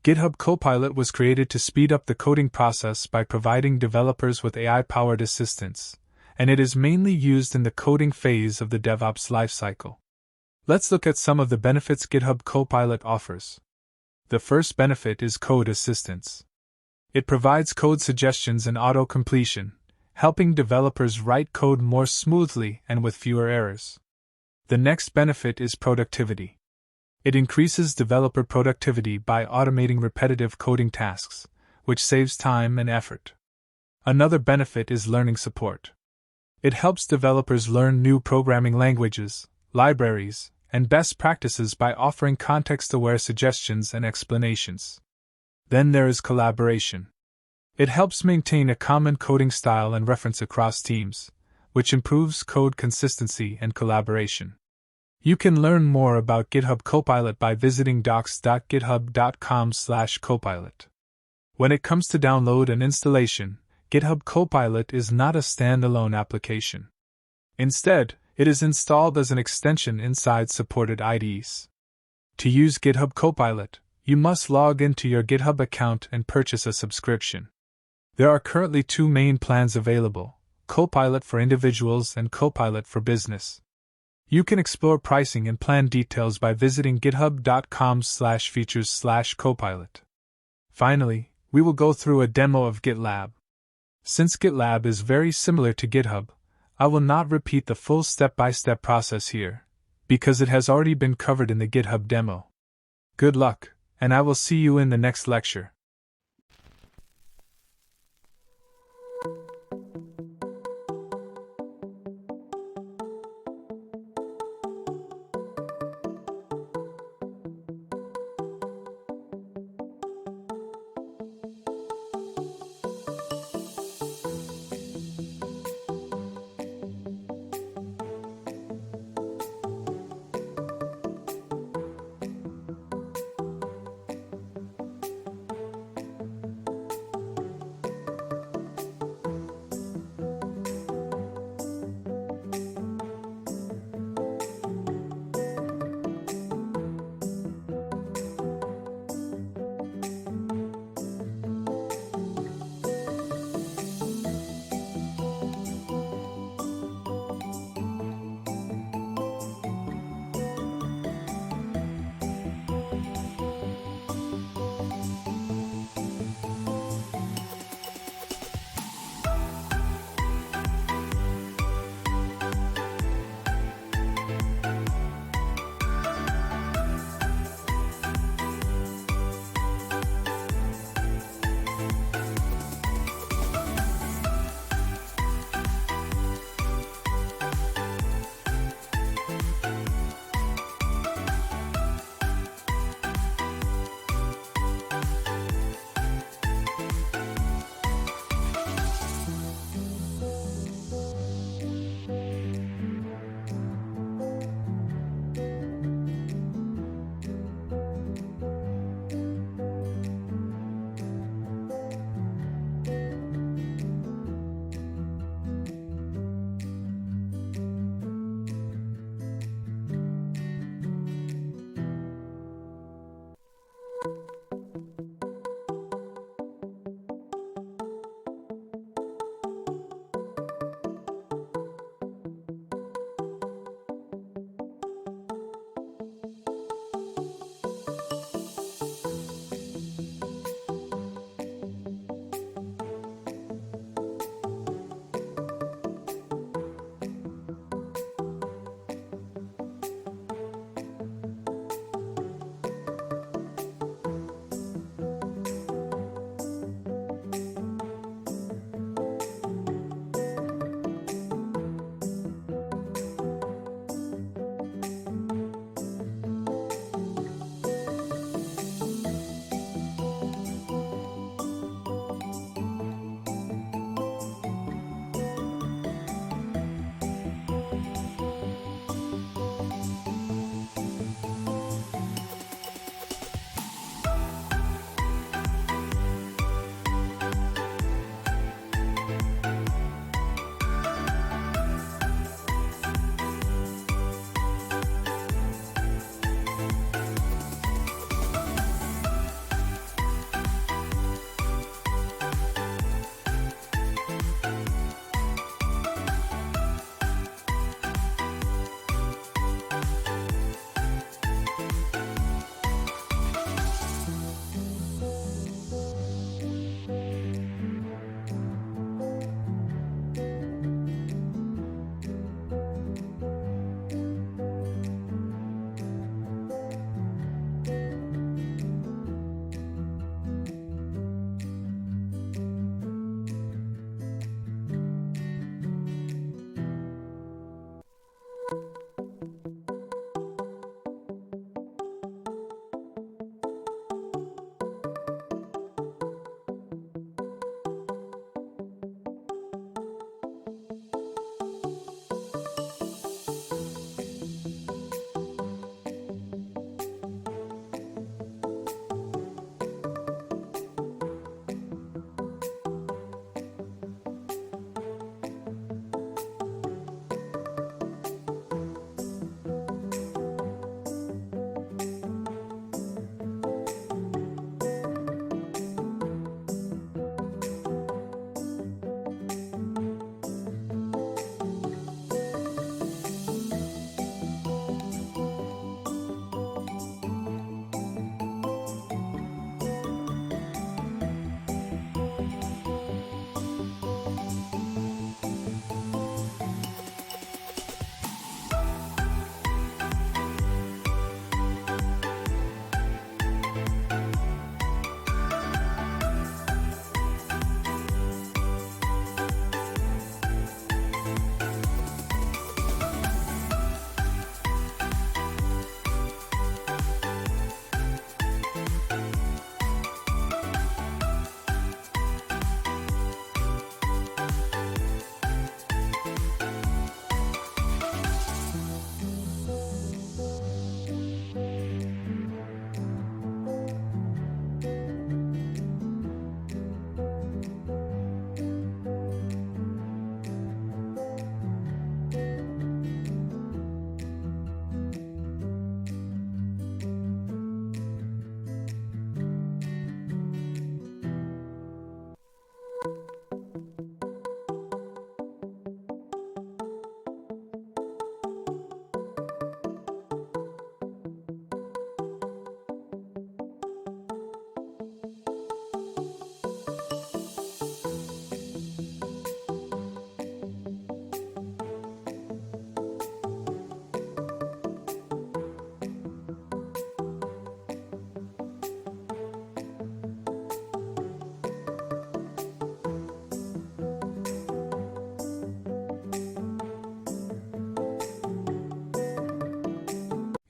GitHub Copilot was created to speed up the coding process by providing developers with AI-powered assistance, and it is mainly used in the coding phase of the DevOps lifecycle. Let's look at some of the benefits GitHub Copilot offers. The first benefit is code assistance. It provides code suggestions and auto-completion, helping developers write code more smoothly and with fewer errors. The next benefit is productivity. It increases developer productivity by automating repetitive coding tasks, which saves time and effort. Another benefit is learning support. It helps developers learn new programming languages, libraries, and best practices by offering context-aware suggestions and explanations. Then there is collaboration. It helps maintain a common coding style and reference across teams, which improves code consistency and collaboration. You can learn more about GitHub Copilot by visiting docs.github.com/copilot. When it comes to download and installation, GitHub Copilot is not a standalone application. Instead, it is installed as an extension inside supported IDEs. To use GitHub Copilot, you must log into your GitHub account and purchase a subscription. There are currently two main plans available, Copilot for individuals and Copilot for business. You can explore pricing and plan details by visiting github.com/features/copilot. Finally, we will go through a demo of GitLab. Since GitLab is very similar to GitHub, I will not repeat the full step-by-step process here, because it has already been covered in the GitHub demo. Good luck, and I will see you in the next lecture.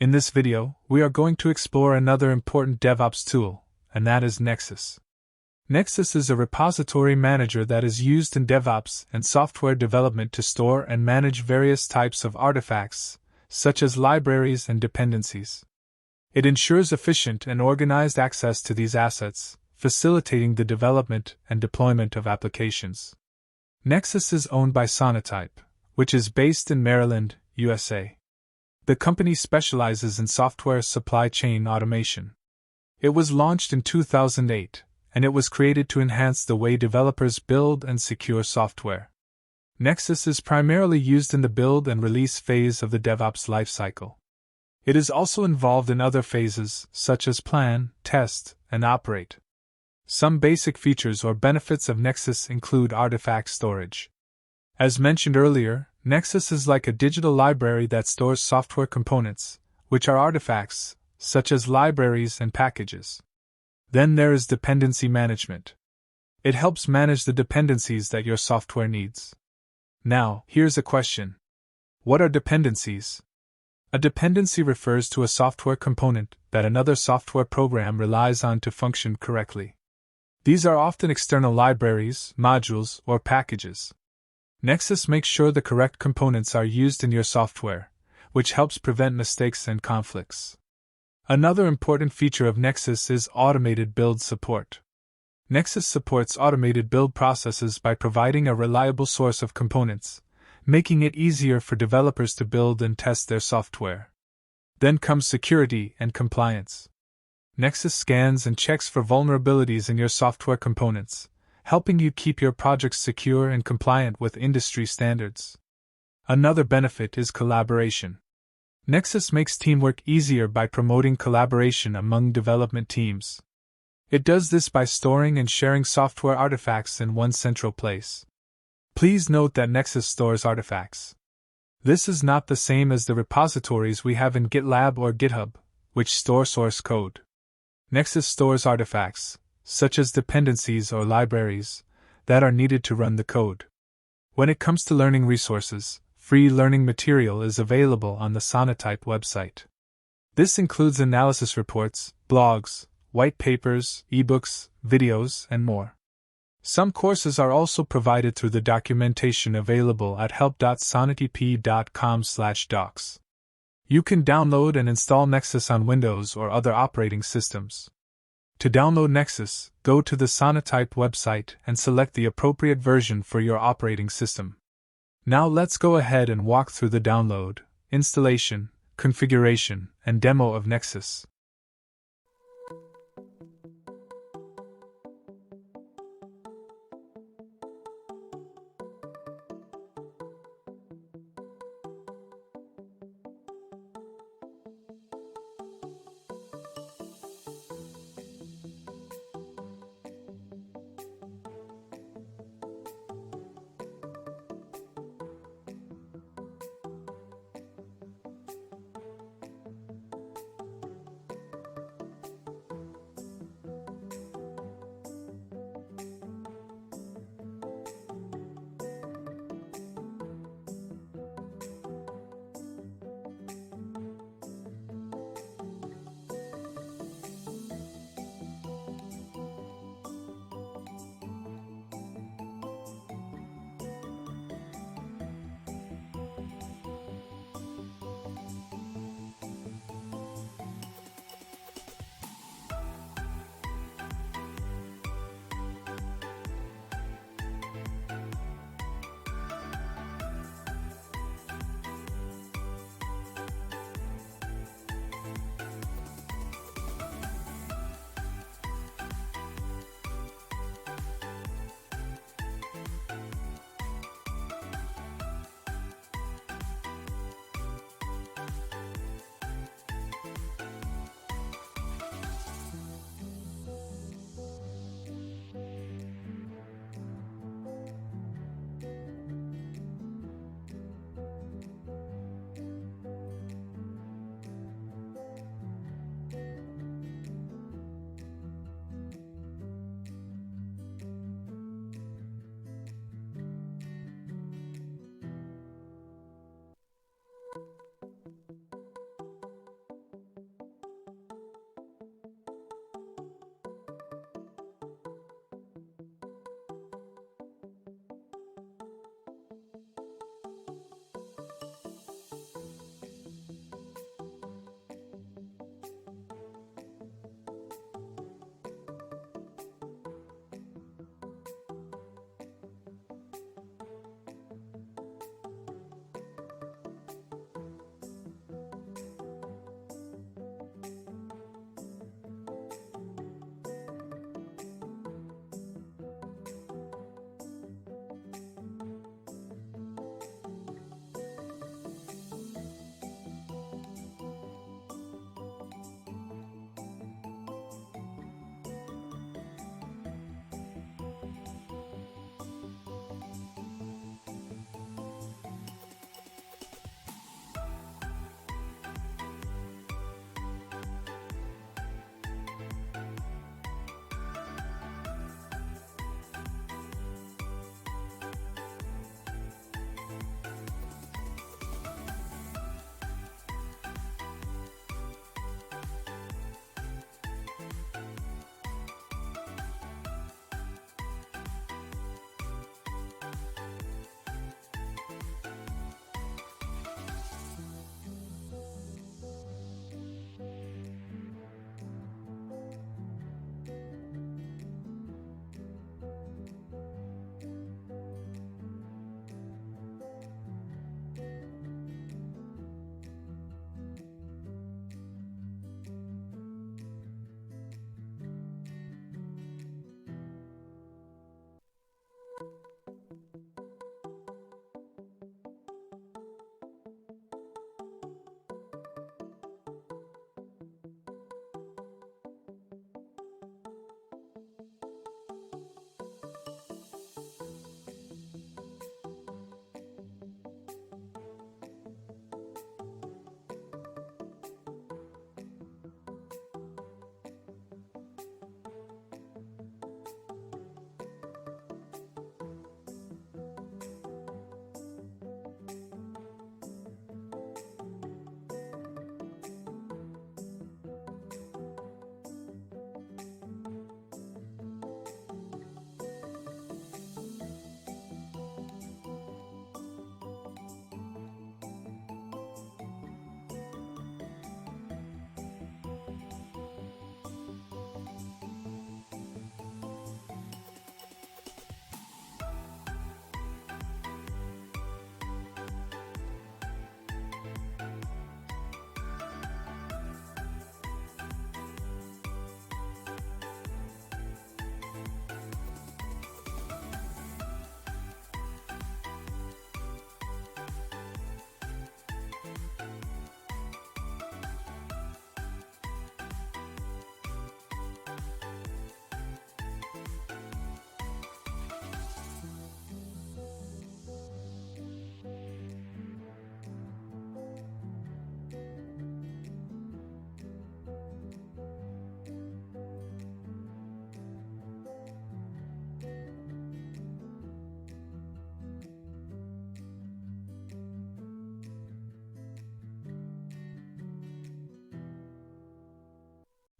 In this video, we are going to explore another important DevOps tool, and that is Nexus. Nexus is a repository manager that is used in DevOps and software development to store and manage various types of artifacts, such as libraries and dependencies. It ensures efficient and organized access to these assets, facilitating the development and deployment of applications. Nexus is owned by Sonatype, which is based in Maryland, USA. The company specializes in software supply chain automation. It was launched in 2008, and it was created to enhance the way developers build and secure software. Nexus is primarily used in the build and release phase of the DevOps lifecycle. It is also involved in other phases, such as plan, test, and operate. Some basic features or benefits of Nexus include artifact storage. As mentioned earlier, Nexus is like a digital library that stores software components, which are artifacts, such as libraries and packages. Then there is dependency management. It helps manage the dependencies that your software needs. Now, here's a question. What are dependencies? A dependency refers to a software component that another software program relies on to function correctly. These are often external libraries, modules, or packages. Nexus makes sure the correct components are used in your software, which helps prevent mistakes and conflicts. Another important feature of Nexus is automated build support. Nexus supports automated build processes by providing a reliable source of components, making it easier for developers to build and test their software. Then comes security and compliance. Nexus scans and checks for vulnerabilities in your software components, helping you keep your projects secure and compliant with industry standards. Another benefit is collaboration. Nexus makes teamwork easier by promoting collaboration among development teams. It does this by storing and sharing software artifacts in one central place. Please note that Nexus stores artifacts. This is not the same as the repositories we have in GitLab or GitHub, which store source code. Nexus stores artifacts, such as dependencies or libraries, that are needed to run the code. When it comes to learning resources, free learning material is available on the Sonatype website. This includes analysis reports, blogs, white papers, ebooks, videos, and more. Some courses are also provided through the documentation available at help.sonatyp.com/docs. You can download and install Nexus on Windows or other operating systems. To download Nexus, go to the Sonatype website and select the appropriate version for your operating system. Now let's go ahead and walk through the download, installation, configuration, and demo of Nexus.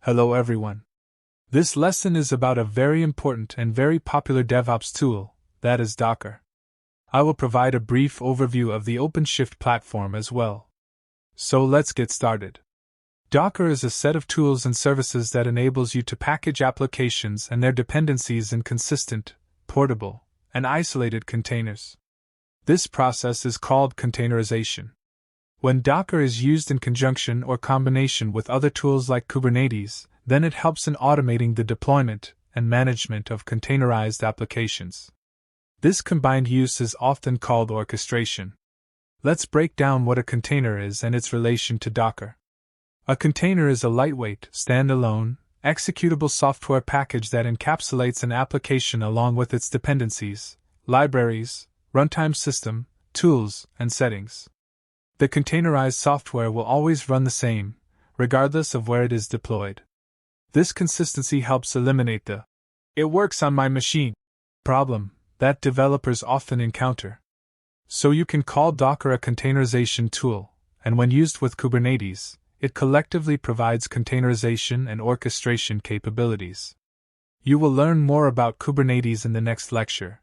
Hello everyone. This lesson is about a very important and very popular DevOps tool, that is Docker. I will provide a brief overview of the OpenShift platform as well. So let's get started. Docker is a set of tools and services that enables you to package applications and their dependencies in consistent, portable, and isolated containers. This process is called containerization. When Docker is used in conjunction or combination with other tools like Kubernetes, then it helps in automating the deployment and management of containerized applications. This combined use is often called orchestration. Let's break down what a container is and its relation to Docker. A container is a lightweight, standalone, executable software package that encapsulates an application along with its dependencies, libraries, runtime system, tools, and settings. The containerized software will always run the same, regardless of where it is deployed. This consistency helps eliminate the "it works on my machine" problem that developers often encounter. So you can call Docker a containerization tool, and when used with Kubernetes, it collectively provides containerization and orchestration capabilities. You will learn more about Kubernetes in the next lecture.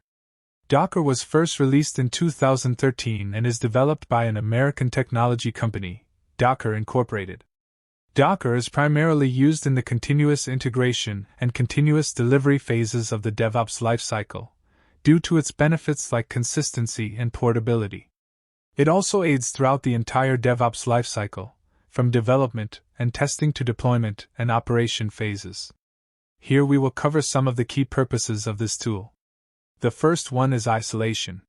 Docker was first released in 2013 and is developed by an American technology company, Docker Incorporated. Docker is primarily used in the continuous integration and continuous delivery phases of the DevOps lifecycle, due to its benefits like consistency and portability. It also aids throughout the entire DevOps lifecycle, from development and testing to deployment and operation phases. Here we will cover some of the key purposes of this tool. The first one is isolation.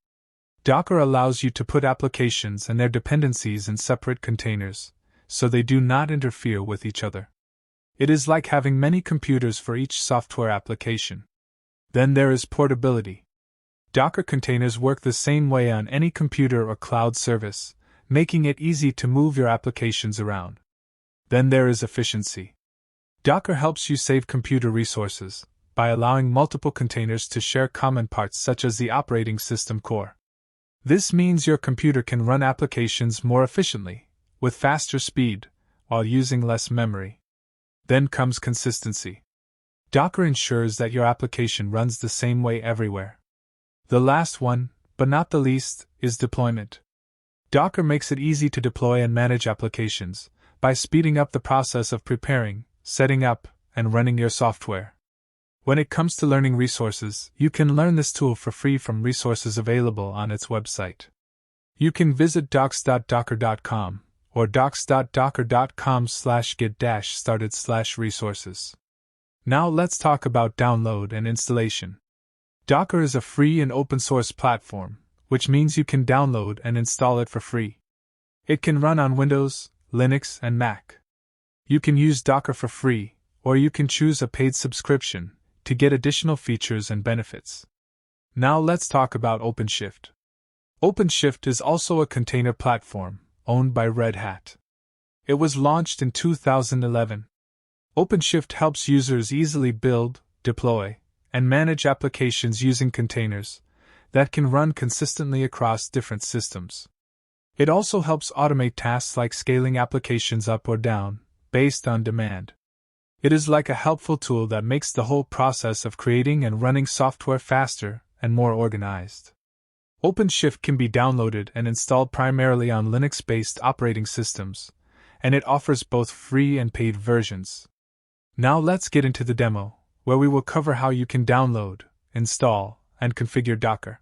Docker allows you to put applications and their dependencies in separate containers, so they do not interfere with each other. It is like having many computers for each software application. Then there is portability. Docker containers work the same way on any computer or cloud service, making it easy to move your applications around. Then there is efficiency. Docker helps you save computer resources by allowing multiple containers to share common parts such as the operating system core. This means your computer can run applications more efficiently, with faster speed, while using less memory. Then comes consistency. Docker ensures that your application runs the same way everywhere. The last one, but not the least, is deployment. Docker makes it easy to deploy and manage applications by speeding up the process of preparing, setting up, and running your software. When it comes to learning resources, you can learn this tool for free from resources available on its website. You can visit docs.docker.com or docs.docker.com/get-started/resources. Now let's talk about download and installation. Docker is a free and open source platform, which means you can download and install it for free. It can run on Windows, Linux, and Mac. You can use Docker for free, or you can choose a paid subscription to get additional features and benefits. Now let's talk about OpenShift. OpenShift is also a container platform, owned by Red Hat. It was launched in 2011. OpenShift helps users easily build, deploy, and manage applications using containers that can run consistently across different systems. It also helps automate tasks like scaling applications up or down, based on demand. It is like a helpful tool that makes the whole process of creating and running software faster and more organized. OpenShift can be downloaded and installed primarily on Linux-based operating systems, and it offers both free and paid versions. Now let's get into the demo, where we will cover how you can download, install, and configure Docker.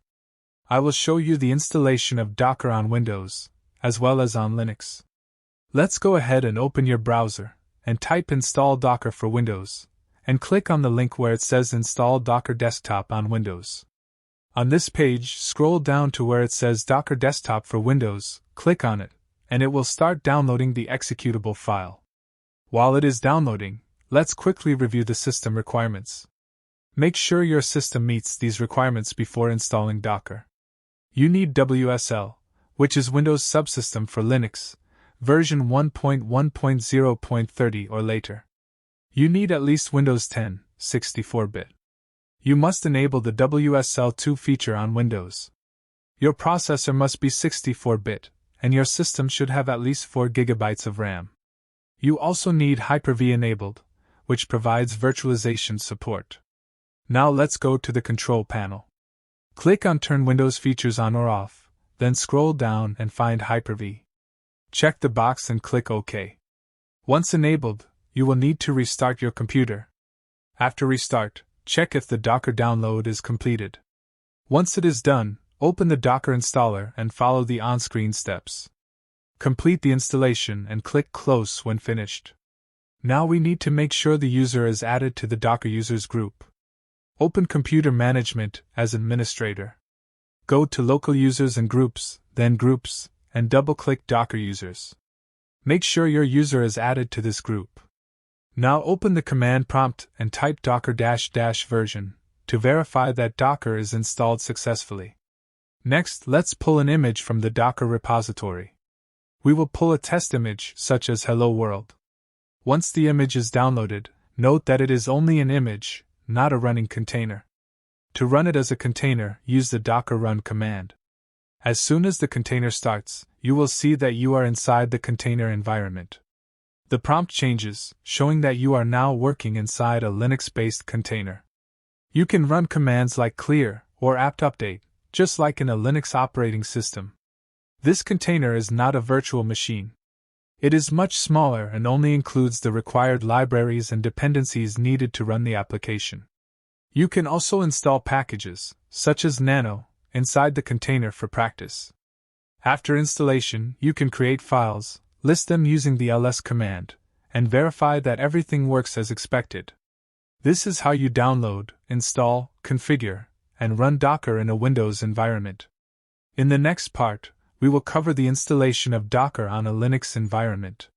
I will show you the installation of Docker on Windows, as well as on Linux. Let's go ahead and open your browser, and type install Docker for Windows, and click on the link where it says install Docker Desktop on Windows. On this page, scroll down to where it says Docker Desktop for Windows, click on it, and it will start downloading the executable file. While it is downloading, let's quickly review the system requirements. Make sure your system meets these requirements before installing Docker. You need WSL, which is Windows Subsystem for Linux, version 1.1.0.30 or later. You need at least Windows 10, 64-bit. You must enable the WSL2 feature on Windows. Your processor must be 64-bit, and your system should have at least 4 GB of RAM. You also need Hyper-V enabled, which provides virtualization support. Now let's go to the control panel. Click on Turn Windows Features on or off, then scroll down and find Hyper-V. Check the box and click OK. Once enabled, you will need to restart your computer. After restart, check if the Docker download is completed. Once it is done, open the Docker installer and follow the on-screen steps. Complete the installation and click Close when finished. Now we need to make sure the user is added to the Docker users group. Open Computer Management as administrator. Go to Local Users and Groups, then Groups, and double-click Docker Users. Make sure your user is added to this group. Now open the command prompt and type docker -- version to verify that Docker is installed successfully. Next, let's pull an image from the Docker repository. We will pull a test image such as Hello World. Once the image is downloaded, note that it is only an image, not a running container. To run it as a container, use the docker run command. As soon as the container starts, you will see that you are inside the container environment. The prompt changes, showing that you are now working inside a Linux-based container. You can run commands like clear or apt update, just like in a Linux operating system. This container is not a virtual machine. It is much smaller and only includes the required libraries and dependencies needed to run the application. You can also install packages, such as Nano, inside the container for practice. After installation, you can create files, list them using the ls command, and verify that everything works as expected. This is how you download, install, configure, and run Docker in a Windows environment. In the next part, we will cover the installation of Docker on a Linux environment.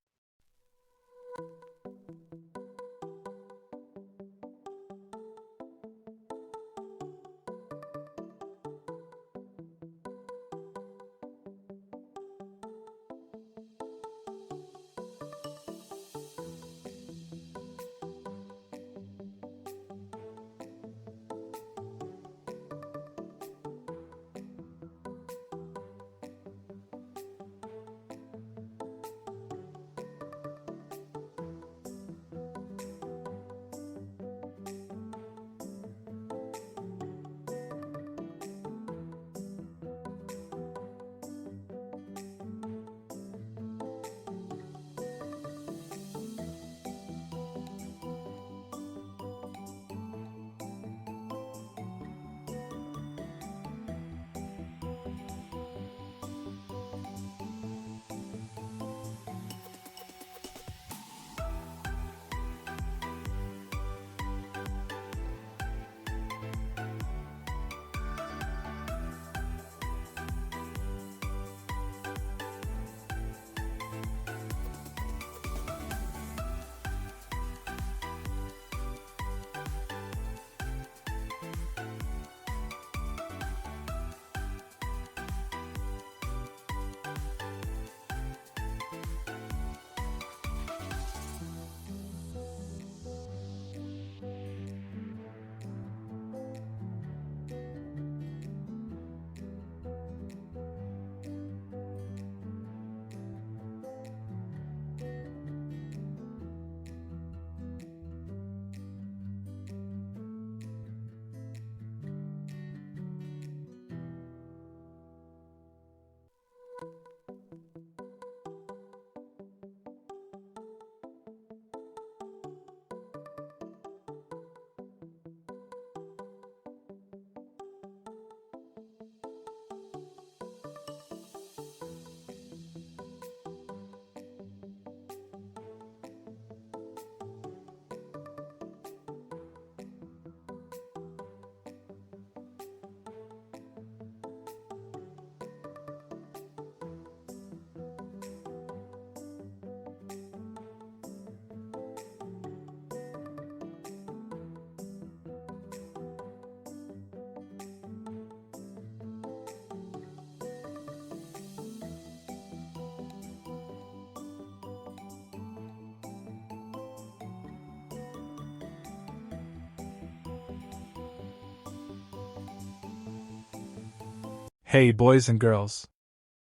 Hey boys and girls!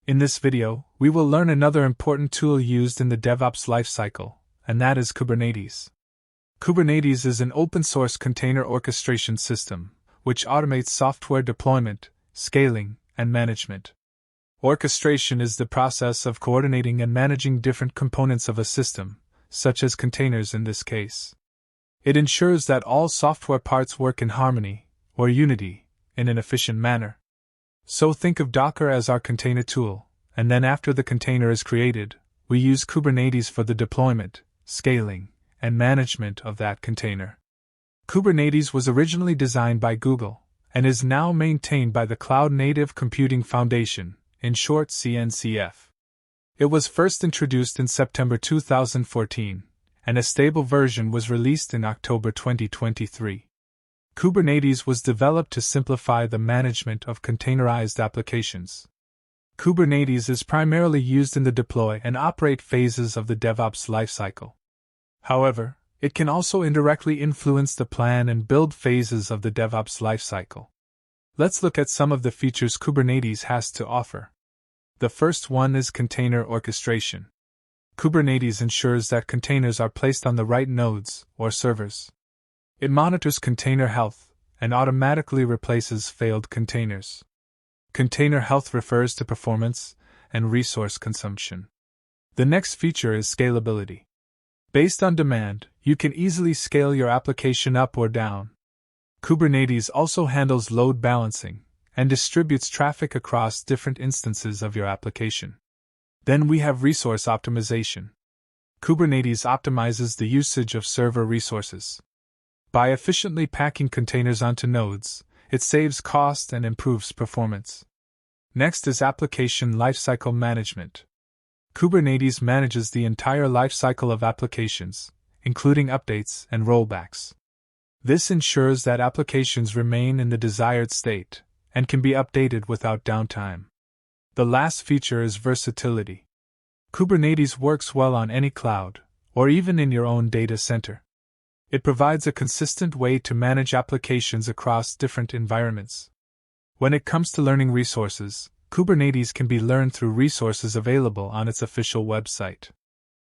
In this video, we will learn another important tool used in the DevOps lifecycle, and that is Kubernetes. Kubernetes is an open-source container orchestration system, which automates software deployment, scaling, and management. Orchestration is the process of coordinating and managing different components of a system, such as containers in this case. It ensures that all software parts work in harmony, or unity, in an efficient manner. So think of Docker as our container tool, and then after the container is created, we use Kubernetes for the deployment, scaling, and management of that container. Kubernetes was originally designed by Google, and is now maintained by the Cloud Native Computing Foundation, in short CNCF. It was first introduced in September 2014, and a stable version was released in October 2023. Kubernetes was developed to simplify the management of containerized applications. Kubernetes is primarily used in the deploy and operate phases of the DevOps lifecycle. However, it can also indirectly influence the plan and build phases of the DevOps lifecycle. Let's look at some of the features Kubernetes has to offer. The first one is container orchestration. Kubernetes ensures that containers are placed on the right nodes or servers. It monitors container health and automatically replaces failed containers. Container health refers to performance and resource consumption. The next feature is scalability. Based on demand, you can easily scale your application up or down. Kubernetes also handles load balancing and distributes traffic across different instances of your application. Then we have resource optimization. Kubernetes optimizes the usage of server resources. By efficiently packing containers onto nodes, it saves cost and improves performance. Next is application lifecycle management. Kubernetes manages the entire lifecycle of applications, including updates and rollbacks. This ensures that applications remain in the desired state and can be updated without downtime. The last feature is versatility. Kubernetes works well on any cloud, or even in your own data center. It provides a consistent way to manage applications across different environments. When it comes to learning resources, Kubernetes can be learned through resources available on its official website.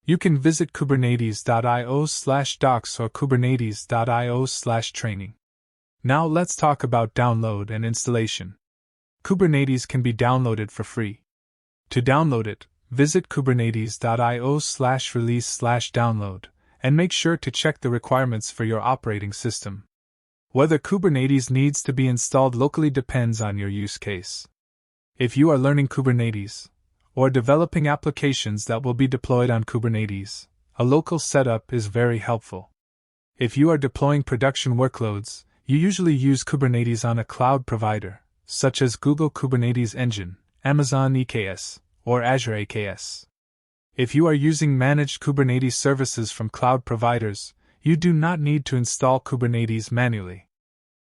You can visit kubernetes.io/docs or kubernetes.io/training. Now let's talk about download and installation. Kubernetes can be downloaded for free. To download it, visit kubernetes.io/release/download, and make sure to check the requirements for your operating system. Whether Kubernetes needs to be installed locally depends on your use case. If you are learning Kubernetes, or developing applications that will be deployed on Kubernetes, a local setup is very helpful. If you are deploying production workloads, you usually use Kubernetes on a cloud provider, such as Google Kubernetes Engine, Amazon EKS, or Azure AKS. If you are using managed Kubernetes services from cloud providers, you do not need to install Kubernetes manually.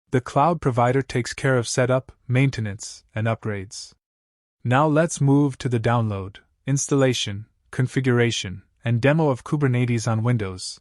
The cloud provider takes care of setup, maintenance, and upgrades. Now let's move to the download, installation, configuration, and demo of Kubernetes on Windows.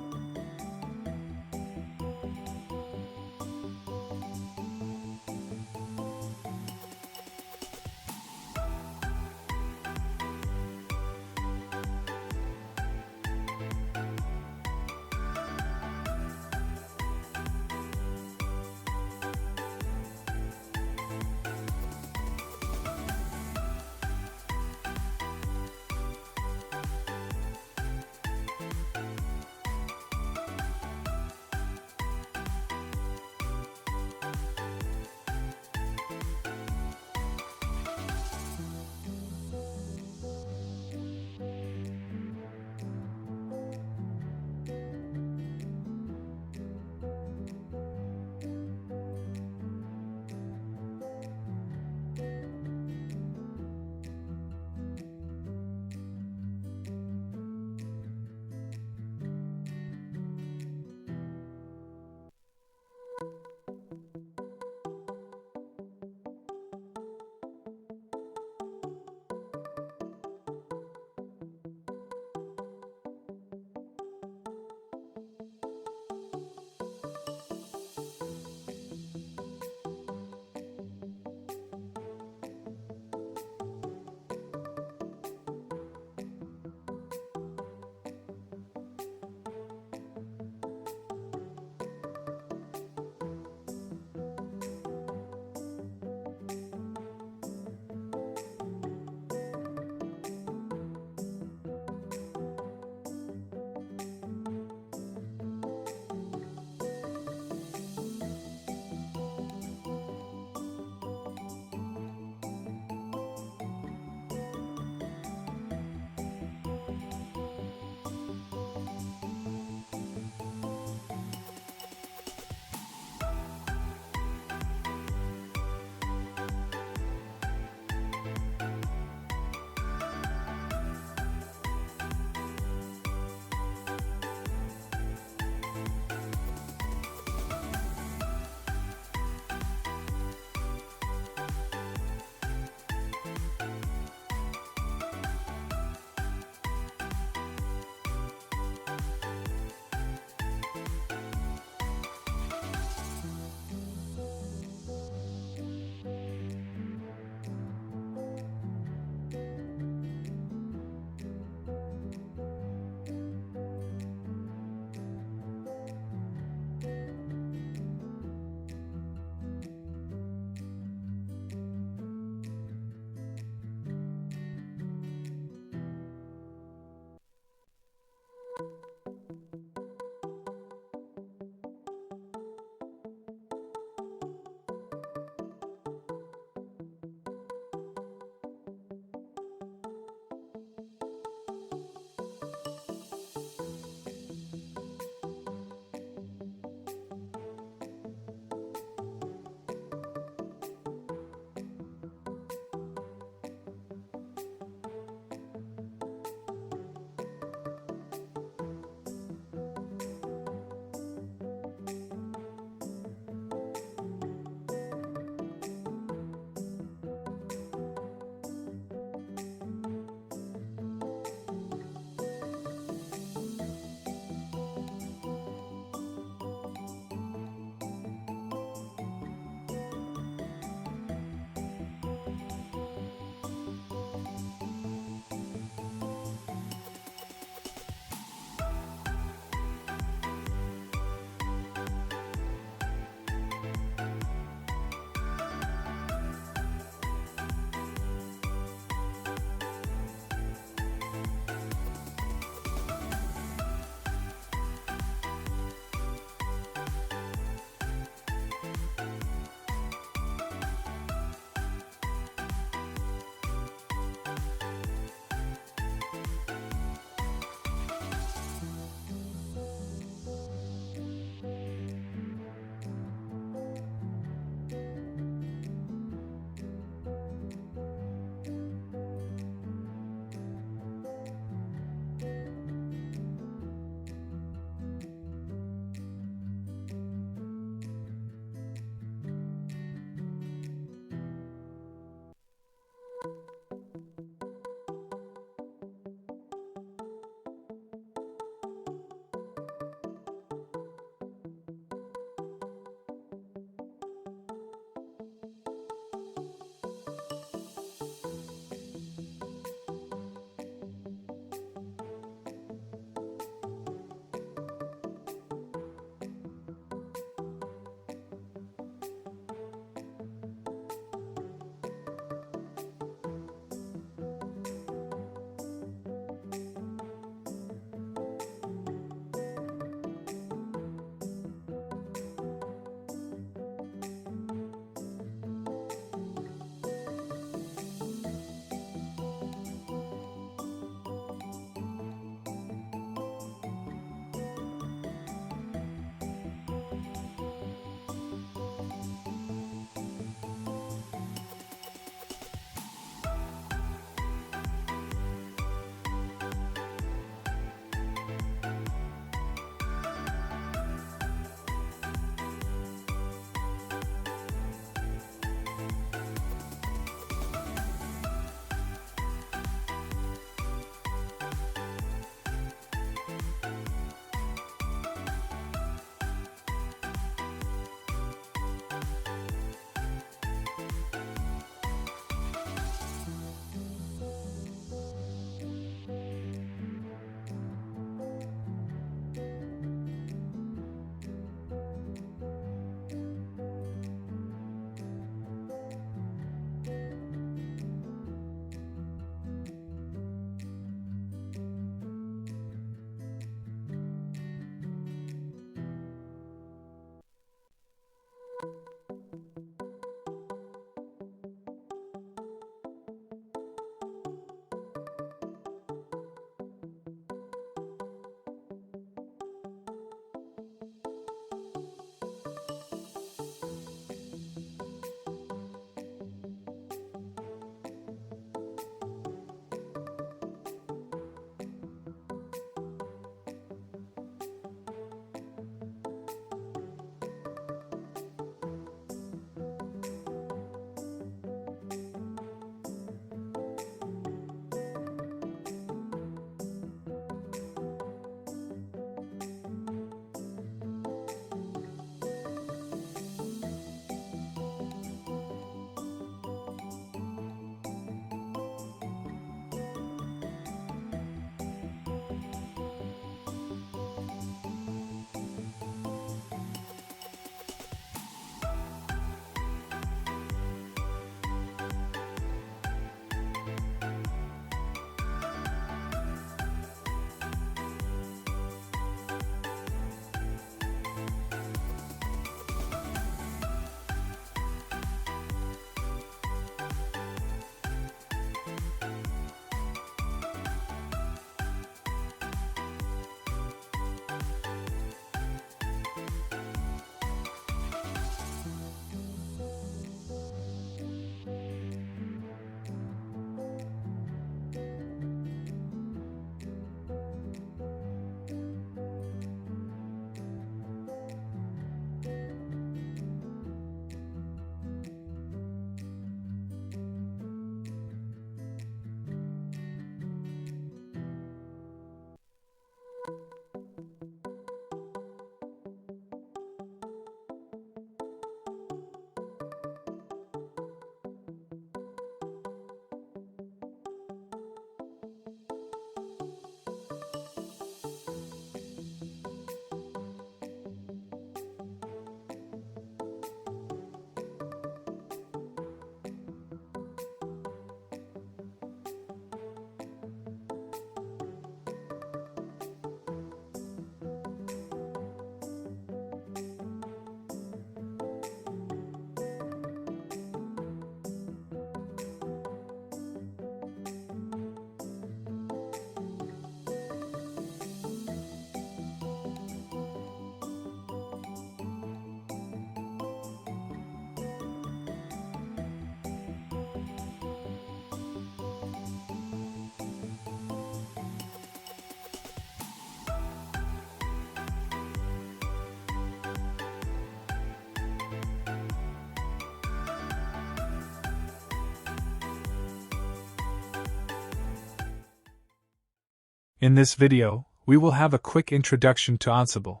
In this video, we will have a quick introduction to Ansible.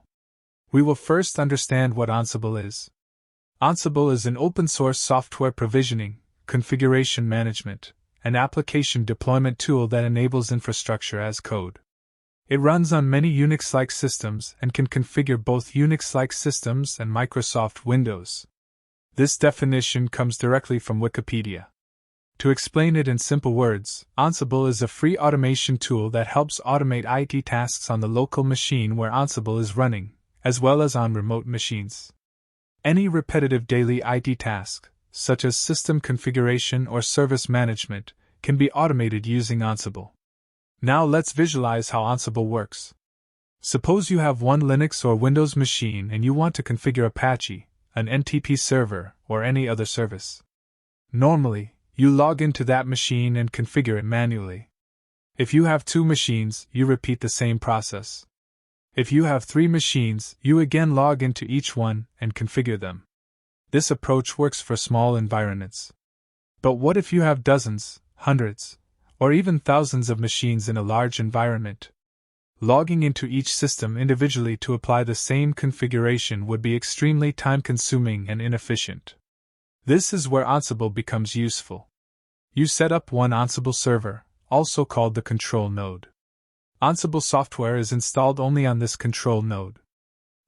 We will first understand what Ansible is. Ansible is an open-source software provisioning, configuration management, and application deployment tool that enables infrastructure as code. It runs on many Unix-like systems and can configure both Unix-like systems and Microsoft Windows. This definition comes directly from Wikipedia. To explain it in simple words, Ansible is a free automation tool that helps automate IT tasks on the local machine where Ansible is running, as well as on remote machines. Any repetitive daily IT task, such as system configuration or service management, can be automated using Ansible. Now let's visualize how Ansible works. Suppose you have one Linux or Windows machine and you want to configure Apache, an NTP server, or any other service. Normally, you log into that machine and configure it manually. If you have 2 machines, you repeat the same process. If you have 3 machines, you again log into each one and configure them. This approach works for small environments. But what if you have dozens, hundreds, or even thousands of machines in a large environment? Logging into each system individually to apply the same configuration would be extremely time-consuming and inefficient. This is where Ansible becomes useful. You set up one Ansible server, also called the control node. Ansible software is installed only on this control node.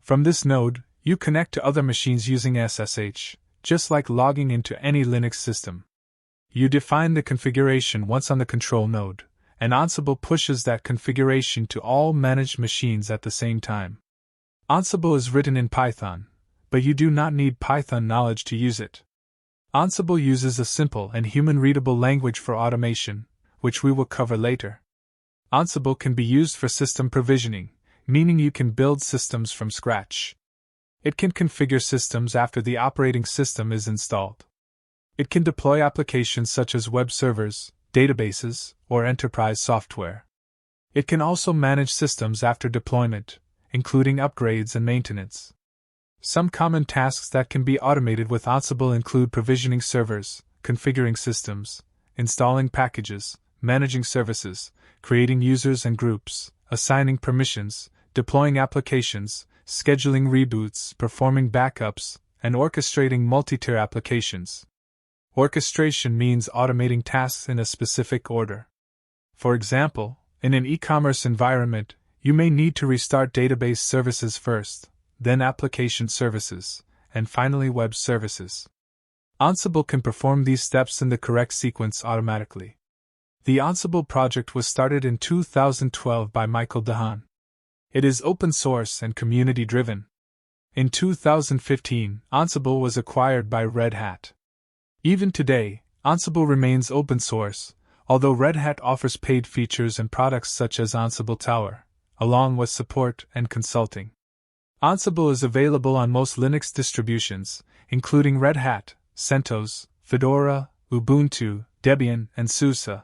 From this node, you connect to other machines using SSH, just like logging into any Linux system. You define the configuration once on the control node, and Ansible pushes that configuration to all managed machines at the same time. Ansible is written in Python, but you do not need Python knowledge to use it. Ansible uses a simple and human-readable language for automation, which we will cover later. Ansible can be used for system provisioning, meaning you can build systems from scratch. It can configure systems after the operating system is installed. It can deploy applications such as web servers, databases, or enterprise software. It can also manage systems after deployment, including upgrades and maintenance. Some common tasks that can be automated with Ansible include provisioning servers, configuring systems, installing packages, managing services, creating users and groups, assigning permissions, deploying applications, scheduling reboots, performing backups, and orchestrating multi-tier applications. Orchestration means automating tasks in a specific order. For example, in an e-commerce environment, you may need to restart database services first, then application services, and finally web services. Ansible can perform these steps in the correct sequence automatically. The Ansible project was started in 2012 by Michael DeHaan. It is open source and community driven. In 2015, Ansible was acquired by Red Hat. Even today, Ansible remains open source, although Red Hat offers paid features and products such as Ansible Tower, along with support and consulting. Ansible is available on most Linux distributions, including Red Hat, CentOS, Fedora, Ubuntu, Debian, and SUSE.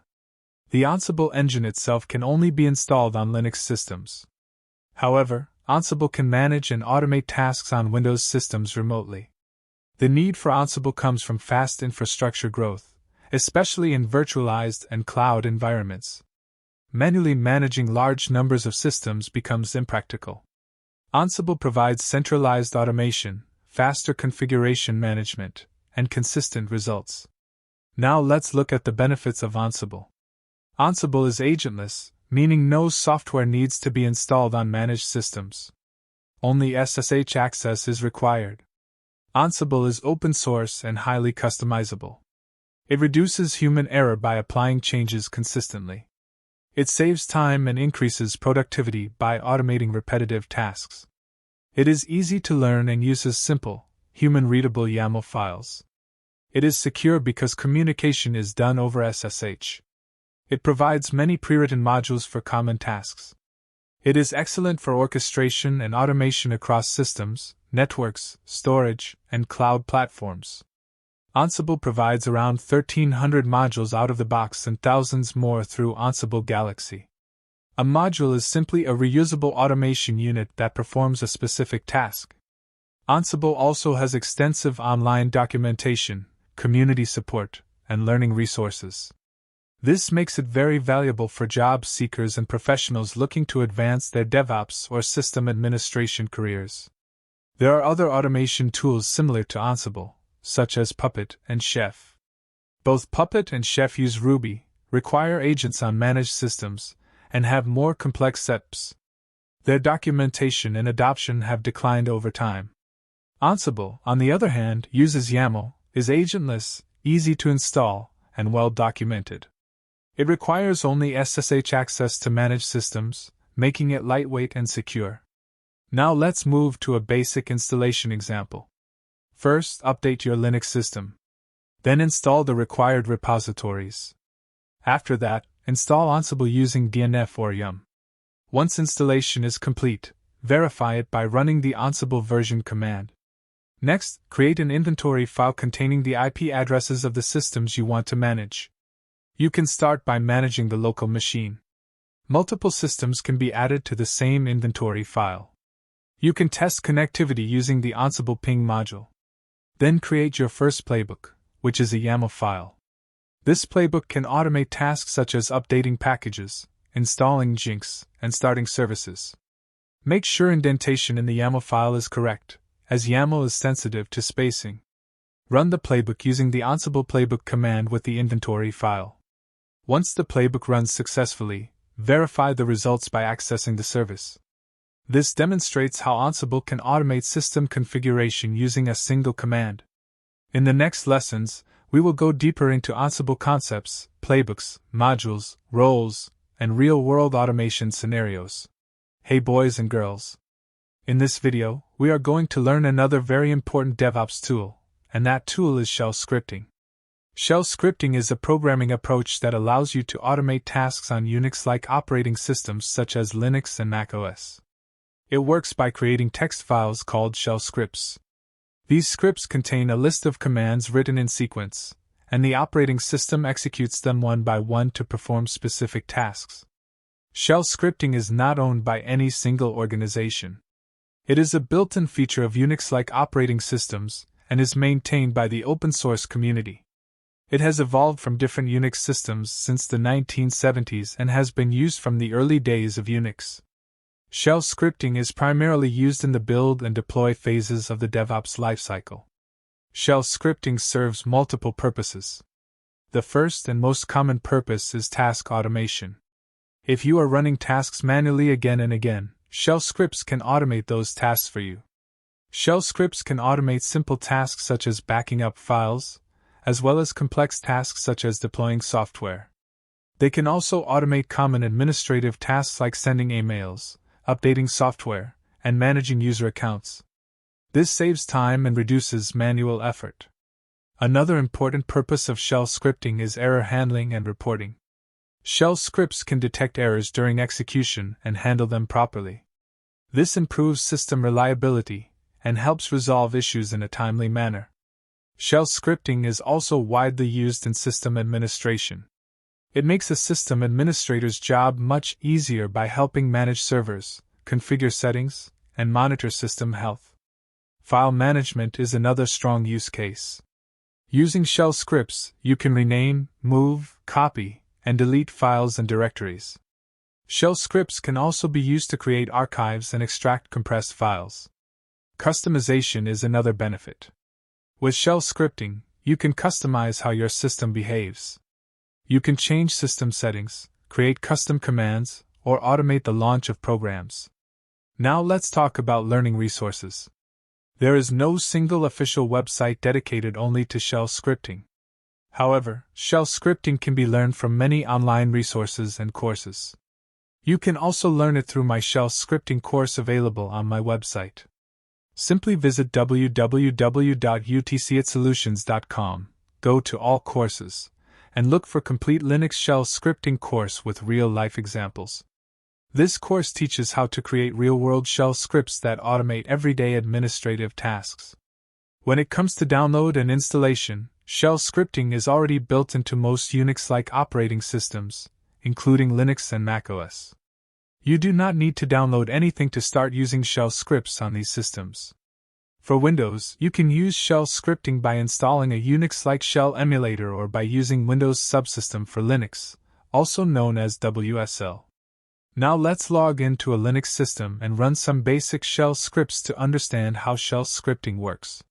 The Ansible engine itself can only be installed on Linux systems. However, Ansible can manage and automate tasks on Windows systems remotely. The need for Ansible comes from fast infrastructure growth, especially in virtualized and cloud environments. Manually managing large numbers of systems becomes impractical. Ansible provides centralized automation, faster configuration management, and consistent results. Now let's look at the benefits of Ansible. Ansible is agentless, meaning no software needs to be installed on managed systems. Only SSH access is required. Ansible is open source and highly customizable. It reduces human error by applying changes consistently. It saves time and increases productivity by automating repetitive tasks. It is easy to learn and uses simple, human-readable YAML files. It is secure because communication is done over SSH. It provides many pre-written modules for common tasks. It is excellent for orchestration and automation across systems, networks, storage, and cloud platforms. Ansible provides around 1,300 modules out of the box and thousands more through Ansible Galaxy. A module is simply a reusable automation unit that performs a specific task. Ansible also has extensive online documentation, community support, and learning resources. This makes it very valuable for job seekers and professionals looking to advance their DevOps or system administration careers. There are other automation tools similar to Ansible, such as Puppet and Chef. Both Puppet and Chef use Ruby, require agents on managed systems, and have more complex steps. Their documentation and adoption have declined over time. Ansible, on the other hand, uses YAML, is agentless, easy to install, and well documented. It requires only SSH access to managed systems, making it lightweight and secure. Now let's move to a basic installation example. First, update your Linux system. Then install the required repositories. After that, install Ansible using DNF or yum. Once installation is complete, verify it by running the Ansible version command. Next, create an inventory file containing the IP addresses of the systems you want to manage. You can start by managing the local machine. Multiple systems can be added to the same inventory file. You can test connectivity using the Ansible ping module. Then create your first playbook, which is a YAML file. This playbook can automate tasks such as updating packages, installing Jinx, and starting services. Make sure indentation in the YAML file is correct, as YAML is sensitive to spacing. Run the playbook using the Ansible playbook command with the inventory file. Once the playbook runs successfully, verify the results by accessing the service. This demonstrates how Ansible can automate system configuration using a single command. In the next lessons, we will go deeper into Ansible concepts, playbooks, modules, roles, and real-world automation scenarios. Hey boys and girls! In this video, we are going to learn another very important DevOps tool, and that tool is shell scripting. Shell scripting is a programming approach that allows you to automate tasks on Unix-like operating systems such as Linux and Mac OS. It works by creating text files called shell scripts. These scripts contain a list of commands written in sequence, and the operating system executes them one by one to perform specific tasks. Shell scripting is not owned by any single organization. It is a built-in feature of Unix-like operating systems and is maintained by the open-source community. It has evolved from different Unix systems since the 1970s and has been used from the early days of Unix. Shell scripting is primarily used in the build and deploy phases of the DevOps lifecycle. Shell scripting serves multiple purposes. The first and most common purpose is task automation. If you are running tasks manually again and again, shell scripts can automate those tasks for you. Shell scripts can automate simple tasks such as backing up files, as well as complex tasks such as deploying software. They can also automate common administrative tasks like sending emails, updating software, and managing user accounts. This saves time and reduces manual effort. Another important purpose of shell scripting is error handling and reporting. Shell scripts can detect errors during execution and handle them properly. This improves system reliability and helps resolve issues in a timely manner. Shell scripting is also widely used in system administration. It makes a system administrator's job much easier by helping manage servers, configure settings, and monitor system health. File management is another strong use case. Using shell scripts, you can rename, move, copy, and delete files and directories. Shell scripts can also be used to create archives and extract compressed files. Customization is another benefit. With shell scripting, you can customize how your system behaves. You can change system settings, create custom commands, or automate the launch of programs. Now let's talk about learning resources. There is no single official website dedicated only to shell scripting. However, shell scripting can be learned from many online resources and courses. You can also learn it through my shell scripting course available on my website. Simply visit www.utcsolutions.com, go to All Courses, and look for Complete Linux Shell Scripting course with real-life examples. This course teaches how to create real-world shell scripts that automate everyday administrative tasks. When it comes to download and installation, shell scripting is already built into most Unix-like operating systems, including Linux and Mac OS. You do not need to download anything to start using shell scripts on these systems. For Windows, you can use shell scripting by installing a Unix-like shell emulator or by using Windows Subsystem for Linux, also known as WSL. Now let's log into a Linux system and run some basic shell scripts to understand how shell scripting works.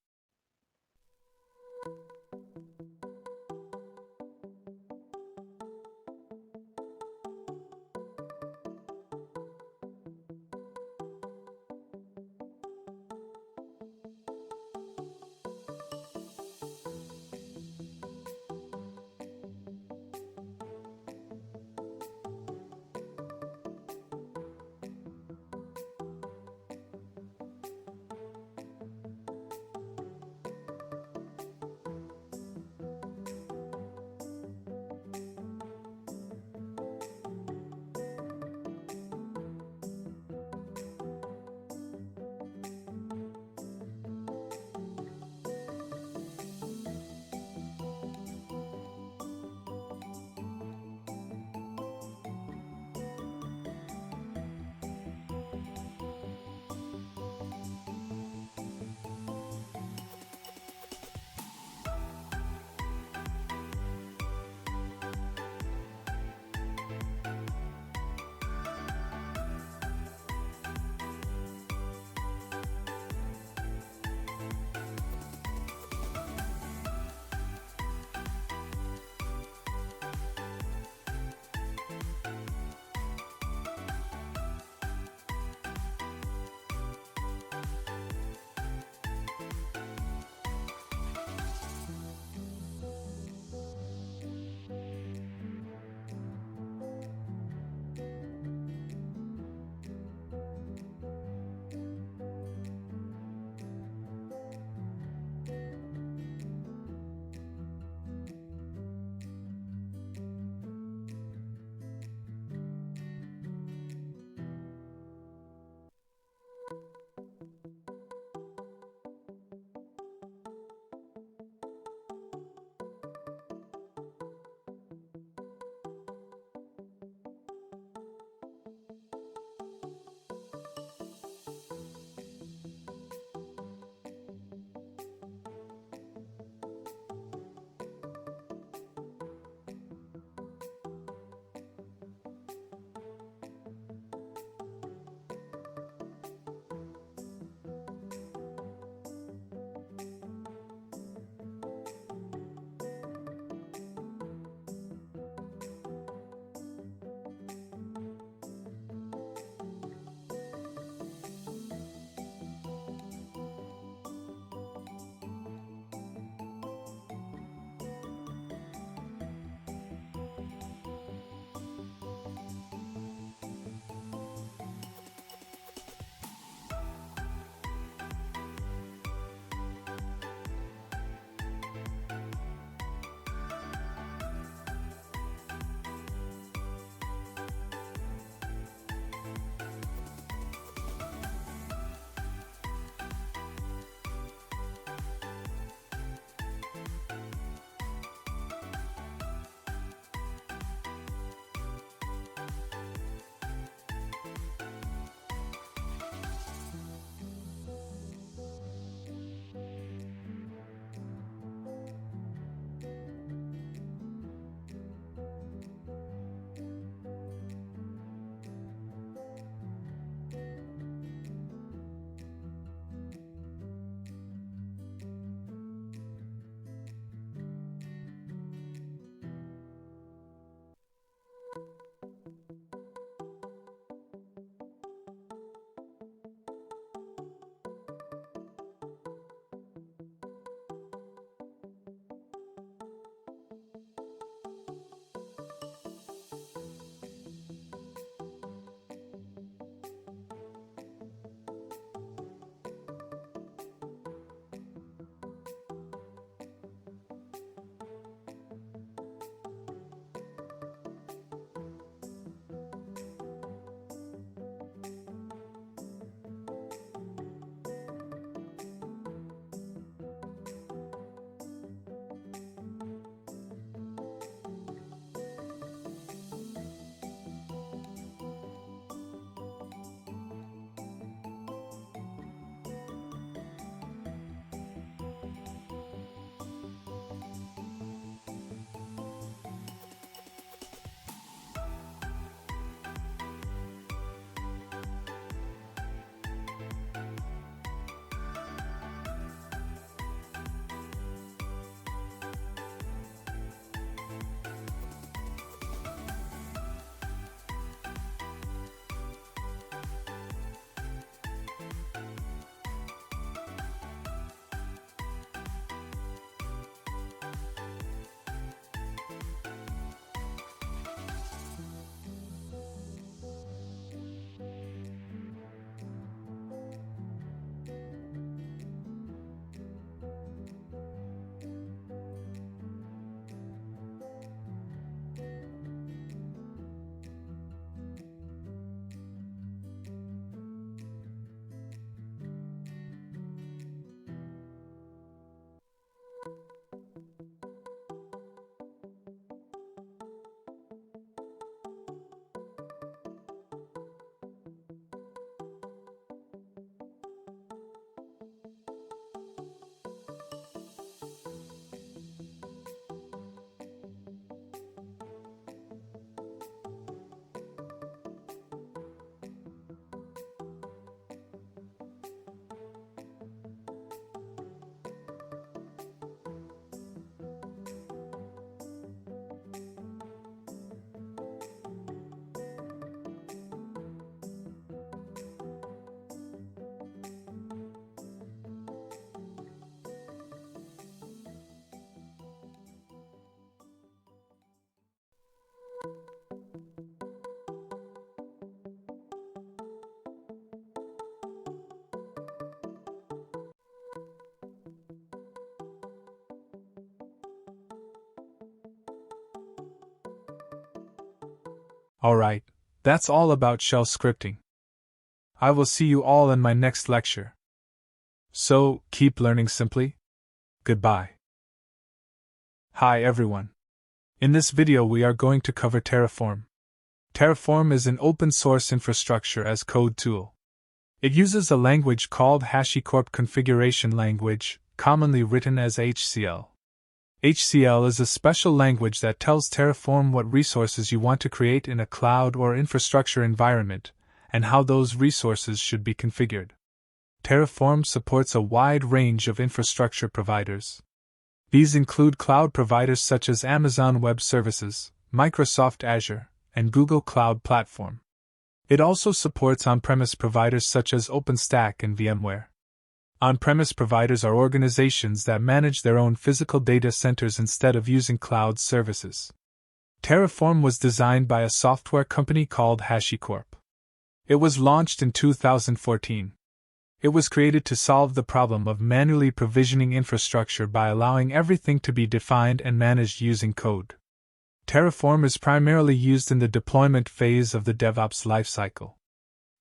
Alright, that's all about shell scripting. I will see you all in my next lecture. So, keep learning simply. Goodbye. Hi everyone. In this video we are going to cover Terraform. Terraform is an open-source infrastructure as code tool. It uses a language called HashiCorp Configuration Language, commonly written as HCL. HCL is a special language that tells Terraform what resources you want to create in a cloud or infrastructure environment, and how those resources should be configured. Terraform supports a wide range of infrastructure providers. These include cloud providers such as Amazon Web Services, Microsoft Azure, and Google Cloud Platform. It also supports on-premise providers such as OpenStack and VMware. On-premise providers are organizations that manage their own physical data centers instead of using cloud services. Terraform was designed by a software company called HashiCorp. It was launched in 2014. It was created to solve the problem of manually provisioning infrastructure by allowing everything to be defined and managed using code. Terraform is primarily used in the deployment phase of the DevOps lifecycle.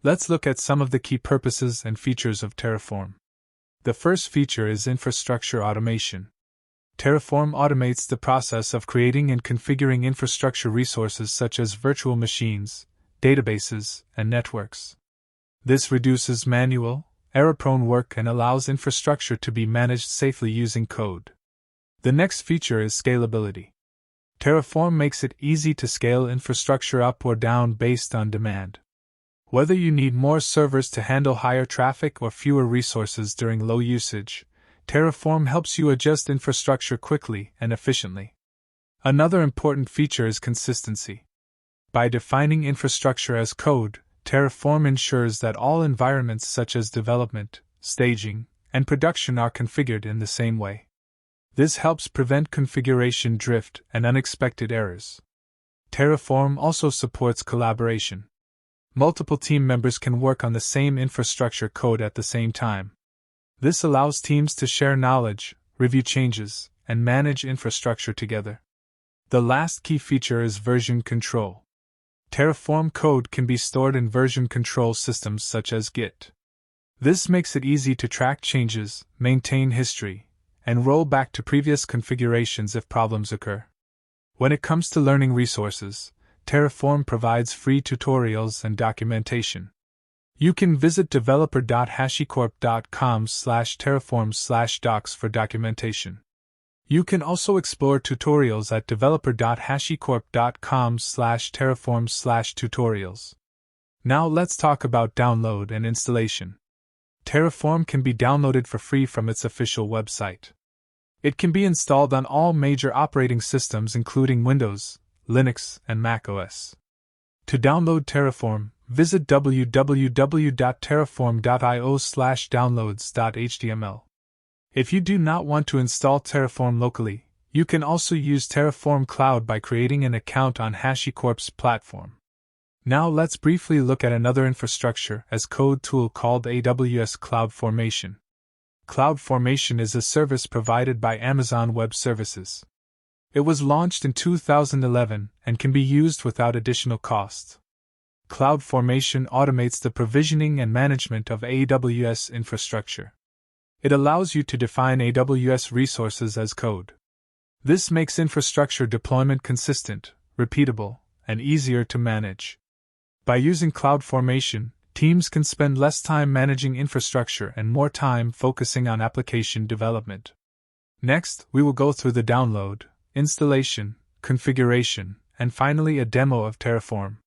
Let's look at some of the key purposes and features of Terraform. The first feature is infrastructure automation. Terraform automates the process of creating and configuring infrastructure resources such as virtual machines, databases, and networks. This reduces manual, error-prone work and allows infrastructure to be managed safely using code. The next feature is scalability. Terraform makes it easy to scale infrastructure up or down based on demand. Whether you need more servers to handle higher traffic or fewer resources during low usage, Terraform helps you adjust infrastructure quickly and efficiently. Another important feature is consistency. By defining infrastructure as code, Terraform ensures that all environments such as development, staging, and production are configured in the same way. This helps prevent configuration drift and unexpected errors. Terraform also supports collaboration. Multiple team members can work on the same infrastructure code at the same time. This allows teams to share knowledge, review changes, and manage infrastructure together. The last key feature is version control. Terraform code can be stored in version control systems such as Git. This makes it easy to track changes, maintain history, and roll back to previous configurations if problems occur. When it comes to learning resources, Terraform provides free tutorials and documentation. You can visit developer.hashicorp.com/terraform/docs for documentation. You can also explore tutorials at developer.hashicorp.com/terraform/tutorials. Now let's talk about download and installation. Terraform can be downloaded for free from its official website. It can be installed on all major operating systems including Windows, Linux, and macOS. To download Terraform, visit www.terraform.io/downloads.html. If you do not want to install Terraform locally, you can also use Terraform Cloud by creating an account on HashiCorp's platform. Now let's briefly look at another infrastructure as code tool called AWS CloudFormation. CloudFormation is a service provided by Amazon Web Services. It was launched in 2011 and can be used without additional cost. CloudFormation automates the provisioning and management of AWS infrastructure. It allows you to define AWS resources as code. This makes infrastructure deployment consistent, repeatable, and easier to manage. By using CloudFormation, teams can spend less time managing infrastructure and more time focusing on application development. Next, we will go through the download, installation, configuration, and finally a demo of Terraform.